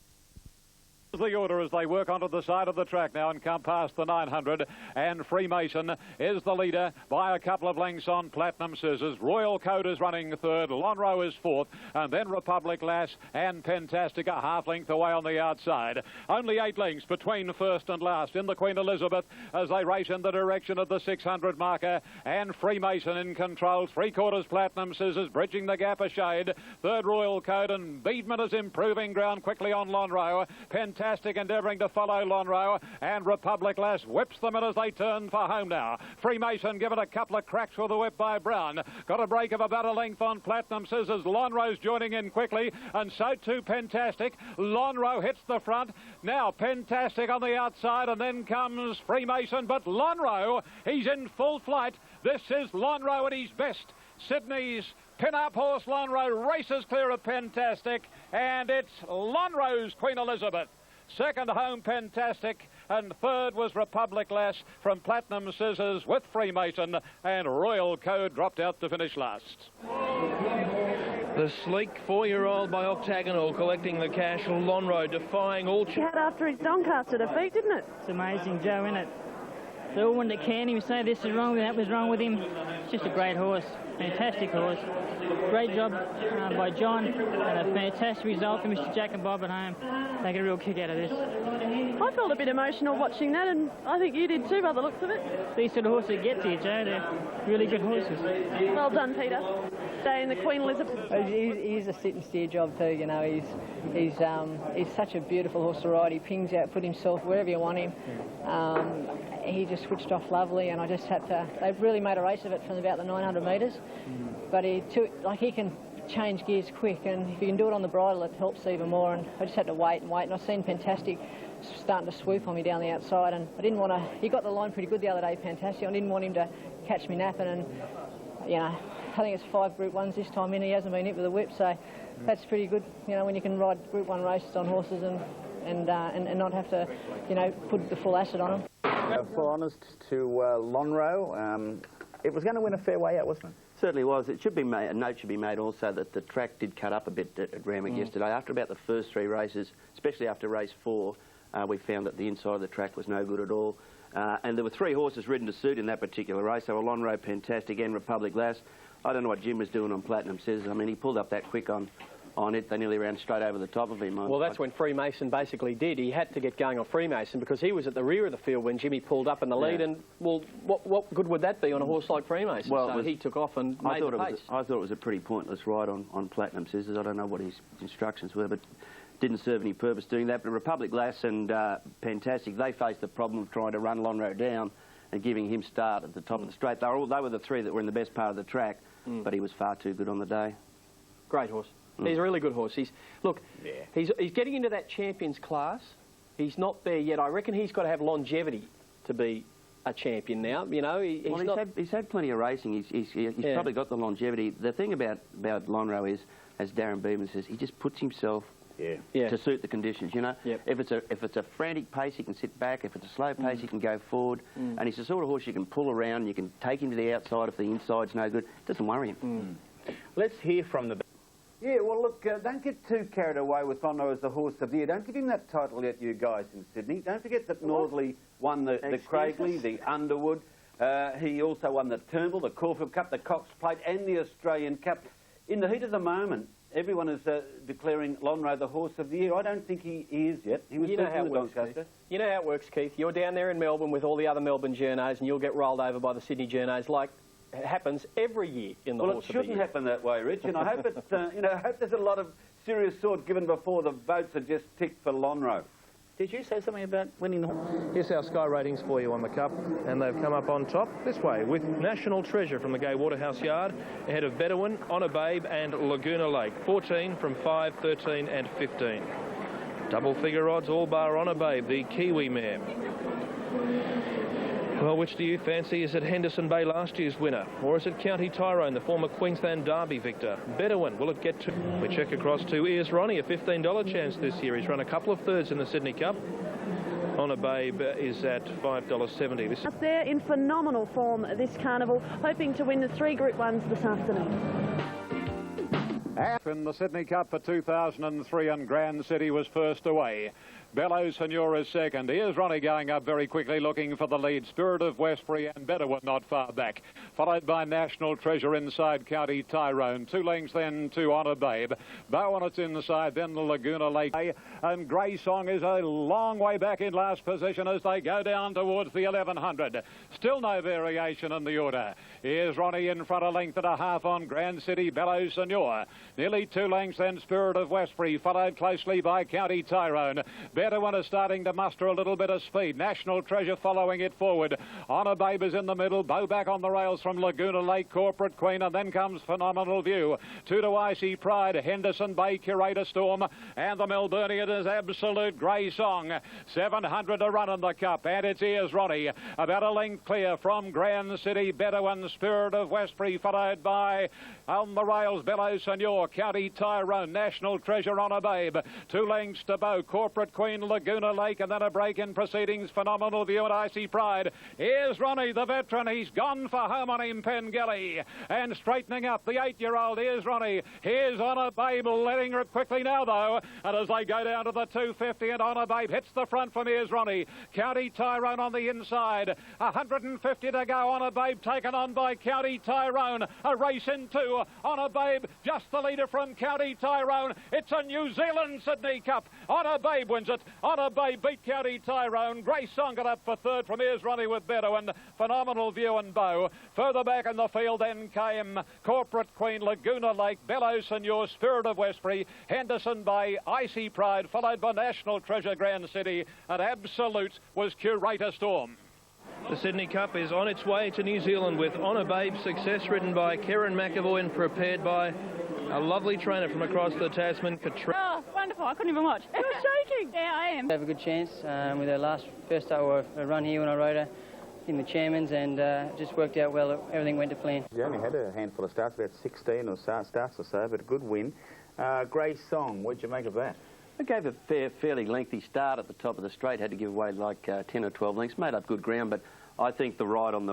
The order as they work onto the side of the track now and come past the 900, and Freemason is the leader by a couple of lengths on Platinum Scissors. Royal Code is running third, Lonhro is fourth, and then Republic Lass and Pentastic a half length away on the outside. Only 8 lengths between first and last in the Queen Elizabeth as they race in the direction of the 600 marker, and Freemason in control. 3/4 Platinum Scissors bridging the gap a shade. Third Royal Code, and Beedman is improving ground quickly on Lonhro. Pentastic endeavouring to follow Lonhro, and Republic Lass whips them in as they turn for home now. Freemason given a couple of cracks with the whip by Brown. Got a break of about a length on Platinum Scissors. Lonhro's joining in quickly, and so too Pentastic. Lonhro hits the front. Now Pentastic on the outside, and then comes Freemason, but Lonhro, he's in full flight. This is Lonhro at his best. Sydney's pin-up horse Lonhro races clear of Pentastic, and it's Lonhro's Queen Elizabeth. Second home Pentastic, and third was Republic Lass from Platinum Scissors with Freemason, and Royal Code dropped out to finish last. The sleek 4-year-old by Octagonal collecting the cash. Lonhro defying all...
He had after his Doncaster defeat, didn't it?
It's amazing, Joe, isn't it? They all wanted to can him, say this is wrong, that was wrong with him. It's just a great horse, fantastic horse. Great job by John, and a fantastic result for Mr. Jack and Bob at home. They get a real kick out of this.
I felt a bit emotional watching that, and I think you did too by the looks of it.
These sort of horses get to you, Joe. They're really good horses.
Well done, Peter. Stay in the Queen Elizabeth.
He's a sit and steer job too, you know. He's such a beautiful horse to ride. He pings out, put himself wherever you want him. He just switched off lovely, and I just had to... They really made a race of it from about the 900 metres. But he can change gears quick, and if you can do it on the bridle, it helps even more. And I just had to wait, and I seen Pentastic starting to swoop on me down the outside, and I didn't want to... He got the line pretty good the other day, Pentastic. I didn't want him to catch me napping, and, you know, I think it's 5 Group 1s this time in. He hasn't been hit with a whip, so that's pretty good, you know, when you can ride Group 1 races on horses and not have to, you know, put the full acid on them.
Full honest to Lonhro. It was going to win a fair way out, wasn't it?
Certainly was. It should be made, a note should be made also that the track did cut up a bit at Randwick yesterday. After about the first 3 races, especially after race 4, we found that the inside of the track was no good at all. And there were 3 horses ridden to suit in that particular race. They were Lonhro, Fantastic and Republic Lass. I don't know what Jim was doing on Platinum Scissors. I mean, he pulled up that quick on it. They nearly ran straight over the top of him.
Well, that's when Freemason basically did. He had to get going on Freemason because he was at the rear of the field when Jimmy pulled up in the lead. And, well, what good would that be on a horse like Freemason?
Well,
so he took off and made the pace.
I thought it was a pretty pointless ride on Platinum Scissors. I don't know what his instructions were, but didn't serve any purpose doing that. But Republic Lass and Fantastic, they faced the problem of trying to run Lonhro down and giving him start at the top of the straight. They were the 3 that were in the best part of the track, but he was far too good on the day.
Great horse. He's a really good horse. He's getting into that champions class. He's not there yet. I reckon he's got to have longevity to be a champion now. You know,
he's had plenty of racing. He's probably got the longevity. The thing about Lonhro is, as Darren Beeman says, he just puts himself to suit the conditions. You know, if it's a frantic pace, he can sit back. If it's a slow pace, he can go forward. And he's the sort of horse you can pull around. You can take him to the outside if the inside's no good. It doesn't worry him.
Let's hear from the...
Yeah, well, look, don't get too carried away with Lonhro as the horse of the year. Don't give him that title yet, you guys in Sydney. Don't forget that Northerly won the Craigley, the Underwood. He also won the Turnbull, the Caulfield Cup, the Cox Plate and the Australian Cup. In the heat of the moment, everyone is declaring Lonhro the horse of the year. I don't think he is yet. He was
You know how it works, Keith. You know how it works, Keith. You're down there in Melbourne with all the other Melbourne journos and you'll get rolled over by the Sydney journos like happens every year in the horse of the year.
Well, it shouldn't happen that way, Rich, and I hope it, I hope there's a lot of serious thought given before the votes are just ticked for Lonhro.
Did you say something about winning the horse?
Here's our Sky ratings for you on the Cup, and they've come up on top this way with National Treasure from the Gay Waterhouse Yard, ahead of Bedouin, Honor Babe and Laguna Lake, 14 from 5, 13 and 15. Double figure odds, all bar Honor Babe, the Kiwi mare. Well, which do you fancy? Is it Henderson Bay, last year's winner? Or is it County Tyrone, the former Queensland Derby victor? Bedouin, will it get to... We check across to Ears Ronnie, a $15 chance this year. He's run a couple of thirds in the Sydney Cup. Honor Babe is at $5.70.
Up there in phenomenal form this carnival, hoping to win the 3 Group 1s this afternoon.
In the Sydney Cup for 2003 and Grand City was first away. Bellows Senora second. Here's Ronnie going up very quickly, looking for the lead. Spirit of Westbury and Bedouin not far back. Followed by National Treasure inside County Tyrone. 2 lengths then to Honor Babe. Bow on its inside, then the Laguna Lake. And Grey Song is a long way back in last position as they go down towards the 1100. Still no variation in the order. Here's Ronnie in front, a length and a half on Grand City, Bellows Senor. Nearly 2 lengths then Spirit of Westbury, followed closely by County Tyrone. Bedouin is starting to muster a little bit of speed. National Treasure following it forward. Honor Babe is in the middle. Bow back on the rails from Laguna Lake, Corporate Queen, and then comes Phenomenal View. 2 to Icy Pride, Henderson Bay, Curator Storm, and the Melburnian is Absolute Grey Song. 700 to run in the Cup, and it's Ears Ronnie. About a length clear from Grand City, Bedouin, Spirit of Westbury, followed by on the rails, Bellows Senor, County Tyrone, National Treasure, Honor Babe. 2 lengths to Bow, Corporate Queen, Laguna Lake, and then a break in proceedings. Phenomenal View and Icy Pride. Here's Ronnie, the veteran. He's gone for home on him, Pengelly. And straightening up the 8-year-old. Here's Ronnie. Here's Honor Babe, letting rip quickly now, though. And as they go down to the 250, and Honor Babe hits the front from Here's Ronnie. County Tyrone on the inside. 150 to go. Honor Babe taken on by County Tyrone. A race in 2. Honor Babe, just the leader from County Tyrone. It's a New Zealand Sydney Cup. Honor Babe wins it. Honor Babe beat County Tyrone. Grey Song got up for 3rd from Here's Ronnie with Bedouin. Phenomenal View and Bow. Further back in the field then came Corporate Queen, Laguna Lake, Bellows Senor, Spirit of Westbury, Henderson Bay, Icy Pride, followed by National Treasure, Grand City, and Absolute was Curator Storm.
The Sydney Cup is on its way to New Zealand with Honor Babe success, ridden by Karen McAvoy and prepared by a lovely trainer from across the Tasman, Katrina.
Oh, wonderful. I couldn't even watch. You're shaking. Yeah, I am.
We have a good chance with our first run here when I rode her in the Chairman's, and just worked out well. Everything went to plan.
You only had a handful of starts, about 16 or starts or so, but a good win. Grey Song, what'd you make of that?
It gave a fairly lengthy start at the top of the straight, had to give away like 10 or 12 lengths, made up good ground, but I think the ride on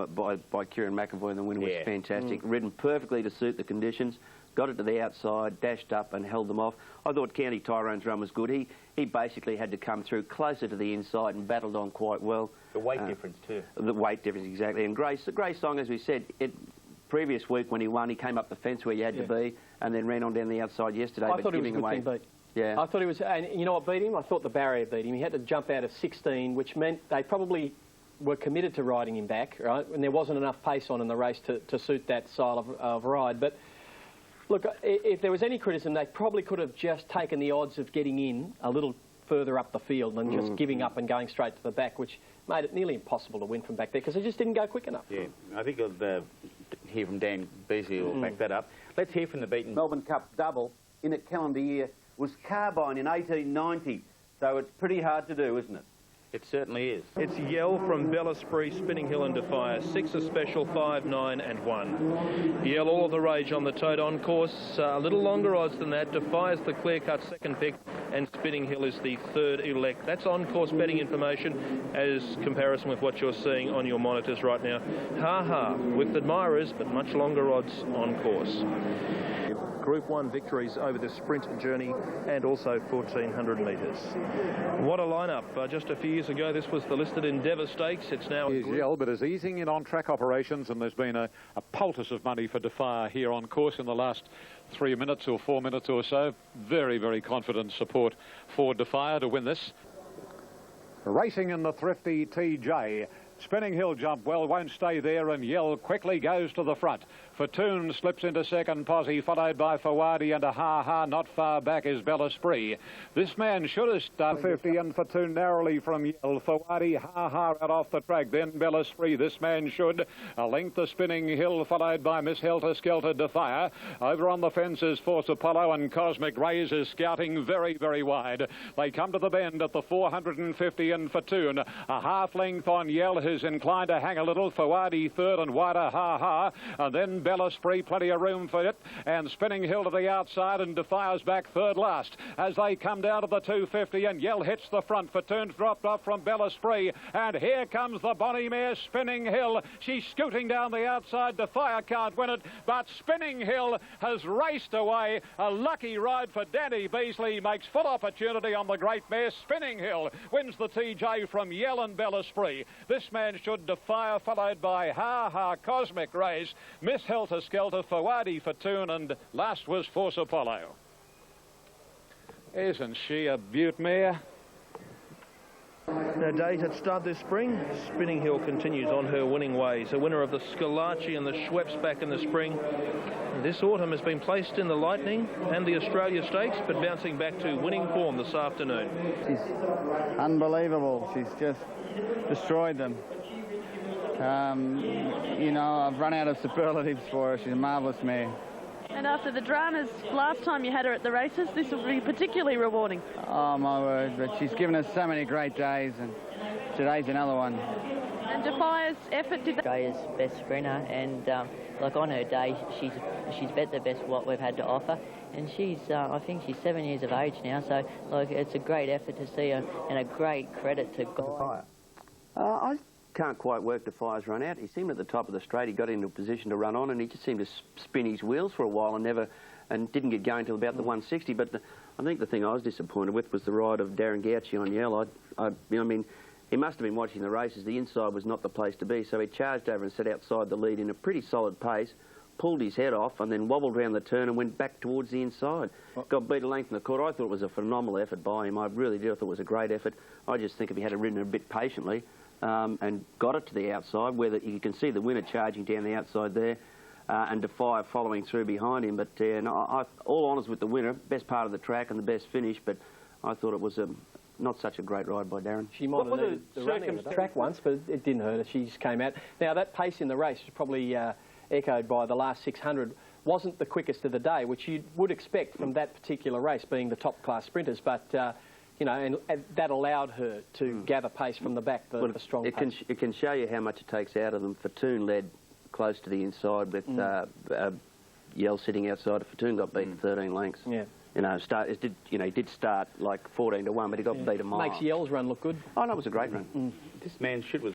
by Kieran McAvoy in the winner was fantastic. Ridden perfectly to suit the conditions, got it to the outside, dashed up and held them off. I thought County Tyrone's run was good. He basically had to come through closer to the inside and battled on quite well.
The weight difference too.
The weight difference, exactly. And Grace Song, as we said, previous week when he won, he came up the fence where you had to be and then ran on down the outside yesterday.
I thought he was a good thing beat.
Yeah.
I thought he was, and you know what beat him? I thought the barrier beat him. He had to jump out of 16, which meant they probably were committed to riding him back, right? And there wasn't enough pace on in the race to suit that style of ride. But look, if there was any criticism, they probably could have just taken the odds of getting in a little further up the field than just giving up and going straight to the back, which made it nearly impossible to win from back there because they just didn't go quick enough.
Yeah, I think we'll hear from Dan Beasley who will back that up. Let's hear from the beaten.
Melbourne Cup double in a calendar year was Carbine in 1890, so it's pretty hard to do, isn't it?
It certainly is.
It's Yell from Bellesprit, Spinning Hill and Defier. 6 a special, 5, 9 and 1. Yell all of the rage on the toad on course. A little longer odds than that. Defier's the clear-cut second pick and Spinning Hill is the third elect. That's on-course betting information as comparison with what you're seeing on your monitors right now. Ha-ha, with admirers, but much longer odds on course. Group 1 victories over the sprint journey and also 1400 metres. What a lineup. Just a few years ago, this was the listed Endeavour Stakes. It's now...
Yell, but is easing in on track operations, and there's been a poultice of money for Defier here on course in the last 3 minutes or 4 minutes or so. Very, very confident support for Defier to win this. Racing in the thrifty TJ. Spinning Hill jump well, won't stay there, and Yell quickly goes to the front. Fatoon slips into second posse, followed by Fawadi, and a ha-ha not far back is Bellesprit. This man should have started 50, and Fatoon narrowly from Yell. Fawadi, ha-ha out off the track, then Bellesprit. This man should. A length to Spinning Hill, followed by Miss Helter Skelter Defier. Over on the fences, Force Apollo, and Cosmic Rays is scouting very, very wide. They come to the bend at the 450, and Fatoon. A half length on Yell, who's inclined to hang a little. Fawadi third and wider, ha-ha. And then Bellesprit, plenty of room for it. And Spinning Hill to the outside, and Defier's back third last. As they come down to the 250, and Yell hits the front. Fatoon's dropped off from Bellesprit. And here comes the bonny mare, Spinning Hill. She's scooting down the outside. Defier can't win it, but Spinning Hill has raced away. A lucky ride for Danny Beasley. Makes full opportunity on the great mare. Spinning Hill wins the TJ from Yell and Bellesprit. This man should. Defier, followed by Ha-Ha, Cosmic Rays, Miss Helter Skelter, Fawadi, Fatoon, and last was Force Apollo. Isn't she a beaut mare?
No date at start this spring. Spinning Hill continues on her winning ways. A winner of the Scalacci and the Schweppes back in the spring. This autumn has been placed in the Lightning and the Australia Stakes, but bouncing back to winning form this afternoon.
She's unbelievable. She's just destroyed them. You know, I've run out of superlatives for her. She's a marvellous mare.
And after the dramas last time you had her at the races, this will be particularly rewarding.
Oh, my word. But she's given us so many great days, and today's another one.
And Defier's effort did...
Australia's best sprinter, and like on her day, she's bet the best what we've had to offer. And she's, I think she's 7 years of age now, so like it's a great effort to see her, and a great credit to Guy.
I can't quite work Defier's run out. He seemed at the top of the straight. He got into a position to run on, and he just seemed to spin his wheels for a while and didn't get going till about the 160. But I think the thing I was disappointed with was the ride of Darren Gauci on Yell. I mean, he must have been watching the races. The inside was not the place to be, so he charged over and sat outside the lead in a pretty solid pace, pulled his head off, and then wobbled round the turn and went back towards the inside. Got beat a length in the quarter. I thought it was a phenomenal effort by him. I really did. I thought it was a great effort. I just think if he had ridden a bit patiently and got it to the outside, where you can see the winner charging down the outside there, and Defier following through behind him. But all honours with the winner, best part of the track and the best finish, but I thought it was not such a great ride by Darren.
She might have needed the running of the track once, but it didn't hurt her. She just came out. Now, that pace in the race was probably echoed by the last 600. Wasn't the quickest of the day, which you would expect from that particular race, being the top-class sprinters, but... you know, and that allowed her to gather pace from the back, the strong pace.
It can show you how much it takes out of them. Fatoon led close to the inside with Yell sitting outside. Fatoon got beaten 13 lengths.
Yeah.
You know, he did start like 14 to 1, but he got beat a mile.
Makes Yell's run look good.
Oh, no, it was a great run.
This man should was